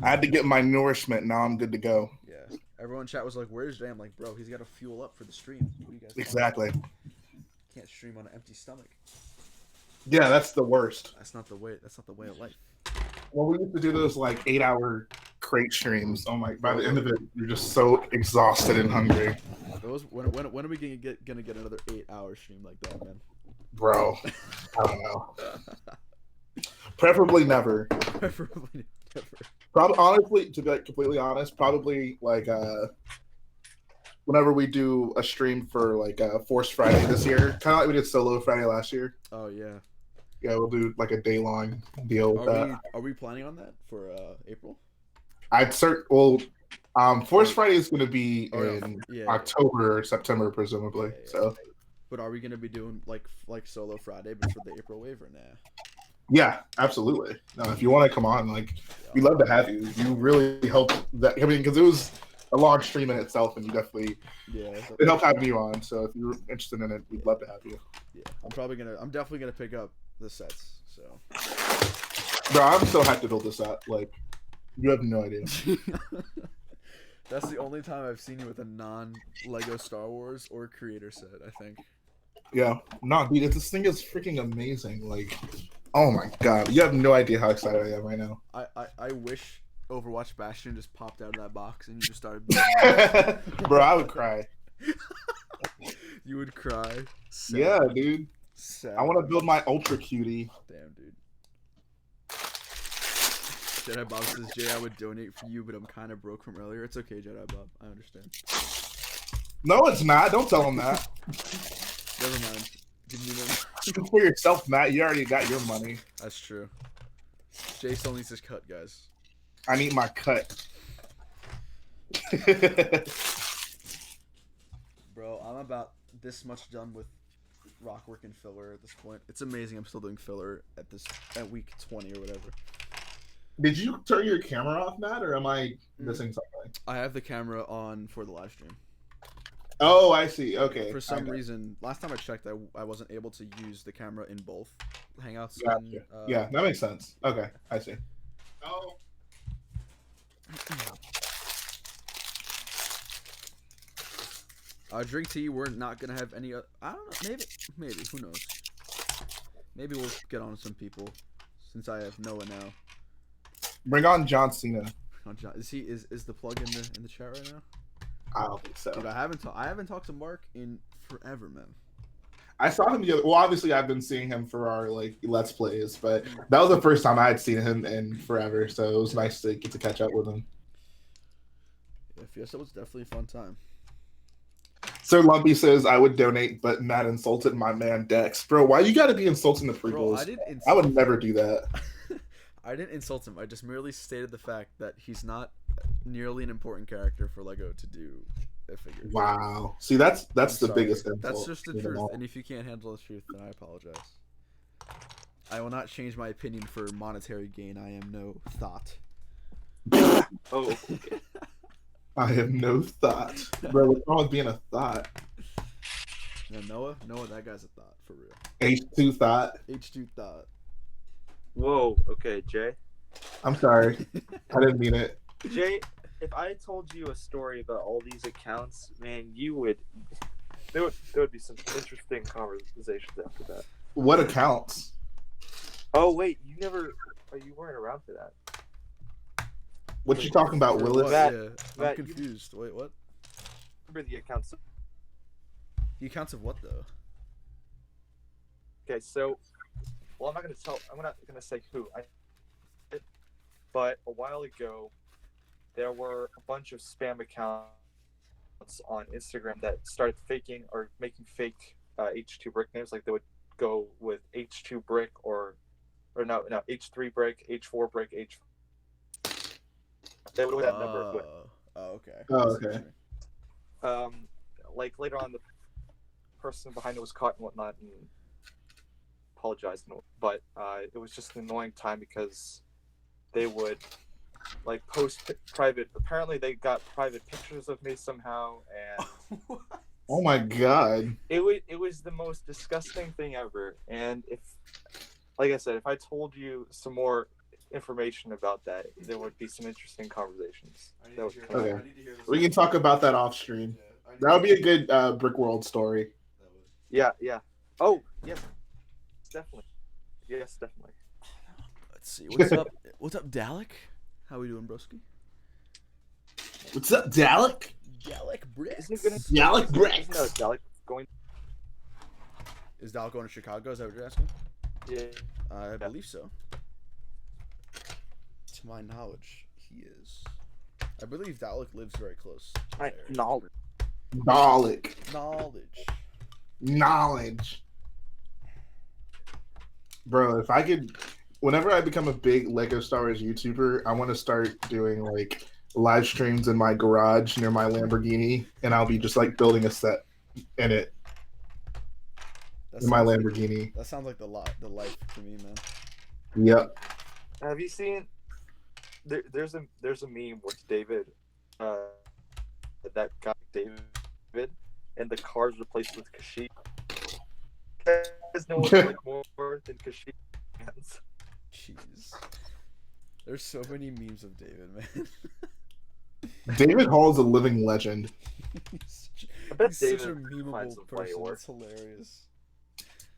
I had to get my nourishment. Now I'm good to go. Yeah. Everyone in chat was like, "Where's Jay?" I'm like, "Bro, he's got to fuel up for the stream." What do you guys Exactly. Can't stream on an empty stomach. Yeah, that's the worst. That's not the way. That's not the way of life. Well, we used to do those like 8-hour crate streams. Oh my! By the end of it, you're just so exhausted and hungry. Those when are we gonna get another 8-hour stream like that, man? Bro, I don't know. Preferably never. Preferably never. Probably, honestly, to be like completely honest, probably like whenever we do a stream for like Force Friday this year, kind of like we did Solo Friday last year. Oh yeah. Yeah, we'll do like a day-long deal with that. Are we planning on that for April? Force Friday is going to be Oh, in yeah. October or September, presumably. Yeah. So, But are we gonna be doing like Solo Friday, but for the April wave or nah? yeah, absolutely. No, if you want to come on, like, we'd love to have you. You really helped that. I mean, because it was a long stream in itself, and you definitely it helped having you on. So if you're interested in it, we'd love to have you. Yeah, I'm definitely gonna pick up the sets. So, Bro, I'm so hyped to build this out. Like, you have no idea. That's the only time I've seen you with a non-Lego Star Wars or creator set, I think. Yeah, no, dude, this thing is freaking amazing. Like, oh my god, you have no idea how excited I am right now. I wish Overwatch Bastion just popped out of that box and you just started. Bro, I would cry. You would cry. Sad. Yeah, dude. Sad. I want to build my Ultra Cutie. Damn, dude. Jedi Bob says, Jay, I would donate for you, but I'm kind of broke from earlier. It's okay, Jedi Bob. I understand. No, it's not. Don't tell him that. Never mind. Give me the... Speak for yourself, Matt. You already got your money. That's true. Jay still needs his cut, guys. I need my cut. Bro, I'm about this much done with rockwork and filler at this point. It's amazing I'm still doing filler at week 20 or whatever. Did you turn your camera off, Matt, or am I missing something? I have the camera on for the live stream. Oh, I see. Okay. For some reason, last time I checked, I wasn't able to use the camera in both Hangouts. Gotcha. And, yeah, that makes sense. Okay, I see. Oh. Drink tea. We're not gonna have any. I don't know. Maybe. Who knows? Maybe we'll get on some people, since I have Noah now. Bring on John Cena. Is the plug in the chat right now? I don't think so. Dude, I haven't talked to Mark in forever, man. I saw him the other. Well, obviously, I've been seeing him for our like Let's Plays, but that was the first time I had seen him in forever. So it was nice to get to catch up with him. Yeah, Fiesta was definitely a fun time. Sir Lumpy says I would donate, but Matt insulted my man Dex. Bro, why you gotta be insulting the prequels? Bro, I would never do that. I didn't insult him. I just merely stated the fact that he's not nearly an important character for Lego to do a figure. Wow. See, that's the biggest insult. That's just the truth. And if you can't handle the truth, then I apologize. I will not change my opinion for monetary gain. I am no thought. Oh, okay. I have no thought. Bro, what's wrong with being a thought? No, Noah, that guy's a thought, for real. H2 thought. H2 thought. Whoa, okay, Jay. I'm sorry. I didn't mean it. Jay, if I told you a story about all these accounts, man, there would be some interesting conversations after that. What accounts? Oh wait, you weren't around for that. What you talking about, Willis? I'm confused. Wait, what? Remember the accounts? The accounts of what, though? Okay, so well, I'm not gonna say who. But a while ago, there were a bunch of spam accounts on Instagram that started faking or making fake H2 brick names. Like they would go with H2 brick or no H3 brick, H4 brick, H. They would have that number. Okay. Oh, okay. Like later on, the person behind it was caught and whatnot and apologized, but it was just an annoying time because they would like post private. Apparently, they got private pictures of me somehow, and Oh my god! it was the most disgusting thing ever. And if, like I said, if I told you some more information about that, there would be some interesting conversations. Okay, we can talk about that off stream. That would be a good BrickWorld story. Yeah. Oh, yes, definitely. Yes, definitely. Let's see. What's up? What's up, Dalek? How we doing, broski? What's up, Dalek? GarrettBricks. GarrettBricks. No, Dalek going. Is Dalek going to Chicago? Is that what you're asking? Yeah. I believe so. To my knowledge, he is. I believe Dalek lives very close. Knowledge. Bro, if I could, whenever I become a big Lego Star Wars YouTuber, I want to start doing like live streams in my garage near my Lamborghini, and I'll be just like building a set in it. My Lamborghini. That sounds like the life to me, man. Yep. Have you seen? There's a meme with David, that guy David, and the cars replaced with Kashyyyk. There's no one like more than Kashyyyk fans. Jeez. There's so many memes of David, man. David Hall is a living legend. He's David such a memeable person. It's hilarious.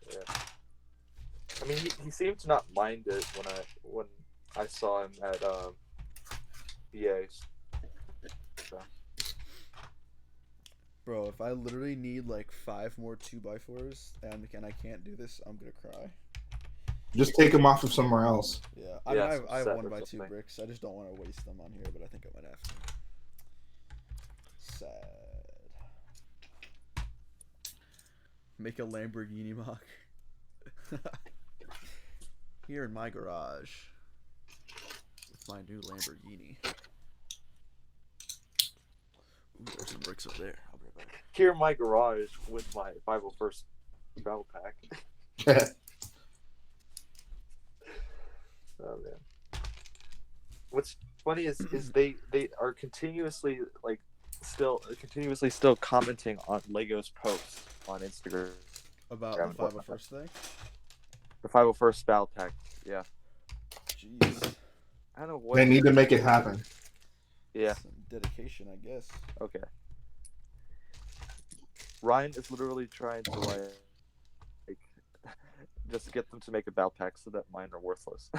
Yeah. I mean, he seemed to not mind it when I saw him at BA's. So. Bro, if I literally need like 5 more 2x4s and I can't do this, I'm gonna cry. Just take them off of somewhere else. Yeah, I have 1x2 bricks. I just don't want to waste them on here, but I think I might have to. Sad. Make a Lamborghini mock. Here in my garage with my new Lamborghini. Ooh, there's some bricks up there. I'll be right back. Here in my garage with my 501st battle pack. Oh man. What's funny is they are continuously still commenting on Lego's posts on Instagram about the 501st thing. The 501st battle pack, yeah. Jeez. I don't know what they need to make it happen. Yeah. Some dedication, I guess. Okay. Ryan is literally trying to like just get them to make a battle pack so that mine are worthless.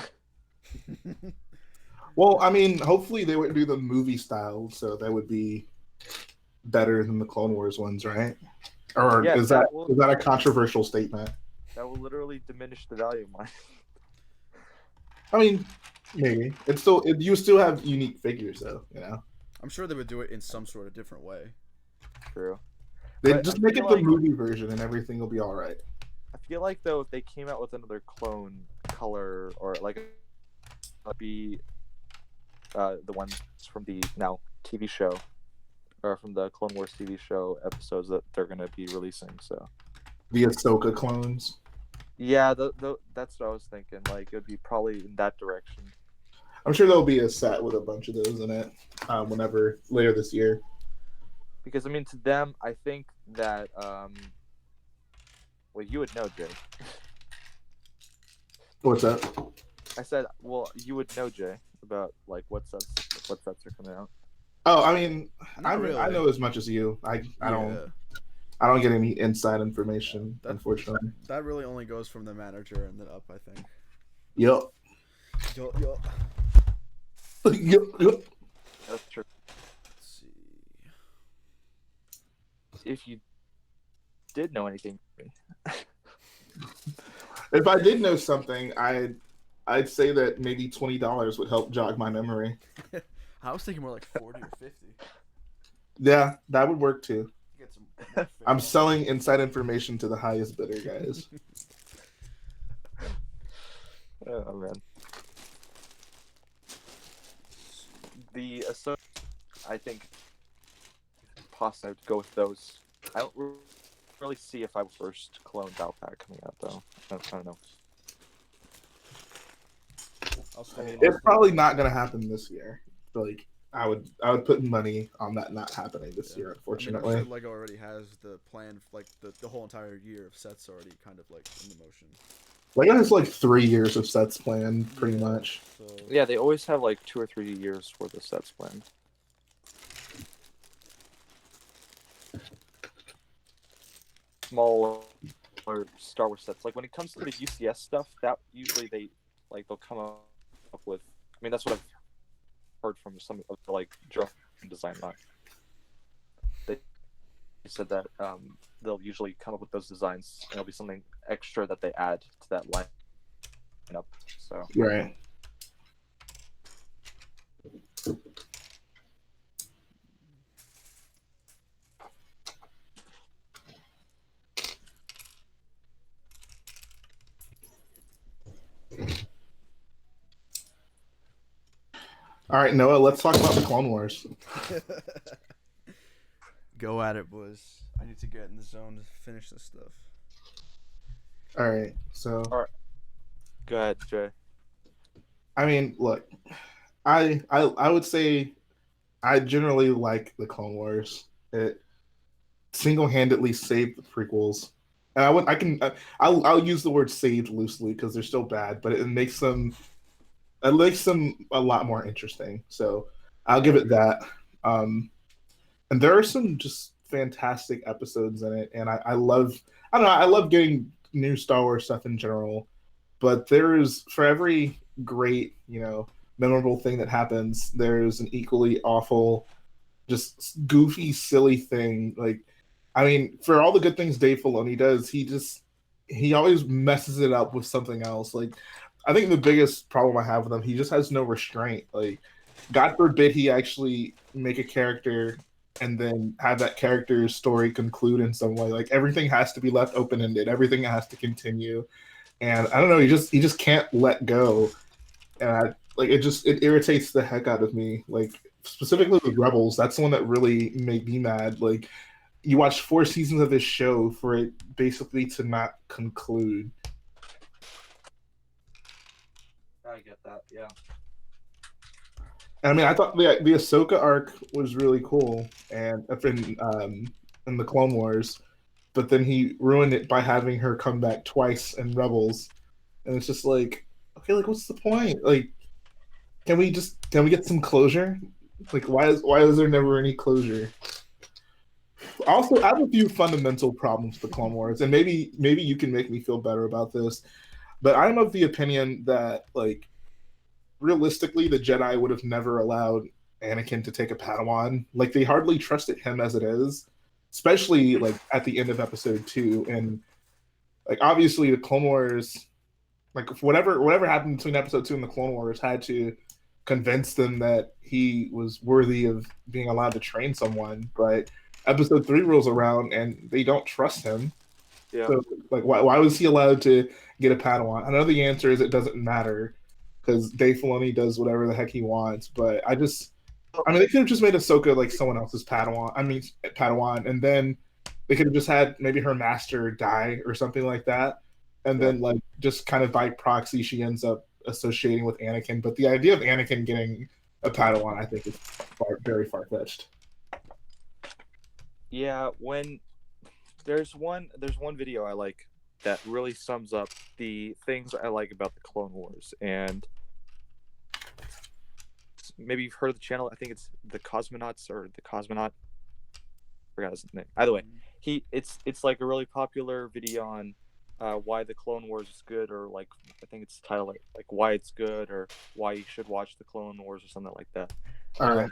Well, I mean, hopefully they would do the movie style, so that would be better than the Clone Wars ones, right? Or is that a controversial statement? That will literally diminish the value of mine. I mean, maybe you still have unique figures, though. You know. I'm sure they would do it in some sort of different way. True. They just make it the movie version, and everything will be all right. I feel like though, if they came out with another clone color or like be the ones from the now TV show or from the Clone Wars TV show episodes that they're gonna be releasing. So the Ahsoka clones. Yeah, that's what I was thinking. Like it would be probably in that direction. I'm sure there'll be a set with a bunch of those in it, whenever later this year. Because I mean, to them, I think that well, you would know, Jay. What's that? I said, well, you would know, Jay, about like what sets are coming out. Oh, I mean, really. I know as much as you. I don't get any inside information, unfortunately. That really only goes from the manager and then up, I think. Yep. Yep. That's true. Let's see. If you did know anything, If I did know something, I'd say that maybe $20 would help jog my memory. I was thinking more like 40 or 50. Yeah, that would work too. Get some I'm selling inside information to the highest bidder, guys. Oh man. I think possibly I would go with those. I don't really see if I first cloned Alpac coming out though. I don't know. It's probably not gonna happen this year. Like I would put money on that not happening this year, unfortunately. I'm sure Lego already has the plan, like the whole entire year of sets already kind of like in the motion. Lego has like 3 years of sets planned, pretty much. So... Yeah, they always have like 2 or 3 years worth of sets planned. Small or Star Wars sets. Like when it comes to the UCS stuff, that usually they'll come up with. I mean, that's what I've heard from some of the like drone design. They said that they'll usually come up with those designs, and it'll be something extra that they add to that lineup. So right. All right, Noah, let's talk about the Clone Wars. Go at it, boys. I need to get in the zone to finish this stuff. All right, so... All right. Go ahead, Jay. I mean, look, I would say I generally like the Clone Wars. It single-handedly saved the prequels. And I'll use the word saved loosely because they're still bad, but it makes them a lot more interesting. So I'll give it that. And there are some just fantastic episodes in it, and I love getting new Star Wars stuff in general. But there's, for every great, memorable thing that happens, there's an equally awful, just goofy, silly thing. Like, I mean, for all the good things Dave Filoni does, he always messes it up with something else. Like, I think the biggest problem I have with him, he just has no restraint. Like, God forbid he actually make a character and then have that character's story conclude in some way. Like, everything has to be left open-ended. Everything has to continue. And I don't know, he just can't let go. And it irritates the heck out of me. Like, specifically with Rebels, that's the one that really made me mad. Like, you watch 4 seasons of this show for it basically to not conclude. I get that, yeah. I mean, I thought the Ahsoka arc was really cool, and in the Clone Wars, but then he ruined it by having her come back twice in Rebels, and it's just like, okay, like what's the point? Like, can we get some closure? Like, why is there never any closure? Also, I have a few fundamental problems with the Clone Wars, and maybe you can make me feel better about this. But I'm of the opinion that, like, realistically, the Jedi would have never allowed Anakin to take a Padawan. Like, they hardly trusted him as it is, especially, like, at the end of Episode 2. And, like, obviously, the Clone Wars, like, whatever happened between Episode 2 and the Clone Wars had to convince them that he was worthy of being allowed to train someone. But Episode 3 rolls around, and they don't trust him. Yeah. So, like, why was he allowed to get a Padawan? I know the answer is it doesn't matter because Dave Filoni does whatever the heck he wants. But they could have just made Ahsoka like someone else's Padawan, and then they could have just had maybe her master die or something like that, and then like just kind of by proxy she ends up associating with Anakin. But the idea of Anakin getting a Padawan, I think, is very far-fetched. Yeah, when there's one video I like that really sums up the things I like about the Clone Wars, and maybe you've heard of the channel. I think it's the Cosmonauts or the Cosmonaut. I forgot his name. Either way, it's like a really popular video on why the Clone Wars is good, or like I think it's titled like why it's good or why you should watch the Clone Wars or something like that. All right.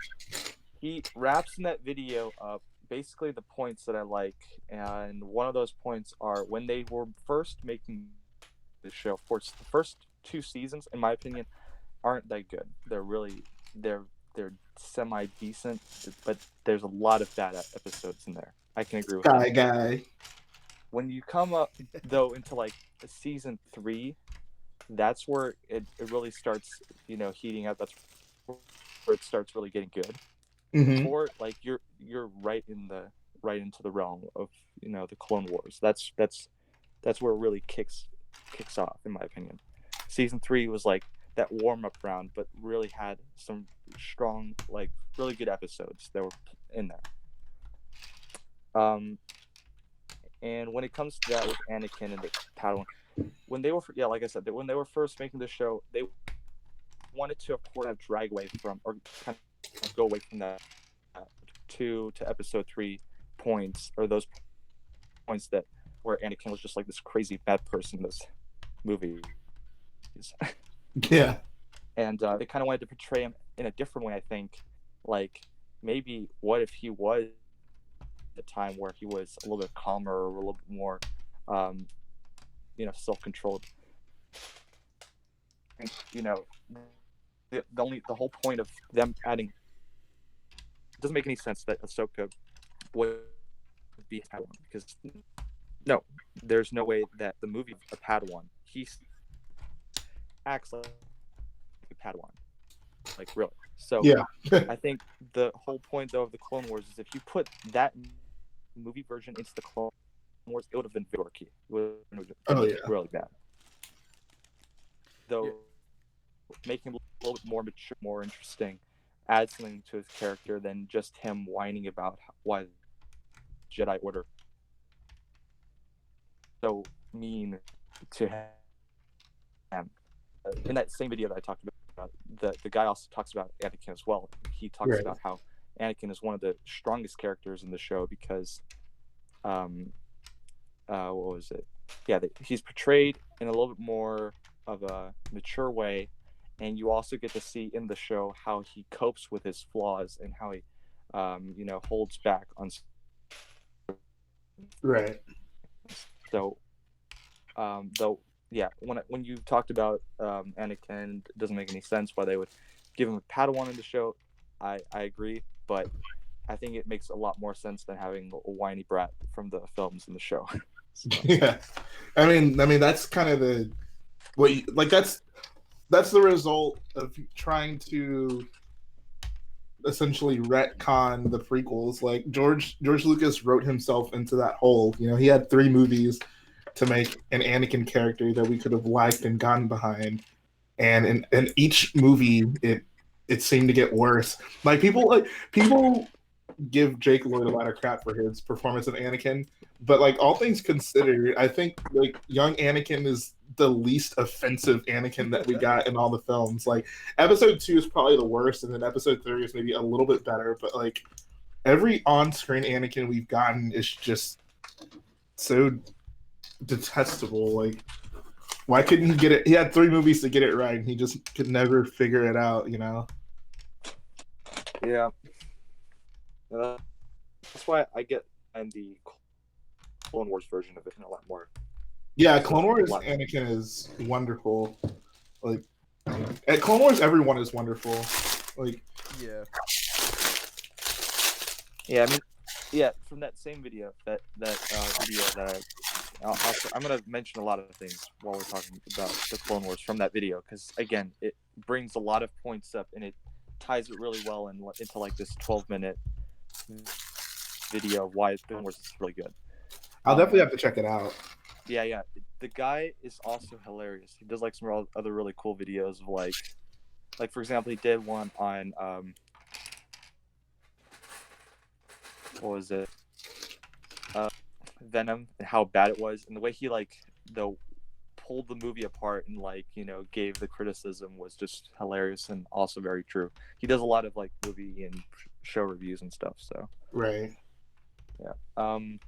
He wraps in that video up basically the points that I like, and one of those points are when they were first making the show. Of course, the first 2 seasons, in my opinion, aren't that good. They're semi decent, but there's a lot of bad episodes in there. I can agree with that. Guy. When you come up though into like season 3, that's where it really starts, heating up. That's where it starts really getting good. Mm-hmm. Or like you're right into the realm of the Clone Wars. That's where it really kicks off, in my opinion. Season 3 was like that warm up round, but really had some strong, like really good episodes that were in there. And when it comes to that with Anakin and the Padawan, when they were like I said, when they were first making the show, they wanted to of course have drag away from, or kind of go away from that 2 to episode 3 points, or those points that where Anakin was just like this crazy bad person in this movie. Yeah. And they kind of wanted to portray him in a different way, I think. Like, maybe what if he was at a time where he was a little bit calmer, or a little bit more, self-controlled. And, the whole point of them adding, it doesn't make any sense that Ahsoka would be a Padawan, because no, there's no way that the movie a Padawan, he acts like a Padawan, like really. So yeah. I think the whole point though of the Clone Wars is if you put that movie version into the Clone Wars, it would have been dorky. It would have been really bad. Though making him a little bit more mature, more interesting, add something to his character than just him whining about why the Jedi Order so mean to him. In that same video that I talked about, the guy also talks about Anakin as well. He talks about how Anakin is one of the strongest characters in the show because, what was it? Yeah, he's portrayed in a little bit more of a mature way, and you also get to see in the show how he copes with his flaws and how he, holds back on. Right. So, though, yeah, when you talked about Anakin, it doesn't make any sense why they would give him a Padawan in the show. I agree, but I think it makes a lot more sense than having a whiny brat from the films in the show. So. Yeah, I mean that's kind of that's the result of trying to essentially retcon the prequels. Like George Lucas wrote himself into that hole. He had 3 movies to make an Anakin character that we could have liked and gotten behind, and in each movie it seemed to get worse. Like people give Jake Lloyd a lot of crap for his performance of Anakin, but like all things considered, I think like young Anakin is the least offensive Anakin that we got in all the films. Like episode 2 is probably the worst, and then episode 3 is maybe a little bit better, but like every on-screen Anakin we've gotten is just so detestable. Like, why couldn't he get it? He had 3 movies to get it right, and he just could never figure it out. Yeah. That's why I get the Clone Wars version of it in a lot more. Yeah, Clone Wars Anakin is wonderful. Like at Clone Wars, everyone is wonderful. Like yeah. I mean, yeah. From that same video, that video that I'm gonna mention a lot of things while we're talking about the Clone Wars from that video, because again, it brings a lot of points up and it ties it really well into like this 12-minute video of why Clone Wars is really good. I'll definitely have to check it out. Yeah. The guy is also hilarious. He does like some other really cool videos of like for example, he did one on what was it? Venom and how bad it was, and the way he pulled the movie apart and gave the criticism was just hilarious and also very true. He does a lot of like movie and show reviews and stuff. So right. Yeah. Hold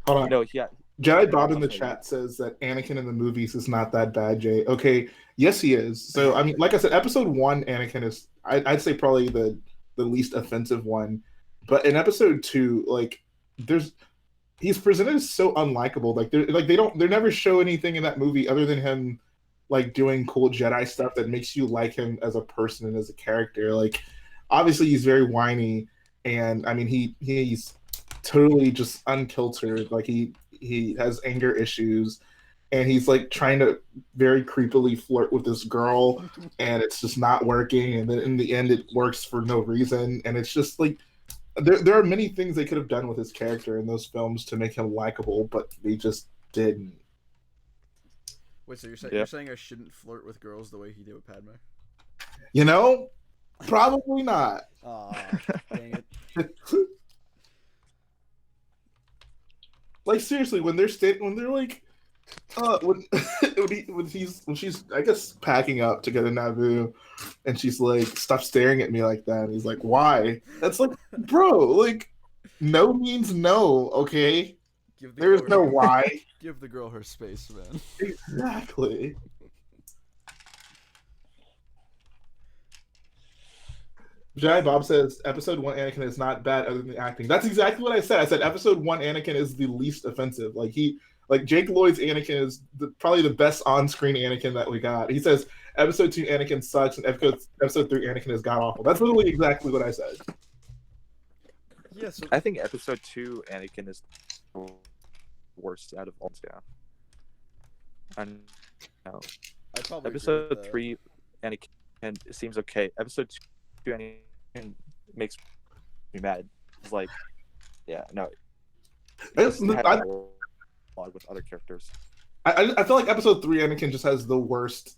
on. No. Yeah. Jedi Bob in the chat says that Anakin in the movies is not that bad, Jay. Okay, yes, he is. So, I mean, like I said, episode 1, Anakin is, I'd say probably the least offensive one. But in episode 2, like, he's presented as so unlikable. Like they never show anything in that movie other than him like doing cool Jedi stuff that makes you like him as a person and as a character. Like obviously he's very whiny, and I mean he's totally just unkiltered. Like he has anger issues, and he's like trying to very creepily flirt with this girl, and it's just not working. And then in the end, it works for no reason. And it's just like there are many things they could have done with his character in those films to make him likable, but they just didn't. Wait, so you're saying I shouldn't flirt with girls the way he did with Padme? You know, probably not. Aw, dang it. Like seriously, when they're like, when she's I guess packing up to go to Naboo, and she's like, stop staring at me like that. And he's like, why? That's like, bro, like, no means no, okay? There's no why. Give the girl her space, man. Exactly. Jai Bob says episode 1 Anakin is not bad other than the acting. That's exactly what I said. I said episode 1 Anakin is the least offensive. Like Jake Lloyd's Anakin is probably the best on-screen Anakin that we got. He says episode 2 Anakin sucks and episode 3 Anakin is god awful. That's literally exactly what I said. Yeah, so I think episode 2 Anakin is the worst out of all. Yeah. And no. Episode 3 Anakin seems okay. Episode 2 Anakin makes me mad. It's like, yeah, no. With other characters. I feel like episode 3 Anakin just has the worst.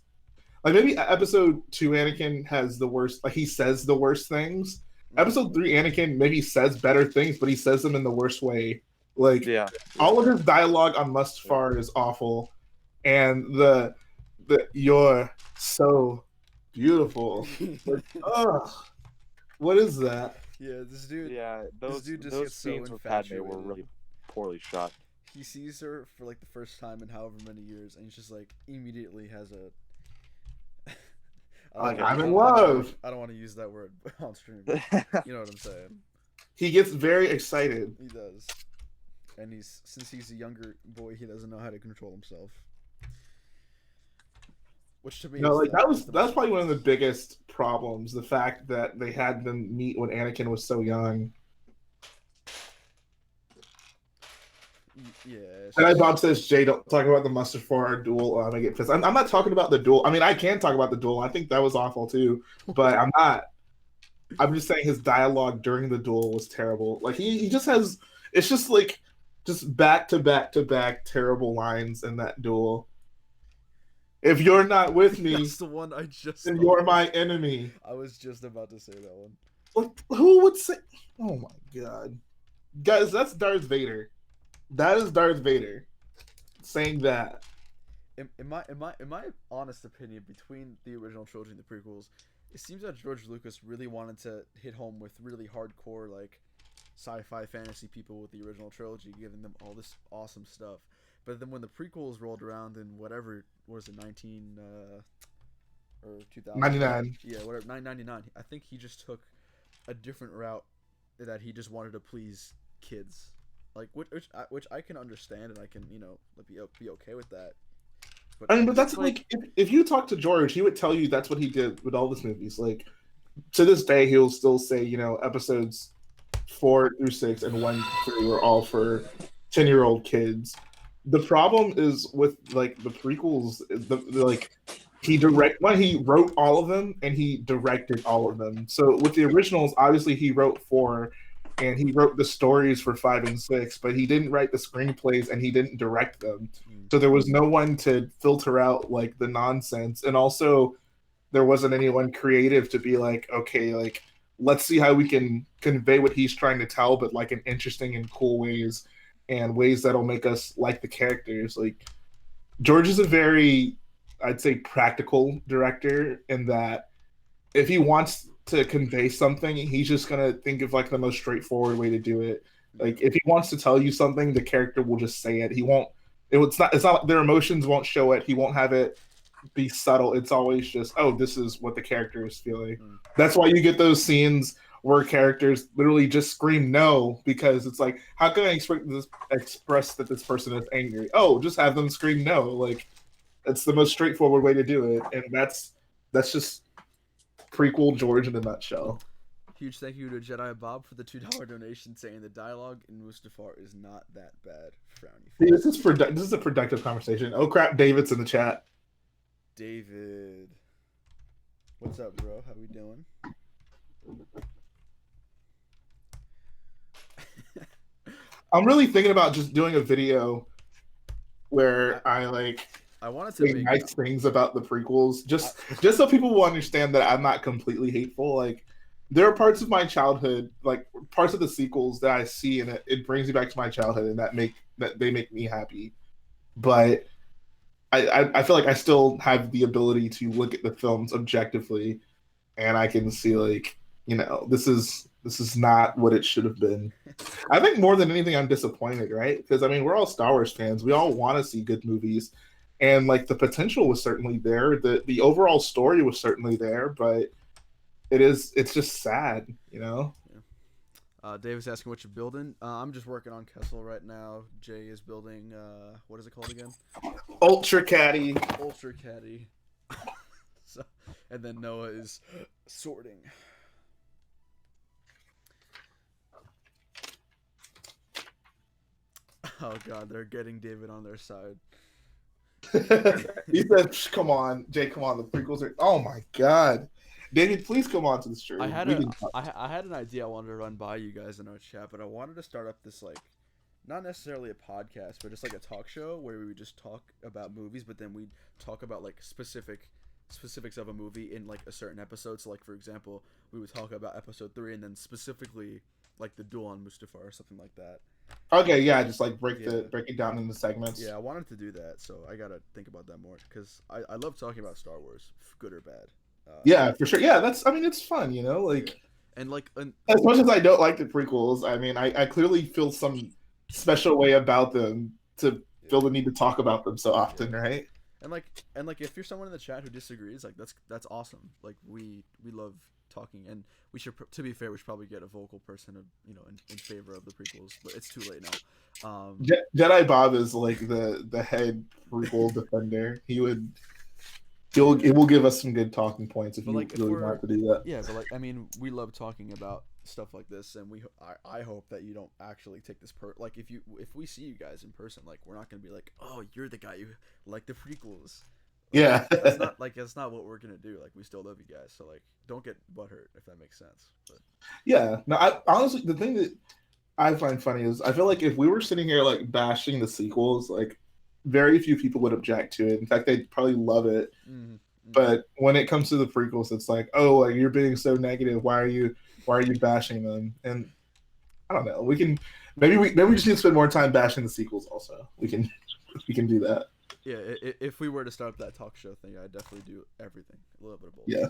Like maybe episode 2 Anakin has the worst. Like he says the worst things. Episode 3 Anakin maybe says better things, but he says them in the worst way. Like all of his dialogue on Mustafar is awful, and the you're so beautiful. Like, ugh, what is that? Yeah, this dude. Yeah, those scenes so with Padme were really poorly shot. He sees her for like the first time in however many years, and he's just like immediately has a. I'm in love. I don't want to use that word on stream. You know what I'm saying? He gets very excited. He does, and since he's a younger boy, he doesn't know how to control himself. Which to me, that's probably one of the biggest problems. The fact that they had them meet when Anakin was so young. Yeah. And Bob says, Jay, don't talk about the Mustafar duel. I get pissed. I'm not talking about the duel. I mean, I can talk about the duel. I think that was awful too, but I'm not. I'm just saying his dialogue during the duel was terrible. Like he just has. It's just like back to back to back terrible lines in that duel. If you're not with me, that's the one I just. Then you're my enemy. I was just about to say that one. Who would say? Oh my god, guys, that's Darth Vader. That is Darth Vader saying that. In my honest opinion, between the original trilogy and the prequels, it seems that George Lucas really wanted to hit home with really hardcore like sci-fi fantasy people with the original trilogy, giving them all this awesome stuff. But then when the prequels rolled around in whatever was it 19 or 2000 99. Yeah, whatever 999. I think he just took a different route that he just wanted to please kids. Like which I can understand, and I can be okay with that. But that's like if you talk to George, he would tell you that's what he did with all his movies. Like to this day, he'll still say episodes 4 through 6 and 1 through 3 were all for 10-year-old kids. The problem is with like the prequels, he wrote all of them and he directed all of them. So with the originals, obviously he wrote 4. And he wrote the stories for 5 and 6, but he didn't write the screenplays and he didn't direct them. So there was no one to filter out like the nonsense. And also there wasn't anyone creative to be like, okay, like let's see how we can convey what he's trying to tell, but like in interesting and cool ways and ways that'll make us like the characters. Like George is a very, I'd say, practical director in that if he wants to convey something, he's just gonna think of like the most straightforward way to do it. Like if he wants to tell you something, the character will just say it. It's not like their emotions won't show it. He won't have it be subtle. It's always just, oh, this is what the character is feeling. That's why you get those scenes where characters literally just scream no because it's like, how can I express that this person is angry? Oh, just have them scream no. Like, it's the most straightforward way to do it, and that's just prequel George in a nutshell. Huge thank you to Jedi Bob for the $2 donation, saying the dialogue in Mustafar is not that bad. Frowny face. This is a productive conversation. Oh crap, David's in the chat. David, what's up, bro? How we doing? I'm really thinking about just doing a video where I wanted to say nice things about the prequels, just so people will understand that I'm not completely hateful. Like, there are parts of my childhood, like parts of the sequels that I see, and it brings me back to my childhood, and that they make me happy. But I feel like I still have the ability to look at the films objectively, and I can see, like, you know, this is not what it should have been. I think more than anything, I'm disappointed, right? Because I mean, we're all Star Wars fans. We all want to see good movies, and like the potential was certainly there. The overall story was certainly there, but it's just sad, you know. Yeah. David's asking what you're building. I'm just working on Kessel right now. Jay is building what is it called again? Ultra Caddy. So, and then Noah is sorting. Oh god, they're getting David on their side. He said, "Come on, Jay, come on. The prequels are. Oh my god, David, please come on to the stream." I had an idea I wanted to run by you guys in our chat, but I wanted to start up this, like, not necessarily a podcast, but just like a talk show where we would just talk about movies, but then we'd talk about like specifics of a movie in like a certain episode. So, like, for example, we would talk about episode 3 and then specifically like the duel on Mustafar or something like that. Okay, yeah, just like break it down into segments. Yeah, I wanted to do that, so I gotta think about that more because I love talking about Star Wars, good or bad. Yeah, for sure. Yeah, it's fun, you know, like, and like as much as I don't like the prequels, I mean, I clearly feel some special way about them to feel the need to talk about them so often, right? And like if you're someone in the chat who disagrees, like that's awesome. Like we love talking, and we should, to be fair, we should probably get a vocal person, in favor of the prequels, but it's too late now. Jedi Bob is like the head prequel defender. He will give us some good talking points if you really want to do that. Yeah, but like, I mean, we love talking about stuff like this, and I hope that you don't actually take this like, if we see you guys in person, like, we're not gonna be like, oh, you're the guy who like the prequels. Yeah, that's not what we're gonna do. Like, we still love you guys, so like, don't get butthurt, if that makes sense. But yeah, no, I honestly, the thing that I find funny is I feel like if we were sitting here like bashing the sequels, like, very few people would object to it. In fact, they'd probably love it. Mm-hmm. But when it comes to the prequels, it's like, oh, like, you're being so negative. Why are you bashing them? And I don't know. Maybe we just need to spend more time bashing the sequels. Also, we can do that. Yeah, if we were to start up that talk show thing, I'd definitely do everything. A little bit of both. Yeah.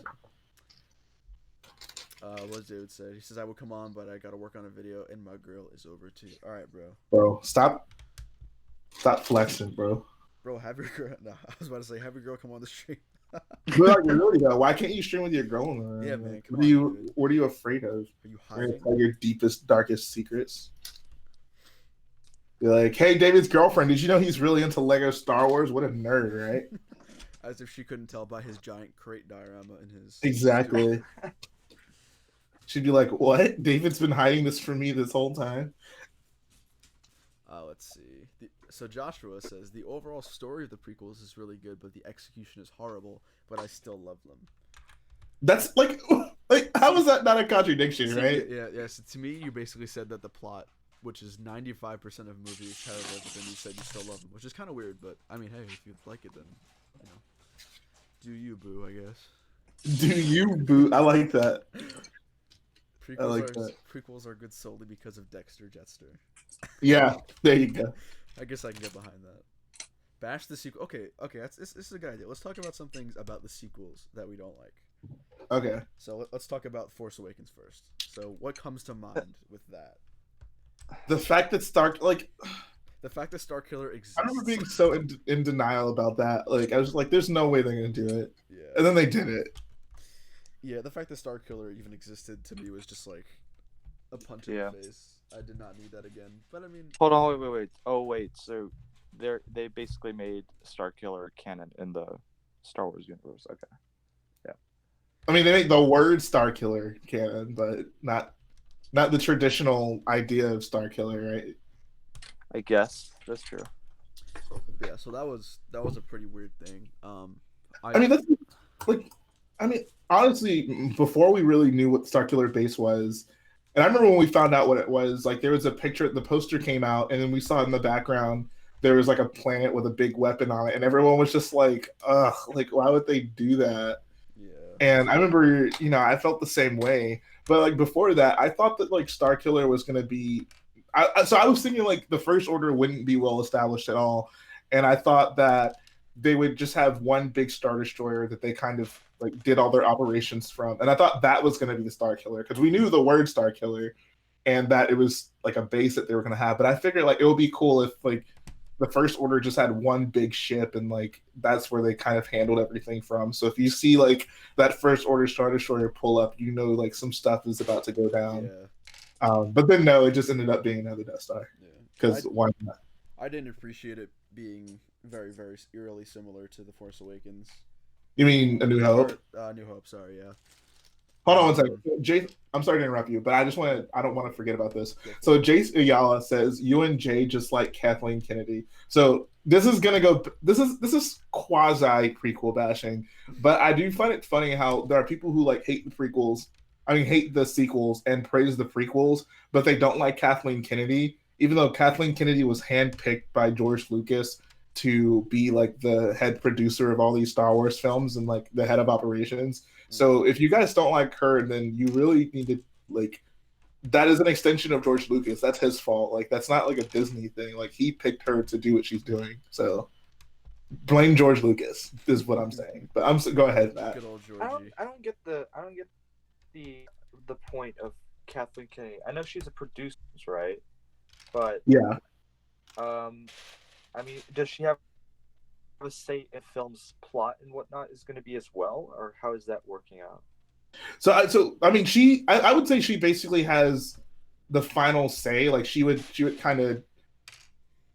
What does David say? He says, I will come on, but I gotta work on a video, and my grill is over too. All right, bro. Bro, stop flexing, bro. Bro, have your girl. No, I was about to say, have your girl come on the stream. But like, really though, why can't you stream with your girl? Man? Yeah, man. What are you afraid of? Are you hiding? Your deepest, darkest secrets. You're like, hey, David's girlfriend, did you know he's really into Lego Star Wars? What a nerd, right? As if she couldn't tell by his giant crate diorama in his... Exactly. She'd be like, what? David's been hiding this from me this whole time? Let's see. So Joshua says, the overall story of the prequels is really good, but the execution is horrible, but I still love them. That's like how is that not a contradiction, right? Yeah. So to me, you basically said that the plot, which is 95% of movies, is terrible, but then you said you still love them, which is kind of weird, but I mean, hey, if you like it, then, you know, do you, boo, I guess. Do you, boo? I like that. Prequels are good solely because of Dexter Jetster. Yeah, there you go. I guess I can get behind that. Bash the sequel. Okay. This is a good idea. Let's talk about some things about the sequels that we don't like. Okay. So let's talk about Force Awakens first. So what comes to mind with that? The fact that Starkiller exists. I remember being so in denial about that. Like, I was like, "There's no way they're gonna do it." Yeah. And then they did it. Yeah, the fact that Star Killer even existed to me was just like a punch in the face. I did not need that again. But I mean, hold on, wait. Oh wait, so they basically made Star Killer canon in the Star Wars universe. Okay. Yeah. I mean, they make the word Star Killer canon, but not the traditional idea of Star Killer, right? I guess that's true. Yeah, so that was a pretty weird thing. I mean, that's like, I mean, honestly, before we really knew what Star Killer Base was, and I remember when we found out what it was, like there was a picture, the poster came out, and then we saw in the background there was like a planet with a big weapon on it, and everyone was just like, ugh, like why would they do that? Yeah. And I remember, I felt the same way. But like before that, I thought that like Star Killer was gonna be, so I was thinking like the First Order wouldn't be well established at all, and I thought that they would just have one big Star Destroyer that they kind of like did all their operations from, and I thought that was gonna be the Star Killer because we knew the word Star Killer, and that it was like a base that they were gonna have. But I figured like it would be cool if like the First Order just had one big ship and like that's where they kind of handled everything from. So if you see like that First Order Star Destroyer pull up, like some stuff is about to go down. Yeah. But then no, it just ended up being another Death Star. Yeah. Because why not? I didn't appreciate it being very, very eerily similar to The Force Awakens. You mean A New Hope? New Hope, sorry, yeah. Hold on one second. Jay, I'm sorry to interrupt you, but I don't want to forget about this. So Jace Ayala says, you and Jay just like Kathleen Kennedy. So this is quasi prequel bashing, but I do find it funny how there are people who like hate the sequels and praise the prequels, but they don't like Kathleen Kennedy, even though Kathleen Kennedy was handpicked by George Lucas to be like the head producer of all these Star Wars films and like the head of operations. So if you guys don't like her, then you really need to like, that is an extension of George Lucas. That's his fault. Like that's not like a Disney thing. Like he picked her to do what she's doing. So blame George Lucas is what I'm saying. But go ahead, Matt. Good old Georgie. I don't get the point of Kathleen Kennedy. I know she's a producer, right? But yeah. I mean, does she have a say in film's plot and whatnot is going to be as well, or how is that working out? So I mean, I would say she basically has the final say. Like she would kind of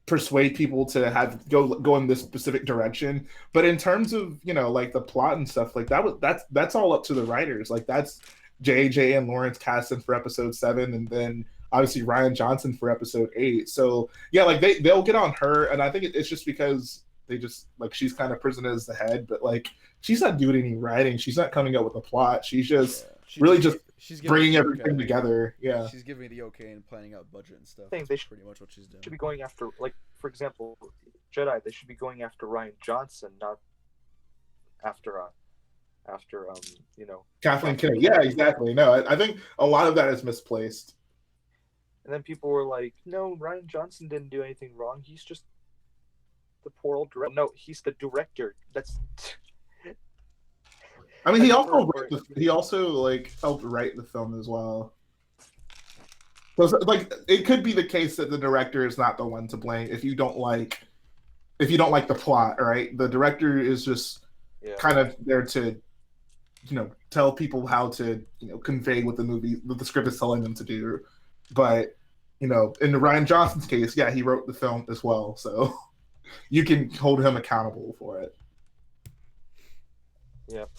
persuade people to go in this specific direction. But in terms of like the plot and stuff like that's all up to the writers. Like that's JJ and Lawrence Kasdan for episode 7, and then obviously Rian Johnson for episode 8. So yeah, like they'll get on her, and I think it's just because they just like she's kind of presented as the head, but like she's not doing any writing. She's not coming up with a plot. She's just she's bringing everything together. Yeah, she's giving the okay and planning out budget and stuff. I think they should pretty much what she's doing. Should be going after, like for example, Jedi. They should be going after Rian Johnson, not after Kathleen Kennedy. Yeah, exactly. No, I think a lot of that is misplaced. And then people were like, "No, Rian Johnson didn't do anything wrong. He's just the poor old director." No, he's the director. That's. I mean, he also like helped write the film as well. So like, it could be the case that the director is not the one to blame if you don't like the plot, right? The director is just kind of there to, tell people how to, convey what the script is telling them to do. But, in Rian Johnson's case, yeah, he wrote the film as well, so you can hold him accountable for it. Yep.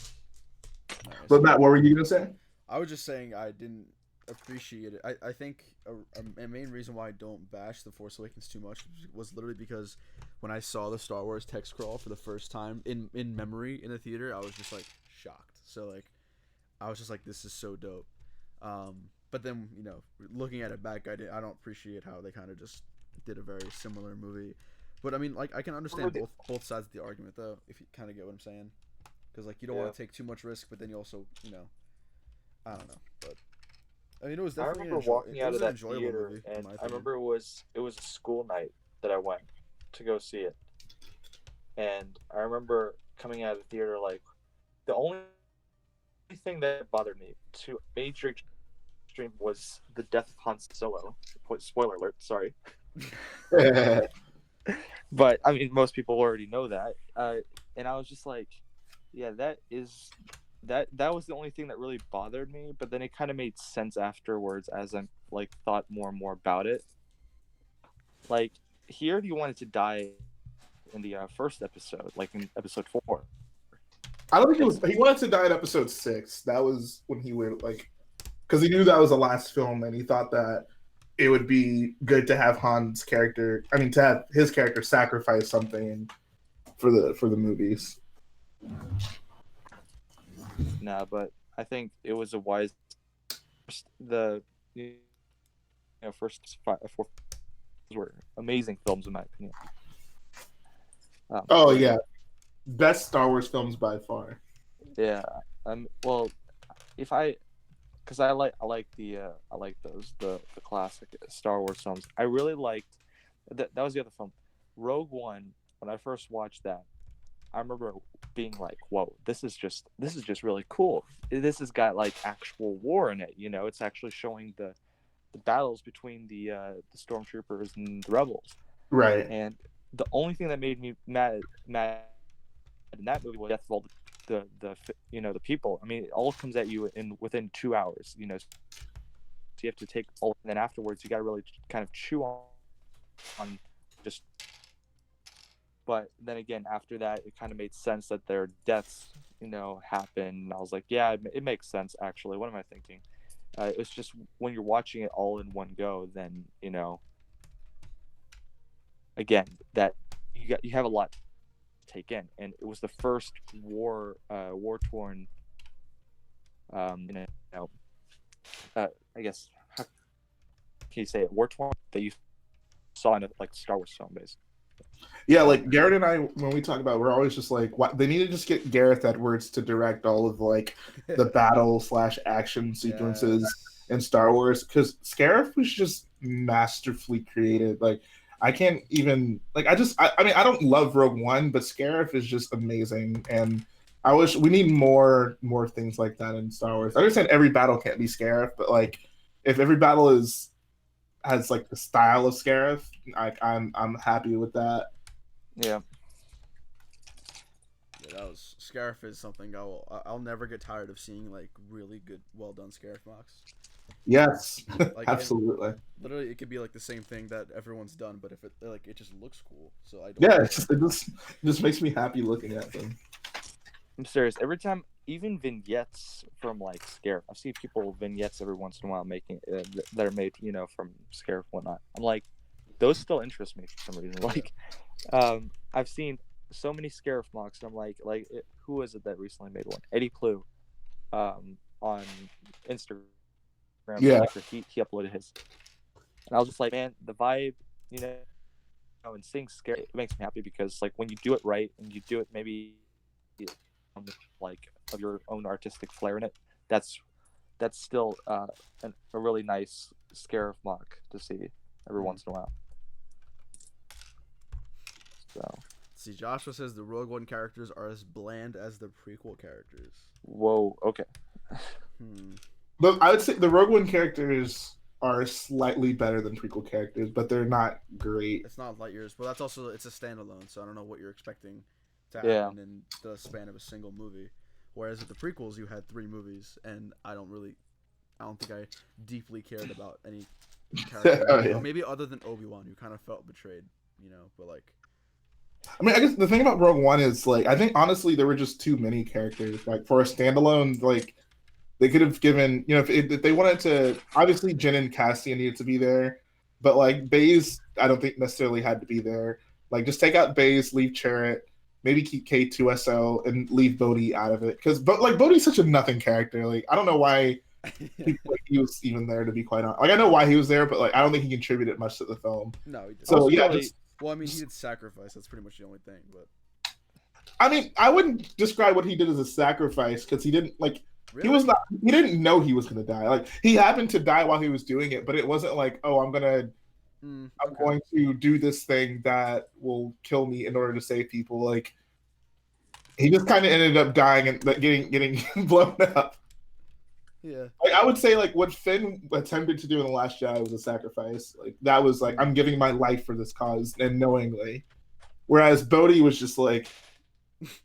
But Matt, what were you gonna say? I was just saying I didn't appreciate it. I think a main reason why I don't bash The Force Awakens too much was literally because when I saw the Star Wars text crawl for the first time in memory in the theater, I was just like shocked. So like, I was just like, this is so dope. But then looking at it back, I don't appreciate how they kind of just did a very similar movie. But I mean, like I can understand both sides of the argument though, if you kind of get what I'm saying. Because like you don't want to take too much risk, but then you also I don't know. But I mean, it was definitely. I remember walking out of that theater, movie, and I remember it was a school night that I went to go see it, and I remember coming out of the theater like the only thing that bothered me to major extreme was the death of Han Solo. Spoiler alert! Sorry. But I mean, most people already know that, and I was just like, yeah, that is that was the only thing that really bothered me. But then it kind of made sense afterwards as I like thought more and more about it. Like here, he wanted to die in the first episode, like in episode 4. I don't think he wanted to die in episode 6. That was when he would like, because he knew that was the last film, and he thought that it would be good to have Han's character. I mean, to have his character sacrifice something for the movies. Nah, but I think it was a wise. The first 4 were amazing films in my opinion. Oh yeah, best Star Wars films by far. Yeah. Well, because I like those the classic Star Wars films. I really liked that was the other film, Rogue One. When I first watched that, I remember being like, "Whoa, this is just really cool. This has got like actual war in it. You know, it's actually showing the battles between the stormtroopers and the rebels." Right. And the only thing that made me mad in that movie was the death of all the people. I mean, it all comes at you within 2 hours. You know, so you have to take all, and then afterwards you got to really kind of chew on just. But then again, after that, it kind of made sense that their deaths, happen. And I was like, yeah, it makes sense, actually. What am I thinking? It's just when you're watching it all in one go, then, again, that you have a lot to take in. And it was the first war-torn, I guess, how can you say it? War-torn that you saw in a Star Wars film, basically. Yeah, like Garrett and I, when we talk about it, we're always just like, what, they need to just get Gareth Edwards to direct all of the battle/action sequences in Star Wars, because Scarif was just masterfully created. Like, I can't even I mean, I don't love Rogue One, but Scarif is just amazing, and I wish we need more things like that in Star Wars. I understand every battle can't be Scarif, but if every battle has the style of Scarif, I'm happy with that. Yeah. That was Scarif is something I'll never get tired of seeing, really good, well done Scarif mocks. Yes, absolutely. Literally, it could be the same thing that everyone's done, but if it just looks cool. So I don't. Yeah, it just makes me happy looking at them. I'm serious. Every time, even vignettes from Scarif, I see people vignettes every once in a while making that are made, from Scarif and whatnot. I'm like, those still interest me for some reason. I've seen so many Scarif mocks, and I'm like, who was it that recently made one? Eddie Plew, on Instagram. Yeah. He uploaded his, and I was just like, man, the vibe, and seeing Scarif, it makes me happy because when you do it right and you do it maybe of your own artistic flair in it, that's still a really nice Scarif mock to see every once in a while. So, see, Joshua says the Rogue One characters are as bland as the prequel characters. Whoa, okay. But I would say the Rogue One characters are slightly better than prequel characters, but they're not great. It's not light years, but it's a standalone, so I don't know what you're expecting to happen in the span of a single movie. Whereas with the prequels, you had 3 movies, and I don't think I deeply cared about any character. Maybe other than Obi-Wan, who kind of felt betrayed, but I mean, I guess the thing about Rogue One is I think honestly there were just too many characters. For a standalone, they could have given, if they wanted to, obviously Jyn and Cassian needed to be there, but Baze I don't think necessarily had to be there. Just take out Baze, leave Chirrut, maybe keep K2SO and leave Bodhi out of it, because Bodhi's such a nothing character. I don't know why he was even there, to be quite honest. I know why he was there, but I don't think he contributed much to the film. No, he didn't. So well, I mean, he did sacrifice. That's pretty much the only thing. But I mean, I wouldn't describe what he did as a sacrifice, because he didn't really? He didn't know he was going to die. He happened to die while he was doing it, but it wasn't I'm going to do this thing that will kill me in order to save people. He just kind of ended up dying and getting blown up. Yeah. I would say what Finn attempted to do in The Last Jedi was a sacrifice. That was I'm giving my life for this cause, and knowingly. Whereas Bodhi was just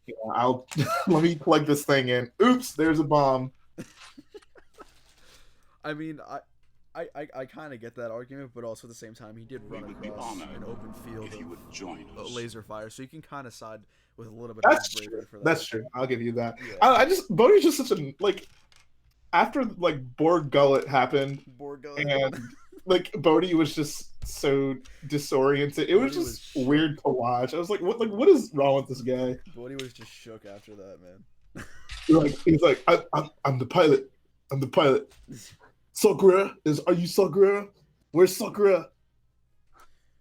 Yeah, I'll let me plug this thing in. Oops, there's a bomb. I mean, I kind of get that argument, but also at the same time, he did run across an open field of laser fire, so you can kind of side with a little bit of bravery for that. That's true. I'll give you that. Yeah. I just Bodhi's just such a like. After like Borg Gullet happened, and like Bodhi was just so disoriented. It was just weird to watch. I was like, what is wrong with this guy? Bodhi was just shook after that, man. He's like, I'm the pilot. I'm the pilot. Sakura are you Sakura? Where's Sakura?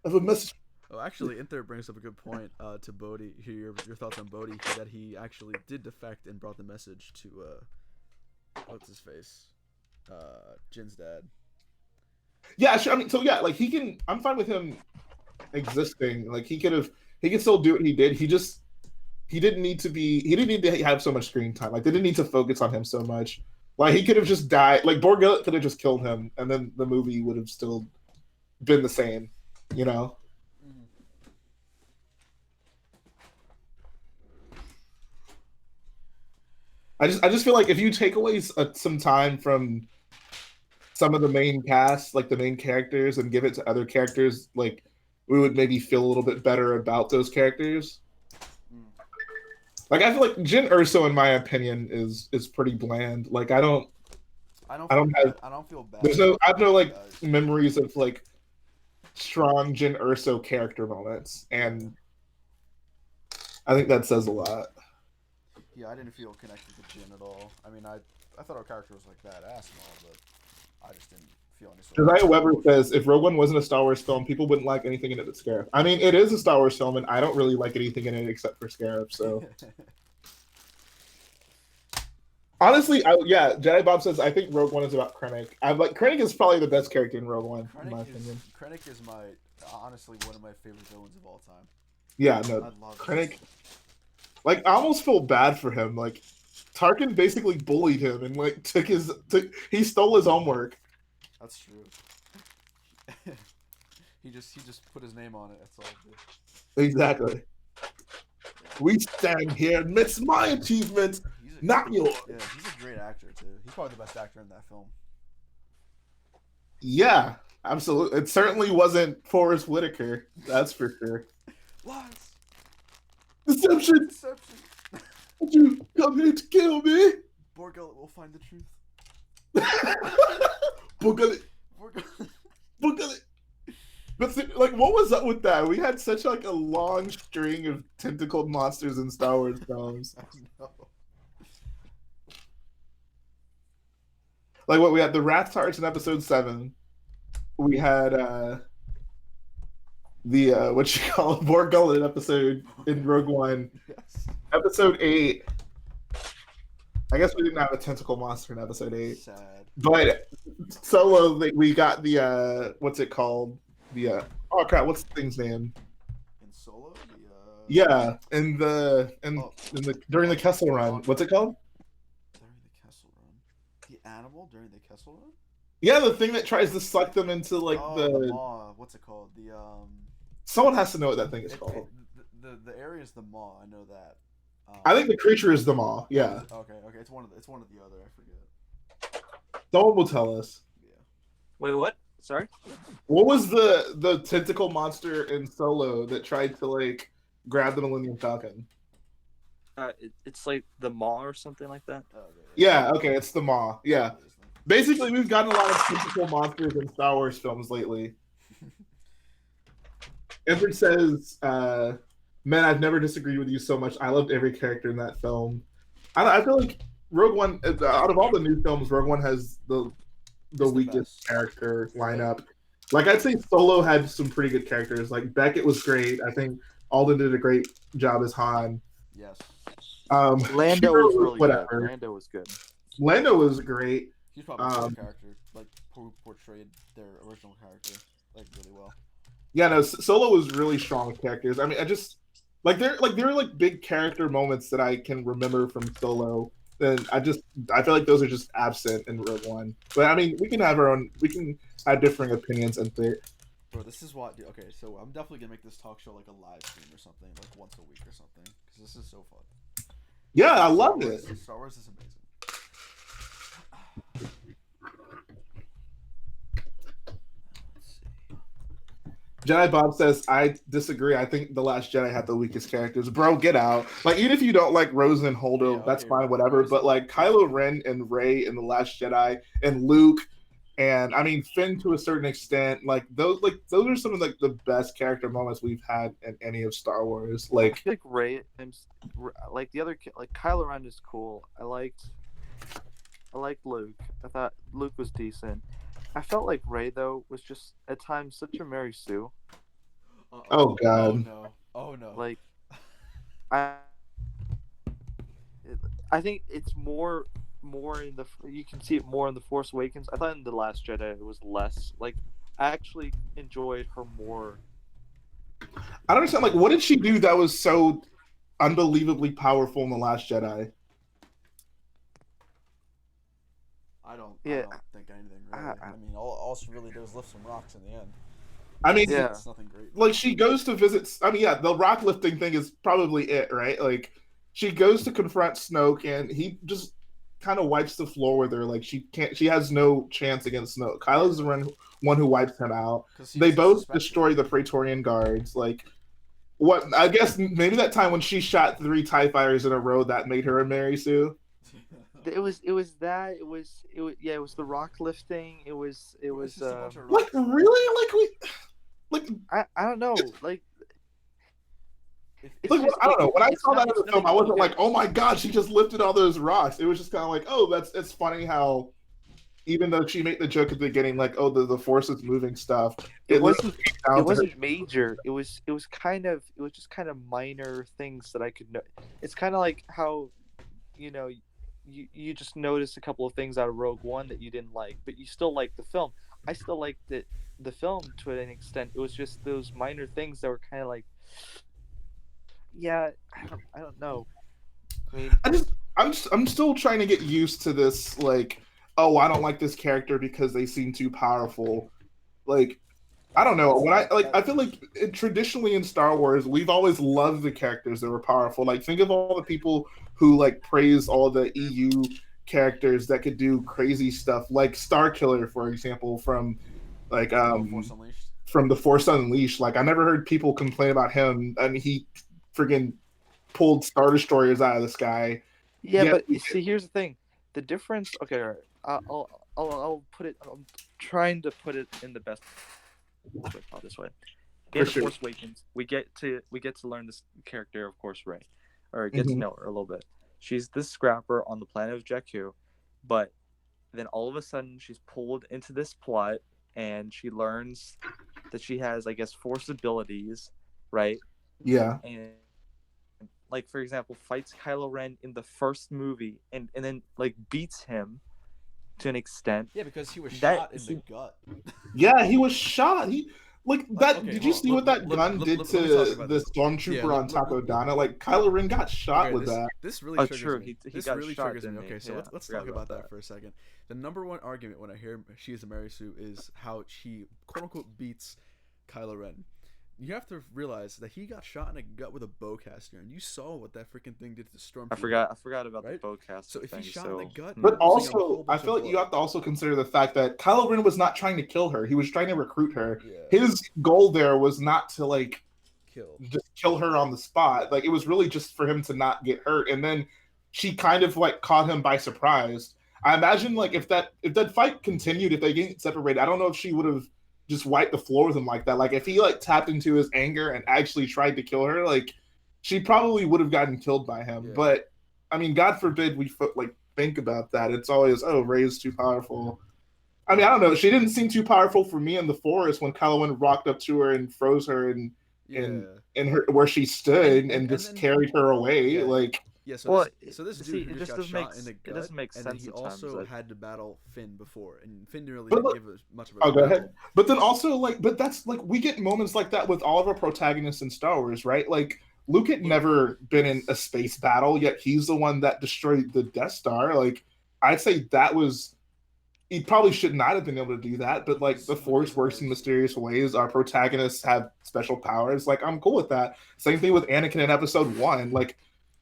I have a message. Oh, actually, Inter brings up a good point to Bodhi. Hear your thoughts on Bodhi, that he actually did defect and brought the message to what's his face? Jin's dad. Yeah, sure. I mean, so yeah, like he can. I'm fine with him existing. Like he could still do what he did. He didn't need to have so much screen time. Like they didn't need to focus on him so much. Like he could have just died. Like Borg could have just killed him, and then the movie would have still been the same. You know. I just feel like if you take away some time from some of the main cast, like the main characters, and give it to other characters, like we would maybe feel a little bit better about those characters. Like I feel like Jin Urso, in my opinion, is pretty bland. Like I don't feel bad. I have no like memories of like strong Jin Urso character moments, and I think that says a lot. Yeah, I didn't feel connected to Jin at all. I mean, I thought our character was like badass and all, but I just didn't feel any sort of... Josiah Weber says, if Rogue One wasn't a Star Wars film, people wouldn't like anything in it but Scarab. I mean, it is a Star Wars film, and I don't really like anything in it except for Scarab, so... Honestly, Jedi Bob says, I think Rogue One is about Krennic. Krennic is probably the best character in Rogue One, in my opinion. Krennic is honestly one of my favorite villains of all time. Yeah, no, Krennic... Like, I almost feel bad for him. Like, Tarkin basically bullied him and, like, he stole his homework. That's true. he just put his name on it. That's all it did. Exactly. We stand here and miss my achievements, not yours. Yeah, he's a great actor, too. He's probably the best actor in that film. Yeah, absolutely. It certainly wasn't Forrest Whitaker. That's for sure. Lies. Deception! Did you come here to kill me? Borg Gullet will find the truth. Borg Gullet. But like, what was up with that? We had such like a long string of tentacled monsters in Star Wars films. I know. Like what we had the Wrath Tarts in Episode 7. We had the what you call Borg Gullet episode in Rogue One. Yes. Episode 8. I guess we didn't have a tentacle monster in Episode 8. Sad. But Solo, we got the what's it called? The oh crap, what's the thing's name? In Solo, yeah, during the Kessel run. What's it called? During the Kessel run. The animal during the Kessel run? Yeah, the thing that tries to suck them into like the maw. What's it called? Someone has to know what that thing is called. The area is the maw. I know that. I think the creature is the maw. Yeah. Okay. It's one of the other. I forget. Someone will tell us. Yeah. Wait, what? Sorry. What was the tentacle monster in Solo that tried to like grab the Millennium Falcon? It's like the maw or something like that. Yeah. Okay, it's the maw. Yeah. Basically, we've gotten a lot of tentacle monsters in Star Wars films lately. Everett says, man, I've never disagreed with you so much. I loved every character in that film. I feel like Rogue One, out of all the new films, Rogue One has the weakest character lineup. Like, I'd say Solo had some pretty good characters. Like, Beckett was great. I think Alden did a great job as Han. Yes. Lando was really good. Lando was good. Lando was great. He's probably a good character. Like, who portrayed their original character, like, really well. Yeah, no, Solo was really strong with characters. I mean, I just there are big character moments that I can remember from Solo, and I feel like those are just absent in Rogue One. But I mean, we can have differing opinions and Bro, this is what. Okay, so I'm definitely gonna make this talk show like a live stream or something, like once a week or something, because this is so fun. Yeah, I love it. Star Wars is amazing. Jedi Bob says, I disagree. I think The Last Jedi had the weakest characters. Bro, get out. Like, even if you don't like Rose and Holdo, that's fine, whatever. But, like, Kylo Ren and Rey in The Last Jedi and Luke and, I mean, Finn to a certain extent, like, those are some of, like, the best character moments we've had in any of Star Wars. Like, I feel like Rey, like, the other, like, Kylo Ren is cool. I liked Luke. I thought Luke was decent. I felt like Rey, though, was just at times such a Mary Sue. Oh God! Oh no! Like, I think it's more in the. You can see it more in The Force Awakens. I thought in The Last Jedi it was less. Like, I actually enjoyed her more. I don't understand. Like, what did she do that was so unbelievably powerful in The Last Jedi? I don't think anything really. I mean, all she really did was lift some rocks in the end. I mean, it's nothing great. Like, she goes to visit. I mean, yeah, the rock lifting thing is probably it, right? Like, she goes to confront Snoke, and he just kind of wipes the floor with her. Like, she has no chance against Snoke. Kylo's the one who wipes him out. They both destroy the Praetorian guards. Like, what? I guess maybe that time when she shot 3 TIE fighters in a row, that made her a Mary Sue. It was the rock lifting. It was like, really, I don't know, I don't know. When I saw that in the film, I wasn't like, oh my God, she just lifted all those rocks. It was just kind of like, oh, it's funny how, even though she made the joke at the beginning, like, oh, the Force is moving stuff. It wasn't major. It was just kind of minor things that I could know. It's kind of like how, you just notice a couple of things out of Rogue One that you didn't like, but you still like the film. I still liked the film to an extent. It was just those minor things that were kind of like, yeah, I don't know. I mean, I'm still trying to get used to this. Like, oh, I don't like this character because they seem too powerful. Like, I don't know. When I feel like traditionally in Star Wars, we've always loved the characters that were powerful. Like, think of all the people who like praise all the EU characters that could do crazy stuff, like Starkiller, for example, from like from The Force Unleashed. Like, I never heard people complain about him, and he friggin' pulled Star Destroyers out of the sky. Yeah, but see, here's the thing: the difference. Okay, all right. I'll put it. I'm trying to put it in the best this way. In The Force Awakens, we get to learn this character, of course, Rey, or get to know her a little bit. She's this scrapper on the planet of Jakku, but then all of a sudden she's pulled into this plot, and she learns that she has, I guess, Force abilities, right? Yeah. And like, for example, fights Kylo Ren in the first movie, and then like beats him to an extent. Yeah, because he was shot in the gut. Yeah, he was shot. Did you see what that gun did to the stormtrooper on Takodana? Like, Kylo Ren got shot with that. This really triggers me. This really triggers me. Okay, so let's talk about that for a second. The number one argument when I hear she is a Mary Sue is how she quote unquote beats Kylo Ren. You have to realize that he got shot in the gut with a bowcaster, and you saw what that freaking thing did to the stormtrooper. I forgot about the bowcaster. So if he shot in the gut, but also I feel like you have to also consider the fact that Kylo Ren was not trying to kill her; he was trying to recruit her. Yeah. His goal there was not to like just kill her on the spot. Like, it was really just for him to not get hurt, and then she kind of like caught him by surprise. I imagine like if that fight continued, if they get separated, I don't know if she would have just wiped the floor with him like that. Like, if he like tapped into his anger and actually tried to kill her, like, she probably would have gotten killed by him. Yeah. But I mean, God forbid we think about that. It's always, oh, Rey's too powerful. I mean, I don't know. She didn't seem too powerful for me in the forest when Kylo Ren walked up to her and froze her in her where she stood and just then carried her away. Yeah. Like, yeah, so this dude who just got shot in the gut, it doesn't make sense. And he also had to battle Finn before, and Finn didn't give us much of a go ahead. But then also, like, but that's like, we get moments like that with all of our protagonists in Star Wars, right? Like, Luke had never been in a space battle, yet he's the one that destroyed the Death Star. Like, I'd say that was, he probably should not have been able to do that, but like the Force works in mysterious ways. Our protagonists have special powers. Like I'm cool with that. Same thing with Anakin in Episode 1. Like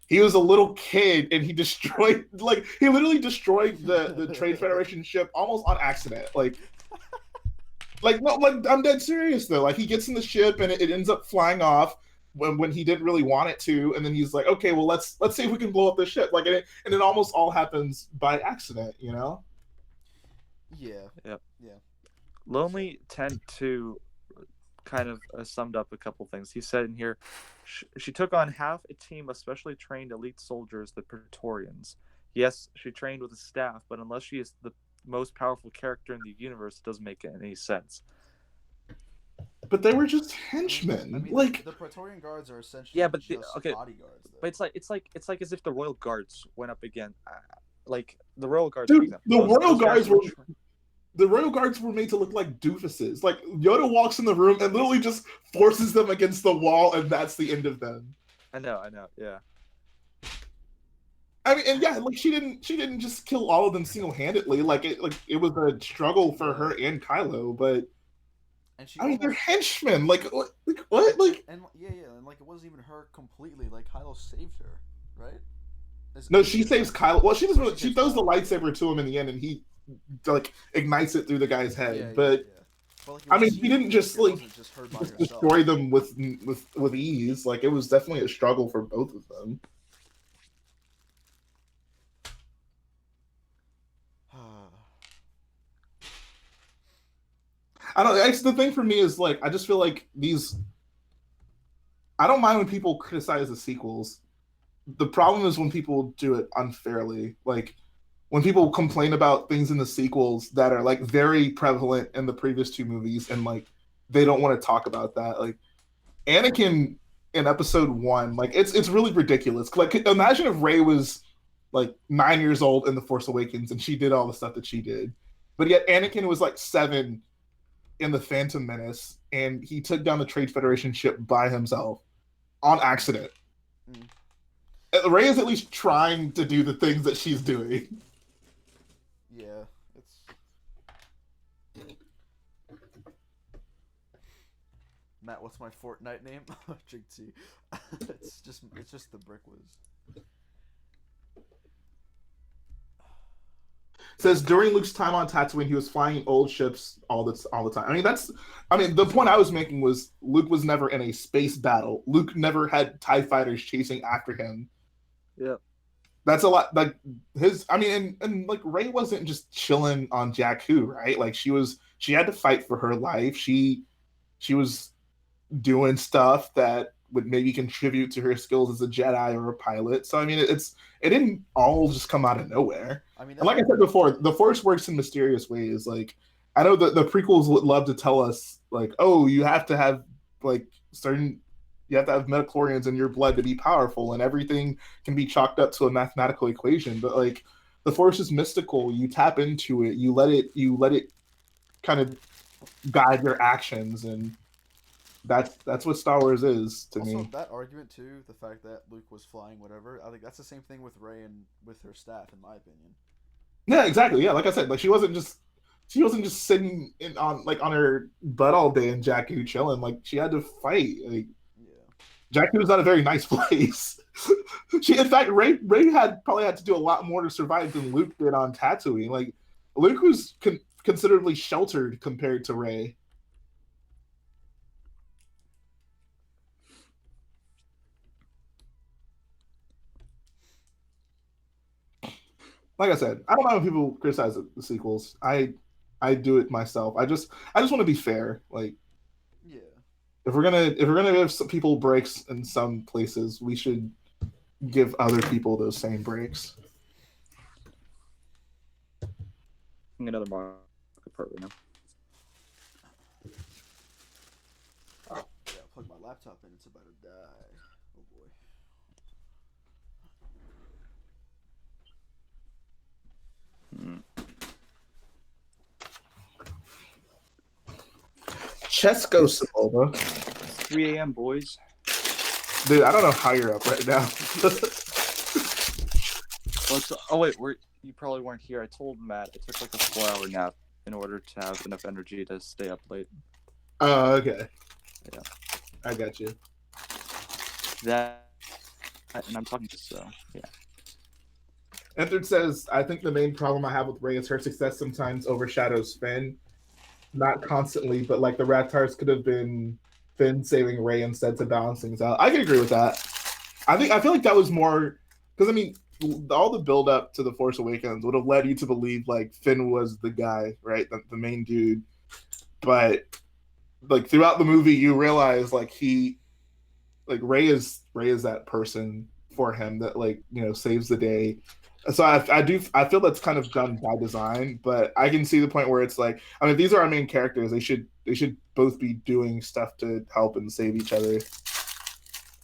he was a little kid and he destroyed, like he literally destroyed the Trade Federation ship almost on accident. Like no, like I'm dead serious though. Like he gets in the ship and it ends up flying off when he didn't really want it to, and then he's like, okay, well let's see if we can blow up the ship. Like and it almost all happens by accident, you know? Yeah. Yep. Yeah. Lonely 10-2 kind of summed up a couple things. He said in here, she took on half a team of specially trained elite soldiers, the Praetorians. Yes, she trained with a staff, but unless she is the most powerful character in the universe, it doesn't make any sense. But they were just henchmen. I mean, like the Praetorian Guards are essentially bodyguards. Though. But it's like as if the Royal Guards went up again. Like the Royal Guards. Dude, for example, the Royal Guards were made to look like doofuses. Like Yoda walks in the room and literally just forces them against the wall, and that's the end of them. I know, yeah. I mean, and yeah, like she didn't just kill all of them single-handedly. Like it was a struggle for her and Kylo, but I mean, they're henchmen. Like what? And and like it wasn't even her completely. Like Kylo saved her, right? No, she saves Kylo. Well, she doesn't. She throws the lightsaber to him in the end, and he like ignites it through the guy's head. But like, I mean, he didn't just just destroy them with ease. Like it was definitely a struggle for both of them. I don't. The thing for me is like I just feel like these. I don't mind when people criticize the sequels. The problem is when people do it unfairly. Like when people complain about things in the sequels that are like very prevalent in the previous two movies, and like they don't want to talk about that. Like Anakin in Episode 1, like it's really ridiculous. Like imagine if Rey was like 9 years old in The Force Awakens and she did all the stuff that she did, but yet Anakin was like 7 in The Phantom Menace, and he took down the Trade Federation ship by himself on accident. Rey is at least trying to do the things that she's doing. Yeah, it's Matt. What's my Fortnite name? JT. It's just the Brick Whiz. Says during Luke's time on Tatooine, he was flying old ships all the time. I mean, the point I was making was Luke was never in a space battle. Luke never had TIE fighters chasing after him. Yeah, that's a lot. Like his, I mean, and like Rey wasn't just chilling on Jakku, right? Like she had to fight for her life. She was doing stuff that would maybe contribute to her skills as a Jedi or a pilot. So I mean, it didn't all just come out of nowhere. I mean, and like I said before, the Force works in mysterious ways. Like I know that the prequels would love to tell us, like, oh, you have to have like you have to have midichlorians in your blood to be powerful, and everything can be chalked up to a mathematical equation. But like the Force is mystical. You tap into it. You let it kind of guide your actions, and that's what Star Wars is to me. Also, that argument too, the fact that Luke was flying whatever, I think that's the same thing with Rey and with her staff, in my opinion. Yeah, exactly. Yeah, like I said, like she wasn't just sitting on her butt all day in Jakku chilling. Like she had to fight. Like Jakku was not a very nice place. In fact, Rey probably had to do a lot more to survive than Luke did on Tatooine. Like Luke was considerably sheltered compared to Rey. Like I said, I don't know when people criticize the sequels. I do it myself. I just want to be fair. Like, yeah. If we're gonna give some people breaks in some places, we should give other people those same breaks. Another market part right now. Yeah, plug my laptop in. It's about to die. Oh boy. Chesko Silva. 3 a.m. boys. Dude, I don't know how you're up right now. Oh wait, you probably weren't here. I told Matt I took like a 4-hour nap in order to have enough energy to stay up late. Oh, okay. Yeah. I got you. That, and I'm talking to so yeah. Entered says, I think the main problem I have with Ray is her success sometimes overshadows Finn. Not constantly, but like the Ratars could have been Finn saving Ray instead to balance things out. I can agree with that. I feel like that was more because I mean all the build up to the Force Awakens would have led you to believe like Finn was the guy, right? The main dude. But like throughout the movie you realize like Ray is that person for him that like, you know, saves the day. So I feel that's kind of done by design, but I can see the point where it's like, I mean, these are our main characters. They should both be doing stuff to help and save each other.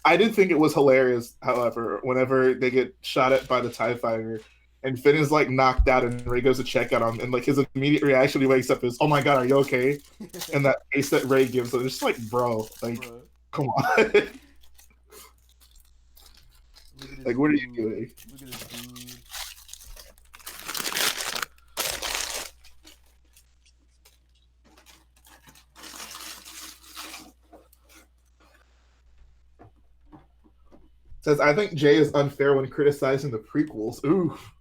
I did think it was hilarious, however, whenever they get shot at by the TIE fighter and Finn is like knocked out and Ray goes to check on him and like his immediate reaction when he wakes up is, "Oh my god, are you okay?" And that face that Ray gives, so it's just like, bro, like, come on. Like, what are you doing? Look at this dude. Says, I think Jay is unfair when criticizing the prequels. Oof.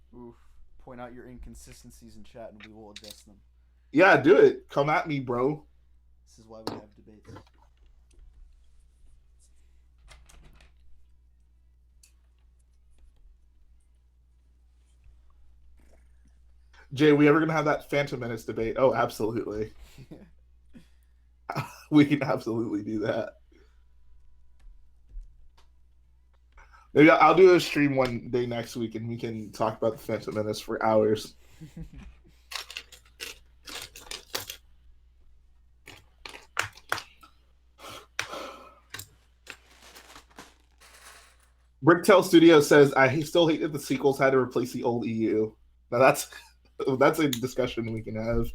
Point out your inconsistencies in chat and we will adjust them. Yeah, do it. Come at me, bro. This is why we have debates. Jay, we ever gonna have that Phantom Menace debate? Oh, absolutely. We can absolutely do that. Maybe I'll do a stream one day next week and we can talk about the Phantom Menace for hours. Bricktail Studio says, I still hate that the sequels had to replace the old EU. Now that's a discussion we can have.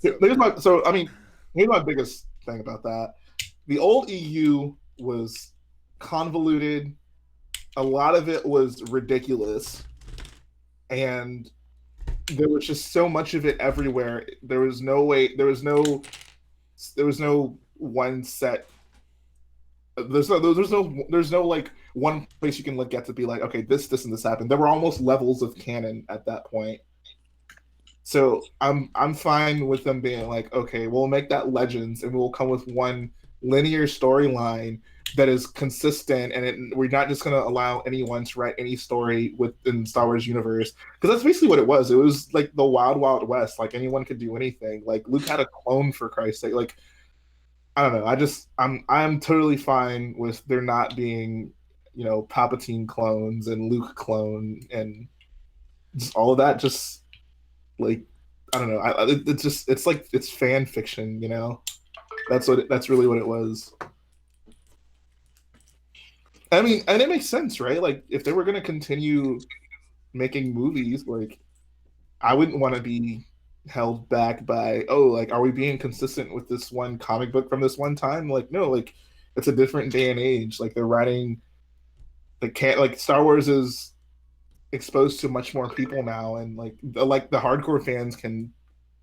Here's my biggest thing about that. The old EU was convoluted. A lot of it was ridiculous. And there was just so much of it everywhere. There was no one set. There's no like one place you can look at to be like, okay, this and this happened. There were almost levels of canon at that point. So I'm fine with them being like, okay, we'll make that Legends and we'll come with one linear storyline that is consistent, and we're not just going to allow anyone to write any story within Star Wars universe, because that's basically what it was. It was like the Wild Wild West. Like anyone could do anything. Like Luke had a clone, for Christ's sake. Like I don't know. I'm totally fine with there not being, you know, Palpatine clones and Luke clone and just all of that. Just like I don't know. It's fan fiction, you know. That's really what it was. I mean, and it makes sense, right? Like, if they were going to continue making movies, like, I wouldn't want to be held back by, oh, like, are we being consistent with this one comic book from this one time? Like, no, like, it's a different day and age. Like, they're writing, like, Star Wars is exposed to much more people now, and, like the hardcore fans can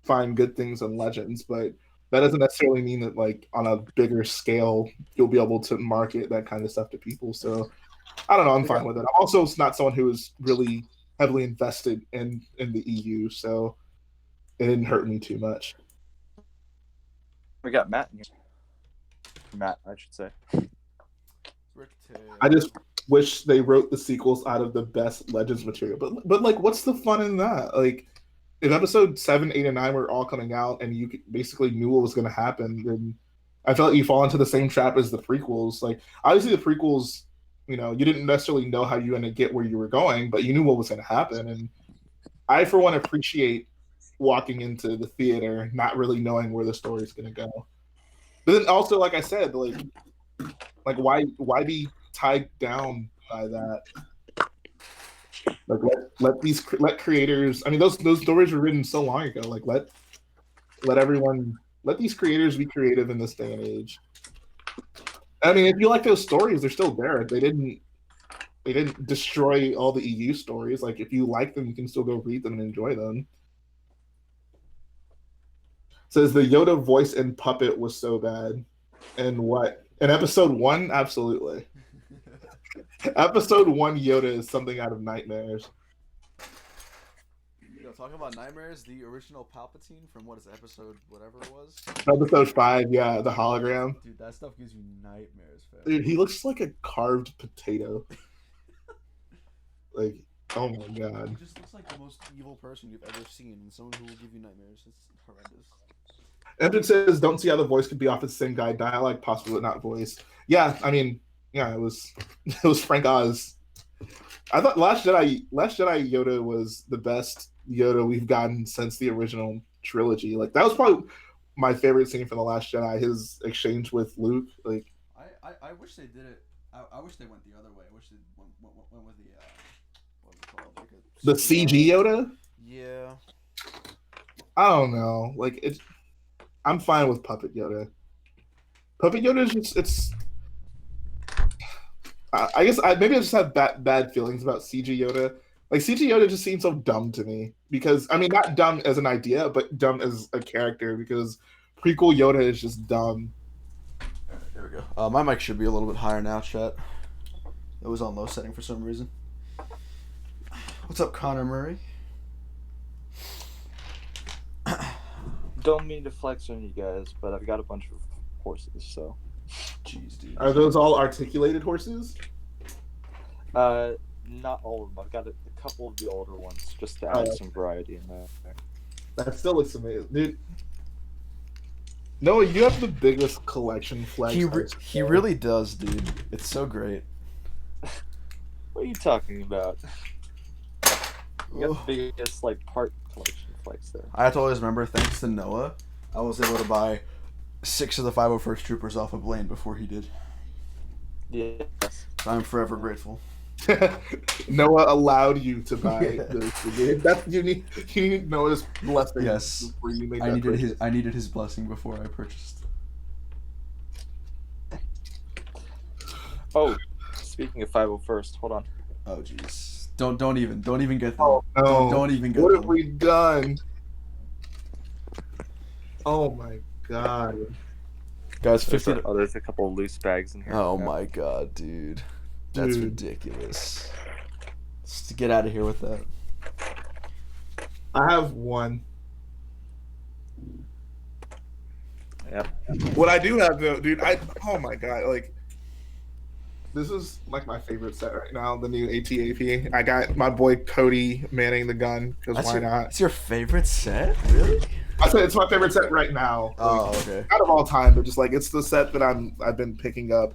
find good things in Legends, but that doesn't necessarily mean that, like, on a bigger scale, you'll be able to market that kind of stuff to people. So, I don't know. I'm fine with it. I'm also not someone who is really heavily invested in the EU, so it didn't hurt me too much. We got Matt in here. Matt, I should say. I just wish they wrote the sequels out of the best Legends material. But like, what's the fun in that? Like, if episode 7, 8, and 9 were all coming out and you basically knew what was going to happen, then I felt like you fall into the same trap as the prequels. Like, obviously the prequels, you know, you didn't necessarily know how you were going to get where you were going, but you knew what was going to happen. And I, for one, appreciate walking into the theater not really knowing where the story is going to go. But then also, like I said, like why be tied down by that? Like let creators. I mean, those stories were written so long ago. Like let these creators be creative in this day and age. I mean, if you like those stories, they're still there. They didn't they didn't destroy all the EU stories. Like, if you like them, you can still go read them and enjoy them. Says the Yoda voice in Puppet was so bad. And what? In episode 1, absolutely. Episode 1 Yoda is something out of nightmares. Talking about nightmares, the original Palpatine from what is it, episode whatever it was? Episode 5, yeah, the hologram. Dude, that stuff gives you nightmares, fam. Dude, he looks like a carved potato. Like, oh my god. He just looks like the most evil person you've ever seen, and someone who will give you nightmares. It's horrendous. Ender says, don't see how the voice could be off the same guy. Dialogue, possibly, but not voice. Yeah, I mean, yeah, it was Frank Oz. I thought Last Jedi Yoda was the best Yoda we've gotten since the original trilogy. Like, that was probably my favorite scene from The Last Jedi, his exchange with Luke. Like, I wish they did it. I wish they went the other way. I wish they went with the what was it called? Like the CG Yoda? Yeah. I don't know. Like, I'm fine with Puppet Yoda. Puppet Yoda is just I guess maybe I just have bad feelings about CG Yoda. Like, CG Yoda just seems so dumb to me because, I mean, not dumb as an idea, but dumb as a character because prequel Yoda is just dumb. There we go. My mic should be a little bit higher now, chat. It was on low setting for some reason. What's up, Connor Murray? Don't mean to flex on you guys, but I've got a bunch of horses, so. Jeez, dude. Are those all articulated horses? Not all of them. I've got a couple of the older ones just to add some variety in there. That still looks amazing, dude. Noah, you have the biggest collection flex. He really does, dude. It's so great. What are you talking about? You got the biggest part collection flex there. I have to always remember, thanks to Noah, I was able to buy 6 of the 501st Troopers off of Blaine before he did. Yes. I'm forever grateful. Noah allowed you to buy those. That's you need Noah's blessing. Yes, before you make I needed his blessing before I purchased. Oh, speaking of 501st, hold on. Oh jeez, don't even get them. Oh no! Don't even get What them. have we done? Oh my god! Guys, 50. There's a couple of loose bags in here. Oh my god, dude. That's ridiculous. Just get out of here with that. I have one. Yep. What I do have though, dude, oh my god, like this is like my favorite set right now, the new AT-AP. I got my boy Cody manning the gun because why not? It's your favorite set, really? I said it's my favorite set right now. Oh, okay. Not of all time, but just like it's the set that I've been picking up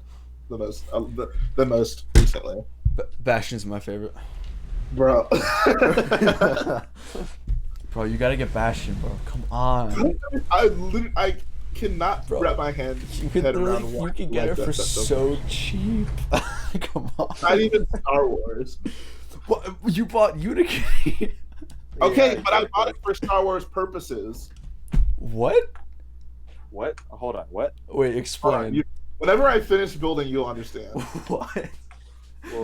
the most recently. Bastion's my favorite. Bro. Bro, you gotta get Bastion, bro. Come on. I cannot wrap my head around you can get it for so cheap. Come on. Not even Star Wars. What, you bought Unikitty? Okay, but I bought it for Star Wars purposes. What? What? Hold on. What? Wait, explain. Whenever I finish building, you'll understand. What?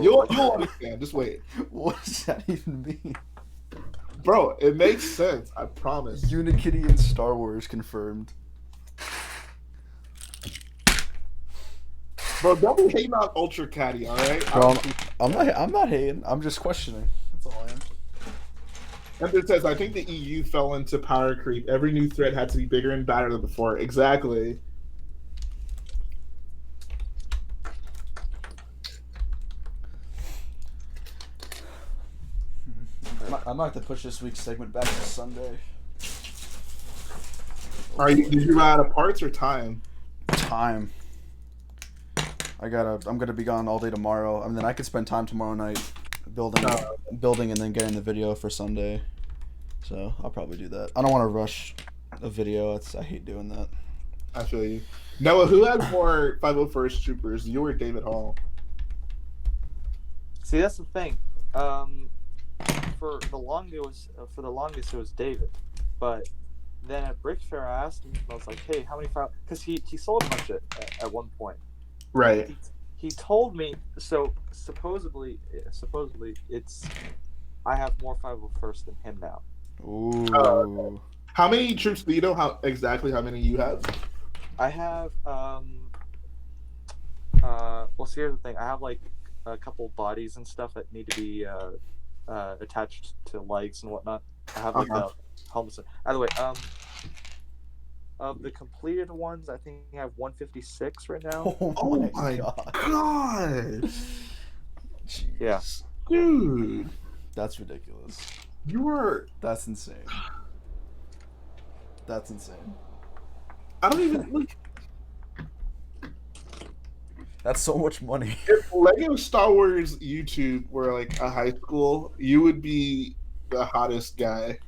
You'll understand. Just wait. What does that even mean? Bro, it makes sense. I promise. Unikitty and Star Wars confirmed. Bro, don't be hating on Ultra Caddy, all right? Bro, I'm not hating. I'm just questioning. That's all I am. And it says, I think the EU fell into power creep. Every new threat had to be bigger and badder than before. Exactly. I might have to push this week's segment back to Sunday. Did you run out of parts or time? Time. I'm gonna be gone all day tomorrow. I mean, then I could spend time tomorrow night building and then getting the video for Sunday. So I'll probably do that. I don't want to rush a video. I hate doing that. I feel you. Noah, who had more 501st Troopers, you or David Hall? See, that's the thing. For the longest it was David, but then at BrickFair I asked him, I was like, hey, how many files? Because he sold a bunch at one point. Right. He told me so. Supposedly, it's I have more 501st than him now. Ooh. How many troops do you know? How many you have? I have well, see, here's the thing. I have like a couple bodies and stuff that need to be attached to legs and whatnot. I have like the helmets. By the way, of the completed ones, I think I have 156 right now. Oh my god! Yeah, dude, that's ridiculous. That's insane. That's insane. I don't even like. That's so much money. If Lego Star Wars YouTube were like a high school, you would be the hottest guy.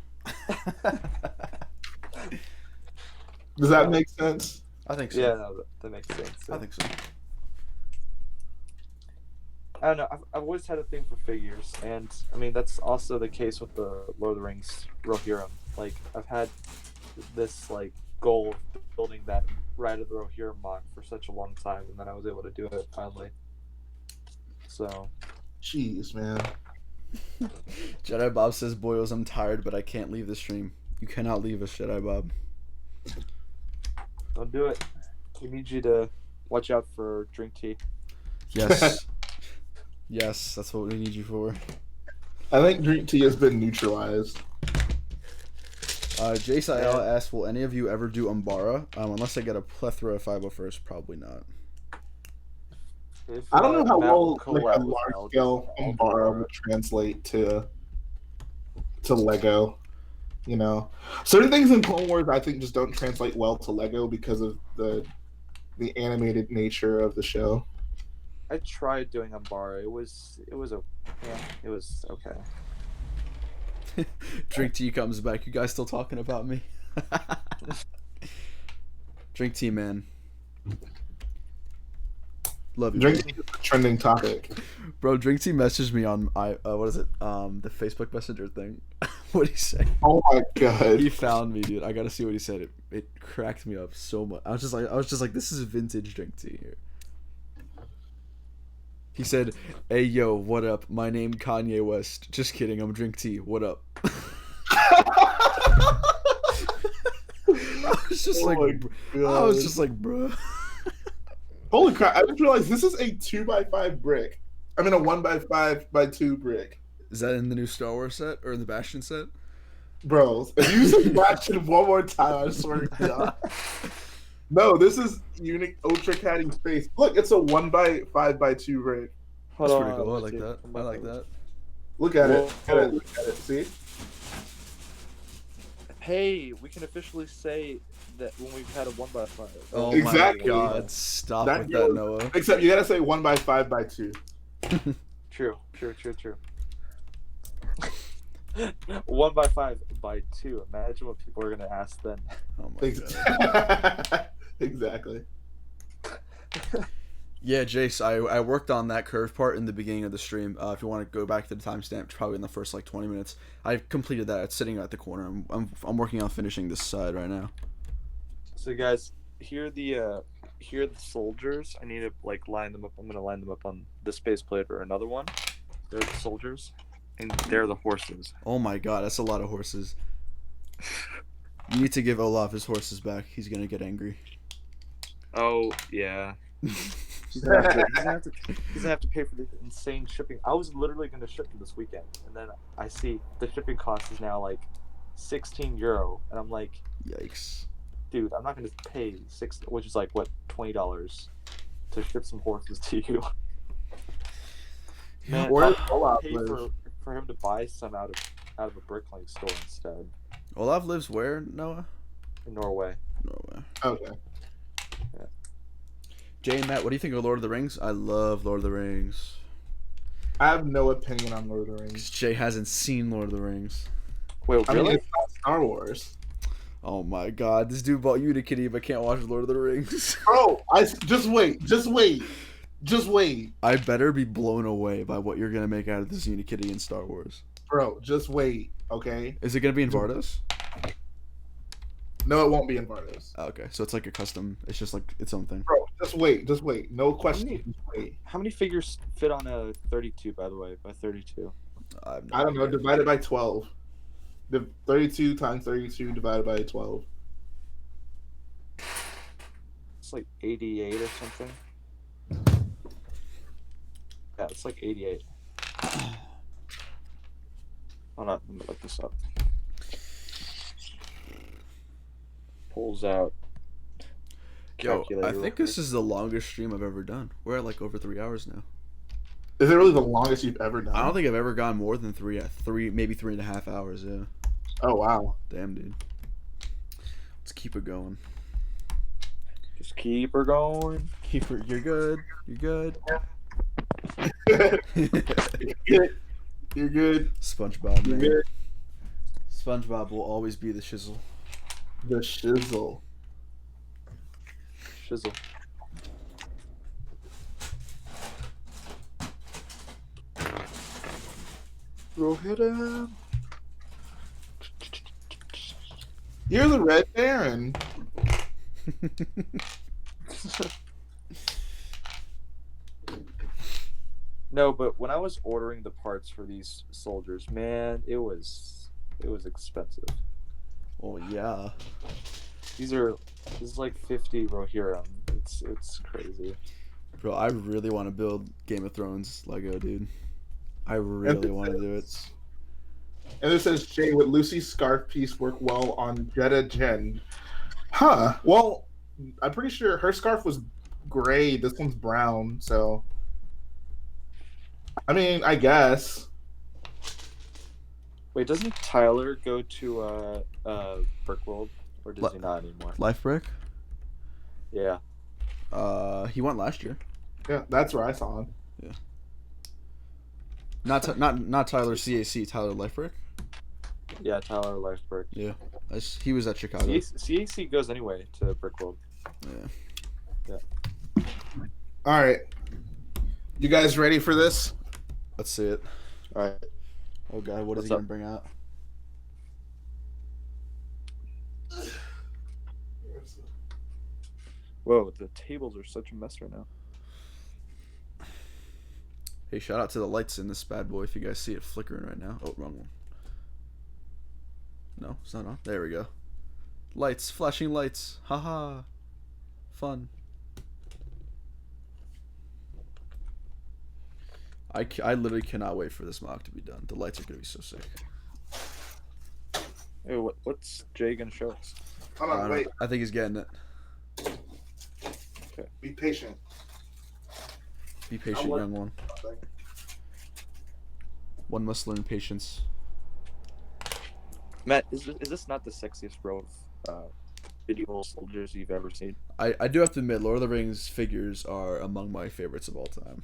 Does that make sense? I think so. Yeah, no, that makes sense. Yeah. I think so. I don't know. I've always had a thing for figures, and I mean that's also the case with the Lord of the Rings Rohirrim. Like I've had this like goal of building that Ride of the Rohirrim mod for such a long time, and then I was able to do it finally. So, jeez, man. Jedi Bob says, "Boyos, I'm tired, but I can't leave the stream." You cannot leave us, Jedi Bob. Don't do it. We need you to watch out for drink tea. Yes. Yes, that's what we need you for. I think drink tea has been neutralized. Jace Ayala asks, will any of you ever do Umbara? Unless I get a plethora of 501st, probably not. If, I don't know how well collab like a with large scale Umbara would translate to Lego. You know, certain things in Clone Wars I think just don't translate well to Lego because of the animated nature of the show. I tried doing Umbara. It was okay. Drink tea comes back. You guys still talking about me? Drink tea, man. Love you. Drink tea is a trending topic. Bro, Drink tea messaged me on what is it? The Facebook Messenger thing. What'd he say? Oh my god. He found me, dude. I gotta see what he said. It cracked me up so much. I was just like, this is vintage Drink tea here. He said, "Hey yo, what up? My name Kanye West. Just kidding. I'm Drink tea. What up?" I was just like, bro. Holy crap! I just realized this is a 2x5 brick. I mean a 1x5x2 brick. Is that in the new Star Wars set or in the Bastion set? Bro, if you say Bastion one more time, I swear to God. No, this is unique O3GL space. Look, it's a 1x5x2 brick. That's pretty cool. I like that. I like that. Look at it. Look at it. See? Hey, we can officially say that when we've had a 1x5. Oh exactly. My God! Stop with that, Noah. Except you gotta say 1x5x2. True. 1x5x2. Imagine what people are gonna ask then. Oh my God. Exactly. Yeah, Jace, I worked on that curve part in the beginning of the stream. If you want to go back to the timestamp, probably in the first like 20 minutes. I completed that. It's sitting at the corner. I'm working on finishing this side right now. So guys, here are the soldiers. I need to like line them up. I'm gonna line them up on the space plate or another one. They're the soldiers, and they're the horses. Oh my God, that's a lot of horses. You need to give Olaf his horses back. He's gonna get angry. Oh yeah. He's gonna have to pay for the insane shipping. I was literally gonna ship them this weekend, and then I see the shipping cost is now like €16, and I'm like, yikes, dude, I'm not gonna pay which is like what, $20 to ship some horses to you. Man, I'll pay for him to buy some out of a BrickLink store instead. Olaf lives where, Noah? In Norway. Okay. Yeah. Jay and Matt, what do you think of Lord of the Rings? I love Lord of the Rings. I have no opinion on Lord of the Rings. Jay hasn't seen Lord of the Rings. Wait, really? I mean, it's not Star Wars. Oh my God, this dude bought Unikitty but can't watch Lord of the Rings. Bro, just wait. I better be blown away by what you're gonna make out of this Unikitty in Star Wars. Bro, just wait, okay? Is it gonna be in Vardos? No, it won't be in Vardos. Okay, so it's like a custom. It's just like its own thing. Bro, Just wait. No question. Just wait. How many figures fit on a 32? By the way, by 32. I don't know. Divided by 12. The 32 times 32 divided by 12. It's like 88 or something. Yeah, it's like 88. Hold on, let me look this up. Pulls out. Yo, I think this is the longest stream I've ever done. We're at like over 3 hours now. Is it really the longest you've ever done? I don't think I've ever gone more than three, maybe 3.5 hours. Yeah. Oh wow. Damn, dude. Let's keep it going. Just keep her going. Keep her. You're good. You're good. You're good. SpongeBob, man. You're good. SpongeBob will always be the shizzle. The shizzle. Shizzle. Go hit him. You're the Red Baron. No, but when I was ordering the parts for these soldiers, man, it was expensive. Oh yeah. This is like 50 Rohirrim. It's crazy. Bro, I really want to build Game of Thrones Lego, dude. I really want to do it. And it says, Jay, would Lucy's scarf piece work well on Jetta Jen? Huh. Well, I'm pretty sure her scarf was gray. This one's brown, so. I mean, I guess. Wait, doesn't Tyler go to BrickWorld, or does he not anymore? Life Brick? Yeah. He went last year. Yeah, that's where I saw him. Yeah. Not Tyler CAC, Tyler Life Brick? Yeah, Tyler Life Brick. Yeah. He was at Chicago. CAC goes anyway to BrickWorld. Yeah. All right. You guys ready for this? Let's see it. All right. Oh god, what is he gonna bring out? Whoa, the tables are such a mess right now. Hey, shout out to the lights in this bad boy if you guys see it flickering right now. Oh, wrong one. No, it's not on. There we go. Lights, flashing lights. Haha. Fun. I literally cannot wait for this mock to be done. The lights are going to be so sick. Hey, what's Jay going to show us? Hold on, wait. I think he's getting it. Okay. Be patient. Be patient, young one. One must learn patience. Matt, is this not the sexiest row of medieval soldiers you've ever seen? I do have to admit, Lord of the Rings figures are among my favorites of all time.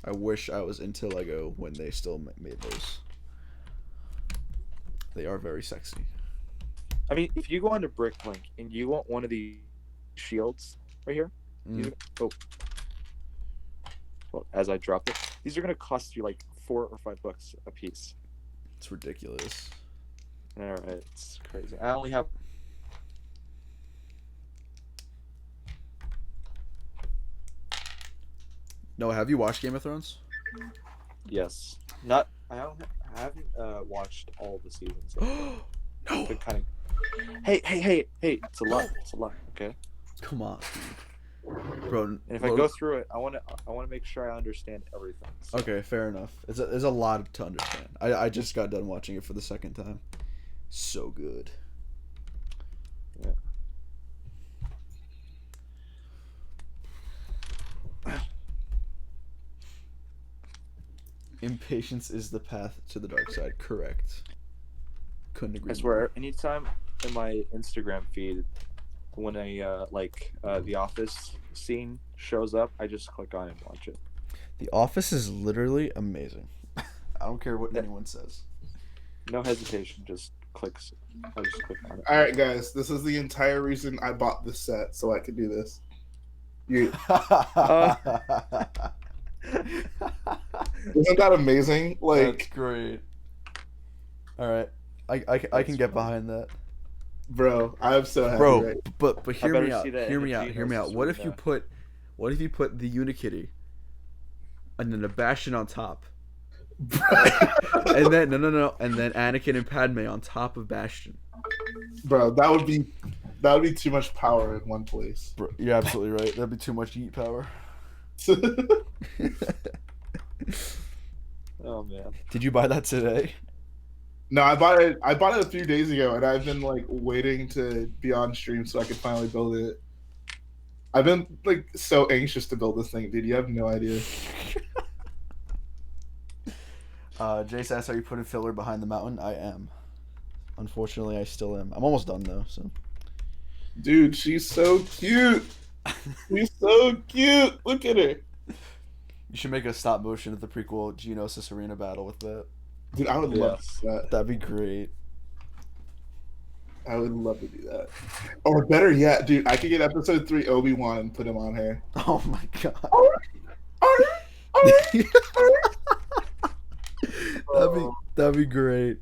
I wish I was into Lego when they still made those. They are very sexy. I mean, if you go onto BrickLink and you want one of these shields right here, well, as I dropped it, these are going to cost you like $4 or $5 a piece. It's ridiculous. All right, it's crazy. I only have. Noah, have you watched Game of Thrones? Yes. Not. I haven't watched all the seasons. No. Been kind of. Hey! It's a lot. It's a lot. Okay. Come on, dude. Bro. And if I go through it, I want to make sure I understand everything. So. Okay, fair enough. There's a lot to understand. I just got done watching it for the second time. So good. Yeah. Impatience is the path to the dark side. Correct. Couldn't agree. I swear, anytime in my Instagram feed, when the Office scene shows up, I just click on it and watch it. The Office is literally amazing. I don't care what anyone says. No hesitation, just clicks. I just click on it. All right, guys. This is the entire reason I bought this set, so I could do this. You. Isn't that amazing? Like, that's great. All right, I can get behind that, bro. I'm so happy. Bro, right? but hear me out. Hear me out. What if you put What if you put the Unikitty and then a Bastion on top? and then no, and then Anakin and Padme on top of Bastion. Bro, that would be too much power in one place. Bro, you're absolutely right. That'd be too much heat power. Oh man. Did you buy that today? No, I bought it a few days ago, and I've been like waiting to be on stream so I could finally build it. I've been like so anxious to build this thing, dude. You have no idea. Jace asks, "Are you putting filler behind the mountain?" I am. Unfortunately, I still am. I'm almost done though. So. Dude, she's so cute. She's so cute. Look at her. You should make a stop motion of the prequel Geonosis Arena battle with that. Dude, I would love that. That'd be great. I would love to do that. Or better yet, dude, I could get episode 3 Obi-Wan and put him on here. Oh my god. That'd be great.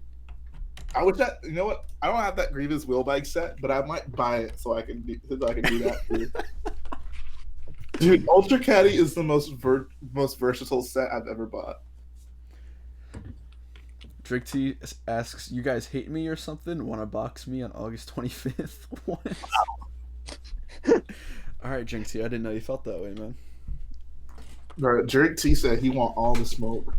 I wish that, you know what? I don't have that Grievous wheelbag set, but I might buy it so I can do that too. Dude, Ultra Caddy is the most versatile set I've ever bought. Drake T asks, "You guys hate me or something? Want to box me on August 25th?" What? All right, Drake T, I didn't know you felt that way, man. Bro, Drake T said he want all the smoke.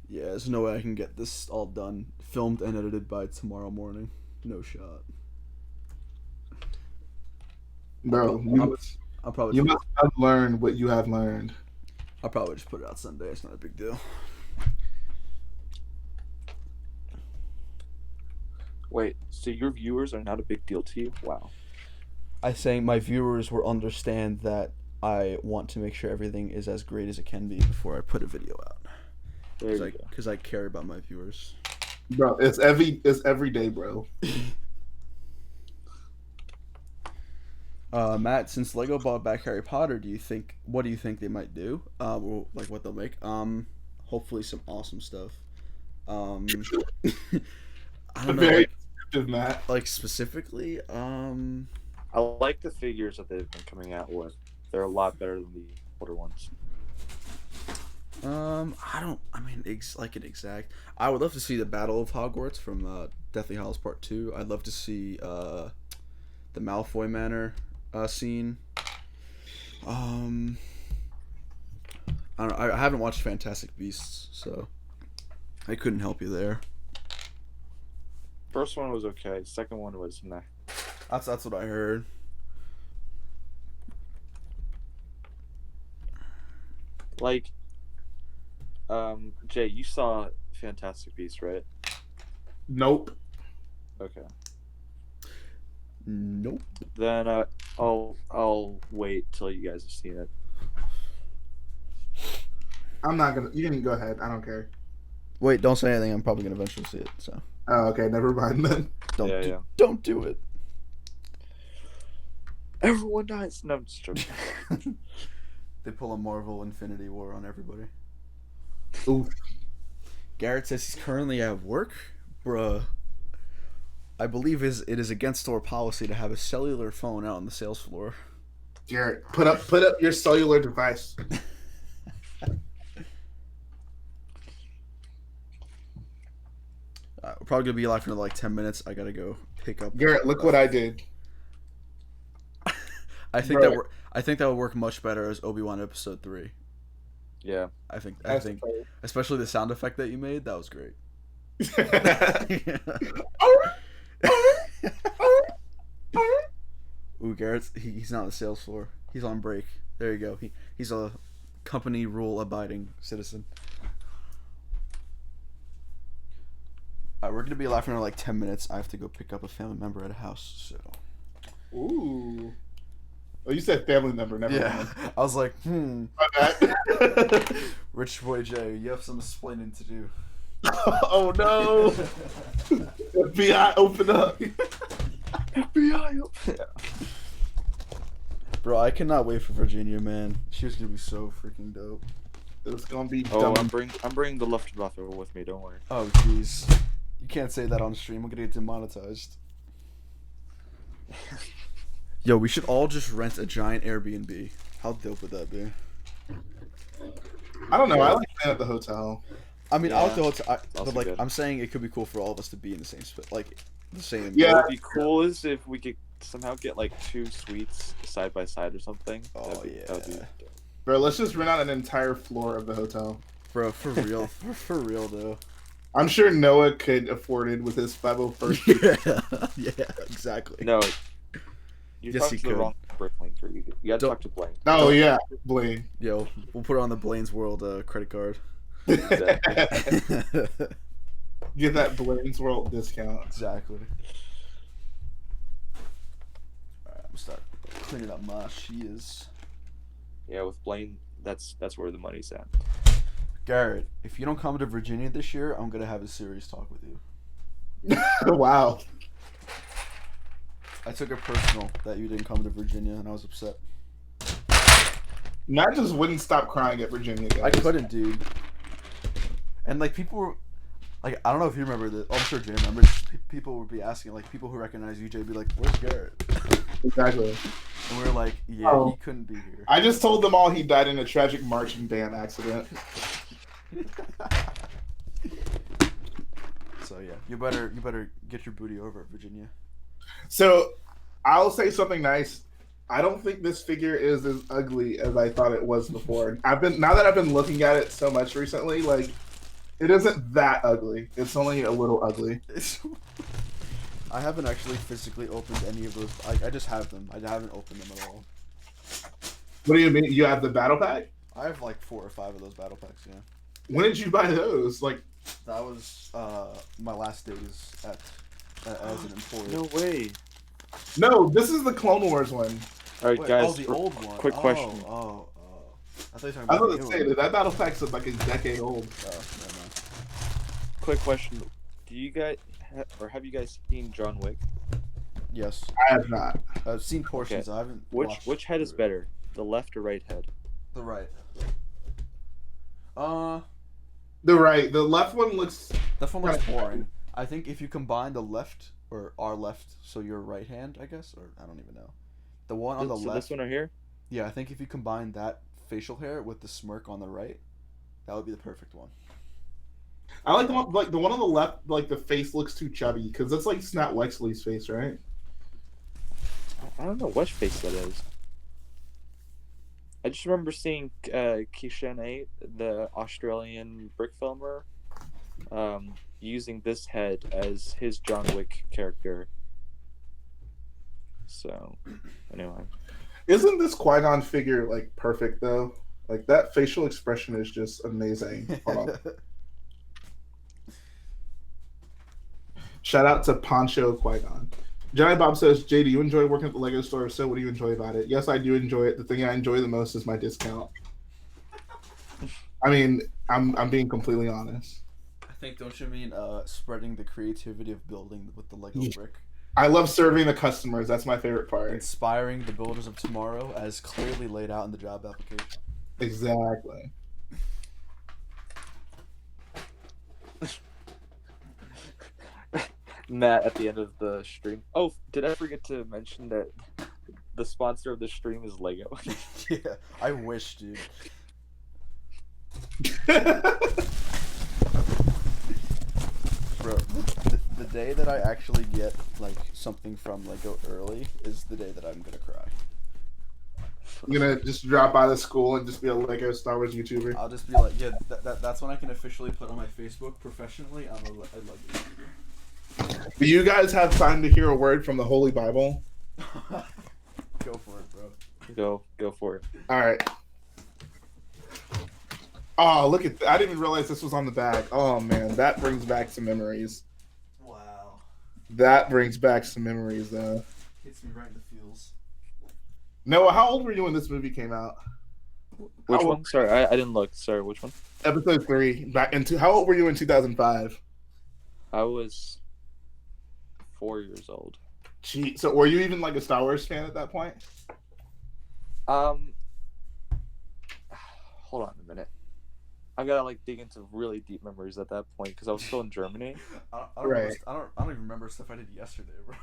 Yeah, there's no way I can get this all done, filmed and edited by tomorrow morning. No shot. Bro, you must have learned what you have learned. I'll probably just put it out Sunday. It's not a big deal. Wait, so your viewers are not a big deal to you? Wow. I think my viewers will understand that I want to make sure everything is as great as it can be before I put a video out. Because I care about my viewers. Bro, it's every day, bro. Matt, since Lego bought back Harry Potter, what do you think they might do? Well, like what they'll make? Hopefully some awesome stuff. I don't know. Very descriptive, Matt. Like specifically, I like the figures that they've been coming out with. They're a lot better than the older ones. I would love to see the Battle of Hogwarts from Deathly Hallows Part 2. I'd love to see the Malfoy Manor scene. I haven't watched Fantastic Beasts, so I couldn't help you there. First one was okay. Second one was meh. That's what I heard. Like, Jay, you saw Fantastic Beasts, right? Nope. Okay. Nope. Then I'll wait till you guys have seen it. I'm not gonna. You can go ahead. I don't care. Wait, don't say anything. I'm probably gonna eventually see it. So. Oh, okay. Never mind then. Don't do it. Everyone dies. No, I'm just joking. They pull a Marvel Infinity War on everybody. Oof. Garrett says he's currently at work. Bruh. I believe it is against store policy to have a cellular phone out on the sales floor. Garrett, put up your cellular device. We're probably gonna be live for like 10 minutes. I gotta go pick up. Garrett, look what I did. I think that would work much better as Obi-Wan Episode 3. Yeah. I think especially the sound effect that you made, that was great. Ooh, Garrett's he's not on the sales floor. He's on break. There you go. He's a company rule abiding citizen. Alright, we're gonna be live for like 10 minutes. I have to go pick up a family member at a house, so. Ooh. Oh, you said family member, never mind. I was like, My bad. RichBoyJhae, you have some explaining to do. Oh no! FBI, open up! FBI, open up! Bro, I cannot wait for Virginia, man. She was gonna be so freaking dope. It's gonna be Oh, dumb. I'm bringing the Luftwaffe with me. Don't worry. Oh jeez, you can't say that on stream. We're gonna get demonetized. Yo, we should all just rent a giant Airbnb. How dope would that be? I don't know. I like staying at the hotel. I mean, I like the Yeah, hotel, but like good. I'm saying, it could be cool for all of us to be in the same spot, like the same. Yeah. What would be cool is if we could somehow get like 2 suites side by side or something. Oh, That would be dope. Bro, let's just rent out an entire floor of the hotel. Bro, for real, for real though. I'm sure Noah could afford it with his 501st. Yeah, exactly. No, you're Yes, talking he to the could. wrong BrickLinker. You gotta Don't- talk to Blaine. Oh yeah, Blaine. Yo, we'll put it on the Blaine's World credit card. Exactly. Get that Blaine's World discount. Exactly. Alright, I'm gonna start cleaning up my shears. Yeah, with Blaine, that's where the money's at. Garrett, if you don't come to Virginia this year, I'm gonna have a serious talk with you. Wow. I took it personal that you didn't come to Virginia, and I was upset. Matt just wouldn't stop crying at Virginia, guys. I couldn't, dude. And like people were, like I don't know if you remember this. I'm sure Jay remembers. People would be asking, like people who recognize you, Jay, would be like, "Where's Garrett?" Exactly. And we were like, "Yeah, Oh. he couldn't be here." I just told them all he died in a tragic marching band accident. So yeah, you better get your booty over at Virginia. So, I'll say something nice. I don't think this figure is as ugly as I thought it was before. Now that I've been looking at it so much recently, like it isn't that ugly. It's only a little ugly. I haven't actually physically opened any of those. I just have them. I haven't opened them at all. What do you mean? You have the battle pack? I have like 4 or 5 of those battle packs. Yeah, When did you buy those? Like, that was my last days at as an employee. No way. no, this is the Clone Wars one. All right, Wait, guys. oh, the old one. Quick question. Oh. I thought you were talking I about was the gonna new say one. that battle pack's like a decade old. Oh, never mind. Quick question. Do you guys have you guys seen John Wick? Yes, I have not. I've seen portions. I haven't. watched Which head is through it. better, the left or right head? The right. The left one looks. That one looks boring. I think if you combine the left or our left, so your right hand, I guess, or I don't even know. The one on the So left. this one right here. Yeah, I think if you combine that facial hair with the smirk on the right, that would be the perfect one. I like the one on the left. Like the face looks too chubby because that's like Snap Wexley's face, right? I don't know what face that is. I just remember seeing Kishan, the Australian brick filmer, using this head as his John Wick character. So, anyway. Isn't this Qui-Gon figure like perfect though? Like that facial expression is just amazing. Hold on. Shout out to Poncho Qui-Gon. Johnny Bob says, Jay, do you enjoy working at the Lego store? If so, what do you enjoy about it? Yes, I do enjoy it. The thing I enjoy the most is my discount. I mean, I'm being completely honest. I think, don't you mean spreading the creativity of building with the Lego brick? I love serving the customers. That's my favorite part. Inspiring the builders of tomorrow as clearly laid out in the job application. Exactly. Matt at the end of the stream. Oh, did I forget to mention that the sponsor of the stream is Lego? Yeah, I wish, dude. Bro, the day that I actually get like something from Lego early is the day that I'm gonna cry. I'm gonna just drop out of school and just be a Lego Star Wars YouTuber. I'll just be like, yeah, that's when I can officially put on my Facebook professionally. I'm a Lego YouTuber. Do you guys have time to hear a word from the Holy Bible? Go for it, bro. Go for it. All right. Oh, look at that. I didn't even realize this was on the back. Oh, man. That brings back some memories. Wow. That brings back some memories, though. Hits me right in the feels. Noah, how old were you when this movie came out? Which one? Sorry, I didn't look. Sorry, which one? Episode 3. How old were you in 2005? I was 4 years old. Gee, so were you even like a Star Wars fan at that point? Hold on a minute. I gotta like dig into really deep memories at that point because I was still in Germany. I don't Right. I don't even remember stuff I did yesterday, bro.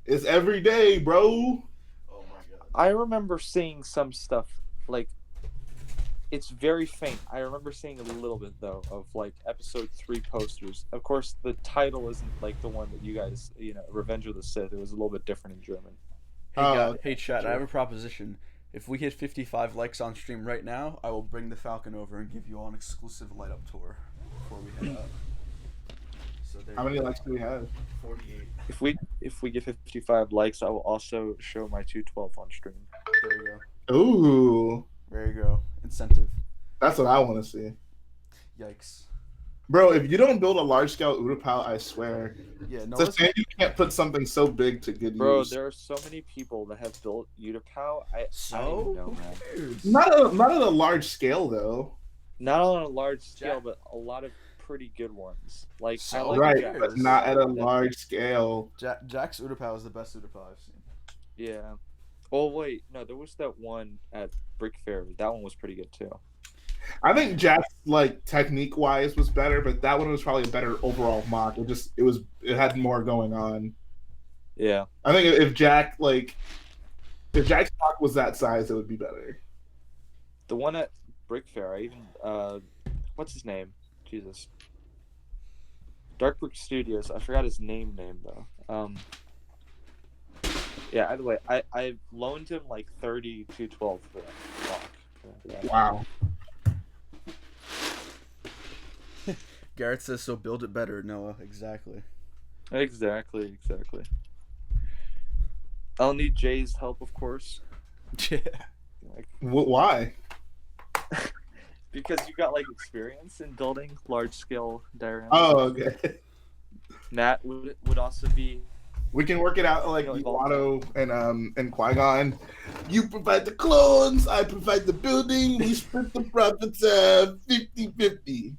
It's every day, bro. Oh my god. I remember seeing some stuff like it's very faint. I remember seeing a little bit though of like episode 3 posters. Of course, the title isn't like the one that you guys, Revenge of the Sith. It was a little bit different in German. Hey chat, I have a proposition. If we hit 55 likes on stream right now, I will bring the Falcon over and give you all an exclusive light up tour before we head out. So How many likes do we have? 48. If we get 55 likes, I will also show my 212 on stream. There you go. Ooh. There you go. Incentive. That's what I want to see. Yikes. Bro, if you don't build a large-scale Urupal, I swear. Yeah, no. It's a shame you can't put something so big to good Bro, use. there are so many people that have built Utapau. I don't even know, man. Not at a large scale, though. Not on a large scale, but a lot of pretty good ones. Like, I like Right, Jack's. but not at a large scale. Jack's Utapau is the best Utapau I've seen. Yeah. Oh, wait. No, there was that one at BrickFair. That one was pretty good, too. I think Jack's like technique-wise was better, but that one was probably a better overall mock. It had more going on. Yeah. I think if Jack's mock was that size, it would be better. The one at BrickFair, I even what's his name? Jesus. Brix Studios. I forgot his name though. Yeah, either way, I loaned him like 30 to 12 for that mock. Yeah. Wow. Garrett says, so build it better, Noah. Exactly. Exactly. I'll need Jay's help, of course. Yeah. Why? Because you got like experience in building large scale dioramas. Oh, okay. Matt would also be. We can work it out like Watto and Qui-Gon. You provide the clones, I provide the building, we split the profits 50-50.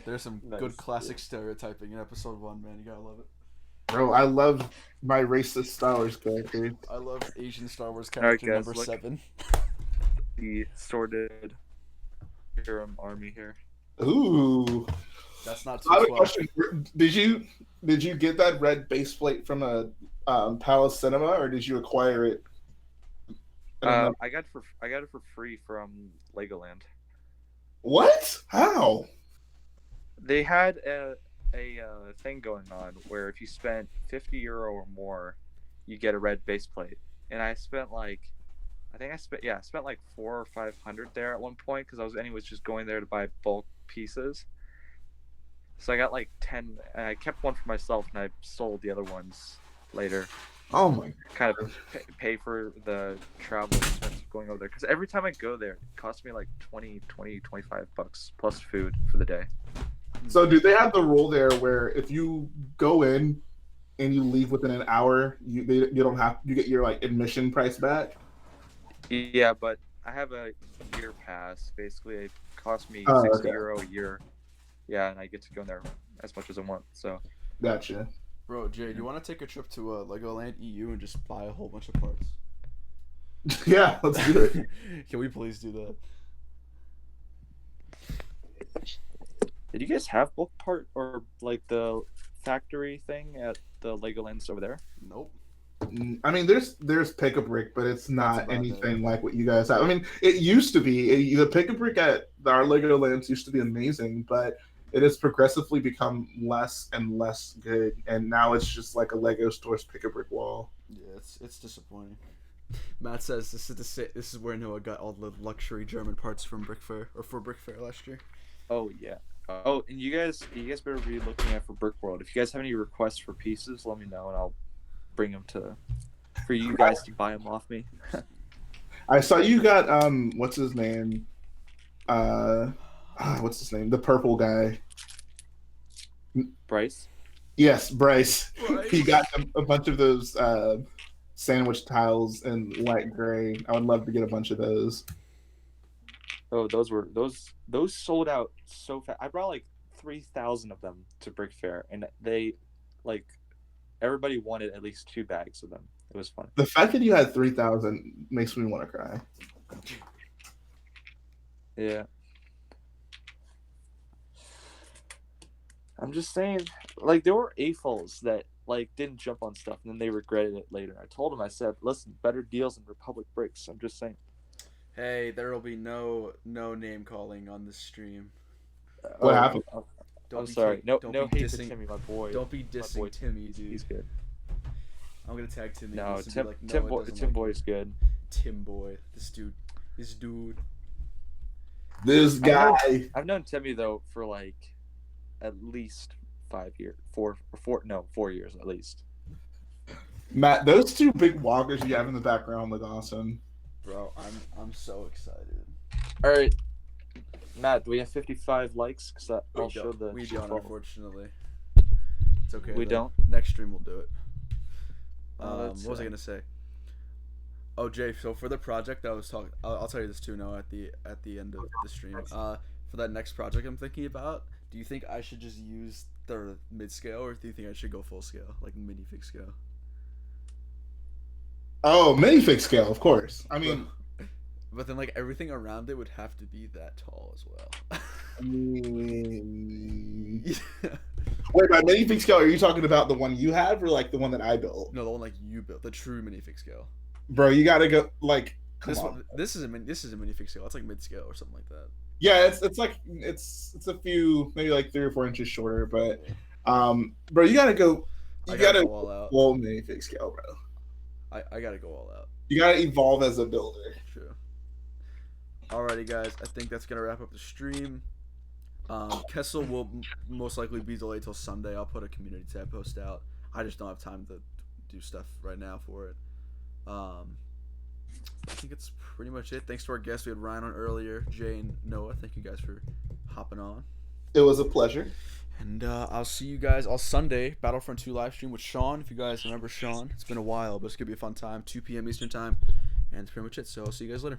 There's some good classic stereotyping in episode 1, man. You gotta love it. Bro, I love my racist Star Wars characters. I love Asian Star Wars character guys, number 7. The sorted Durham army here. Ooh. That's not I have a 212. question. Did you get that red base plate from a Palace Cinema, or did you acquire it? I got it for free from Legoland. What? How? They had a thing going on where if you spent €50 or more, you get a red base plate. And I spent like 400 or 500 there at one point because I was anyways just going there to buy bulk pieces. So I got like 10. And I kept one for myself and I sold the other ones later. Oh my! Kind of pay for the travel expense of going over there because every time I go there, it costs me like $25 plus food for the day. So do they have the rule there where if you go in and you leave within an hour, you get your like admission price back? Yeah, but I have a year pass. Basically, it costs me €60 a year. Yeah, and I get to go in there as much as I want. So. Gotcha. Bro, Jay, do you want to take a trip to Legoland EU and just buy a whole bunch of parts? Yeah, let's do it. Can we please do that? Did you guys have bulk part or like the factory thing at the Legolands over there? Nope. I mean, there's pick a brick, but it's not anything like what you guys have. I mean, it used to be the pick a brick at our Legolands used to be amazing, but it has progressively become less and less good, and now it's just like a Lego store's pick a brick wall. Yeah, it's disappointing. Matt says this is where Noah got all the luxury German parts from BrickFair or for BrickFair last year. Oh yeah. Oh, and you guys better be looking out for BrickWorld. If you guys have any requests for pieces, let me know and I'll bring them for you guys to buy them off me. I saw you got what's his name? What's his name? The purple guy. Bryce? Yes, Bryce. He got a bunch of those sandwich tiles in light gray. I would love to get a bunch of those. Oh, those sold out so fast. I brought like 3,000 of them to BrickFair, and they like everybody wanted at least 2 bags of them. It was fun. The fact that you had 3,000 makes me want to cry. Yeah. I'm just saying, like, there were AFOLs that, like, didn't jump on stuff, and then they regretted it later. I told them, I said, listen, better deals in Republic Bricks. I'm just saying. Hey, there will be no name calling on this stream. What happened? I'm sorry. No don't hate be for dissing, Timmy, my boy. Don't be dissing Timmy, dude. He's good. I'm gonna tag Timmy. No, Tim Boy's good. Tim Boy, this dude. This guy. I've known Timmy though for like at least 5 years, 4 years at least. Matt, those two big walkers you have in the background look awesome. Bro, I'm so excited. All right, Matt, do we have 55 likes? Because I'll show the. We don't, unfortunately. It's okay. We don't. Next stream we'll do it. What was I gonna say? Oh, Jay. So for the project that I was talking, I'll tell you this too now at the end of the stream. For that next project I'm thinking about, do you think I should just use the mid scale, or do you think I should go full scale, like minifig scale? Oh, minifig scale, of course. I mean, but then like everything around it would have to be that tall as well. Wait, by minifig scale, are you talking about the one you have, or like the one that I built? No, the one like you built, the true minifig scale. Bro, you gotta go like. This is a minifig scale. It's like mid scale or something like that. Yeah, it's like it's a few, maybe like 3 or 4 inches shorter, but bro, you gotta go. You gotta go all out. Full minifig scale, bro. I gotta go all out. You gotta evolve as a builder. True. Alrighty, guys. I think that's gonna wrap up the stream. Kessel will most likely be delayed till Sunday. I'll put a community tab post out. I just don't have time to do stuff right now for it. I think it's pretty much it. Thanks to our guests. We had Ryan on earlier, Jay and Noah. Thank you guys for hopping on. It was a pleasure. And I'll see you guys on Sunday, Battlefront 2 live stream with Sean. If you guys remember Sean, it's been a while, but it's going to be a fun time. 2 p.m. Eastern time. And that's pretty much it. So I'll see you guys later.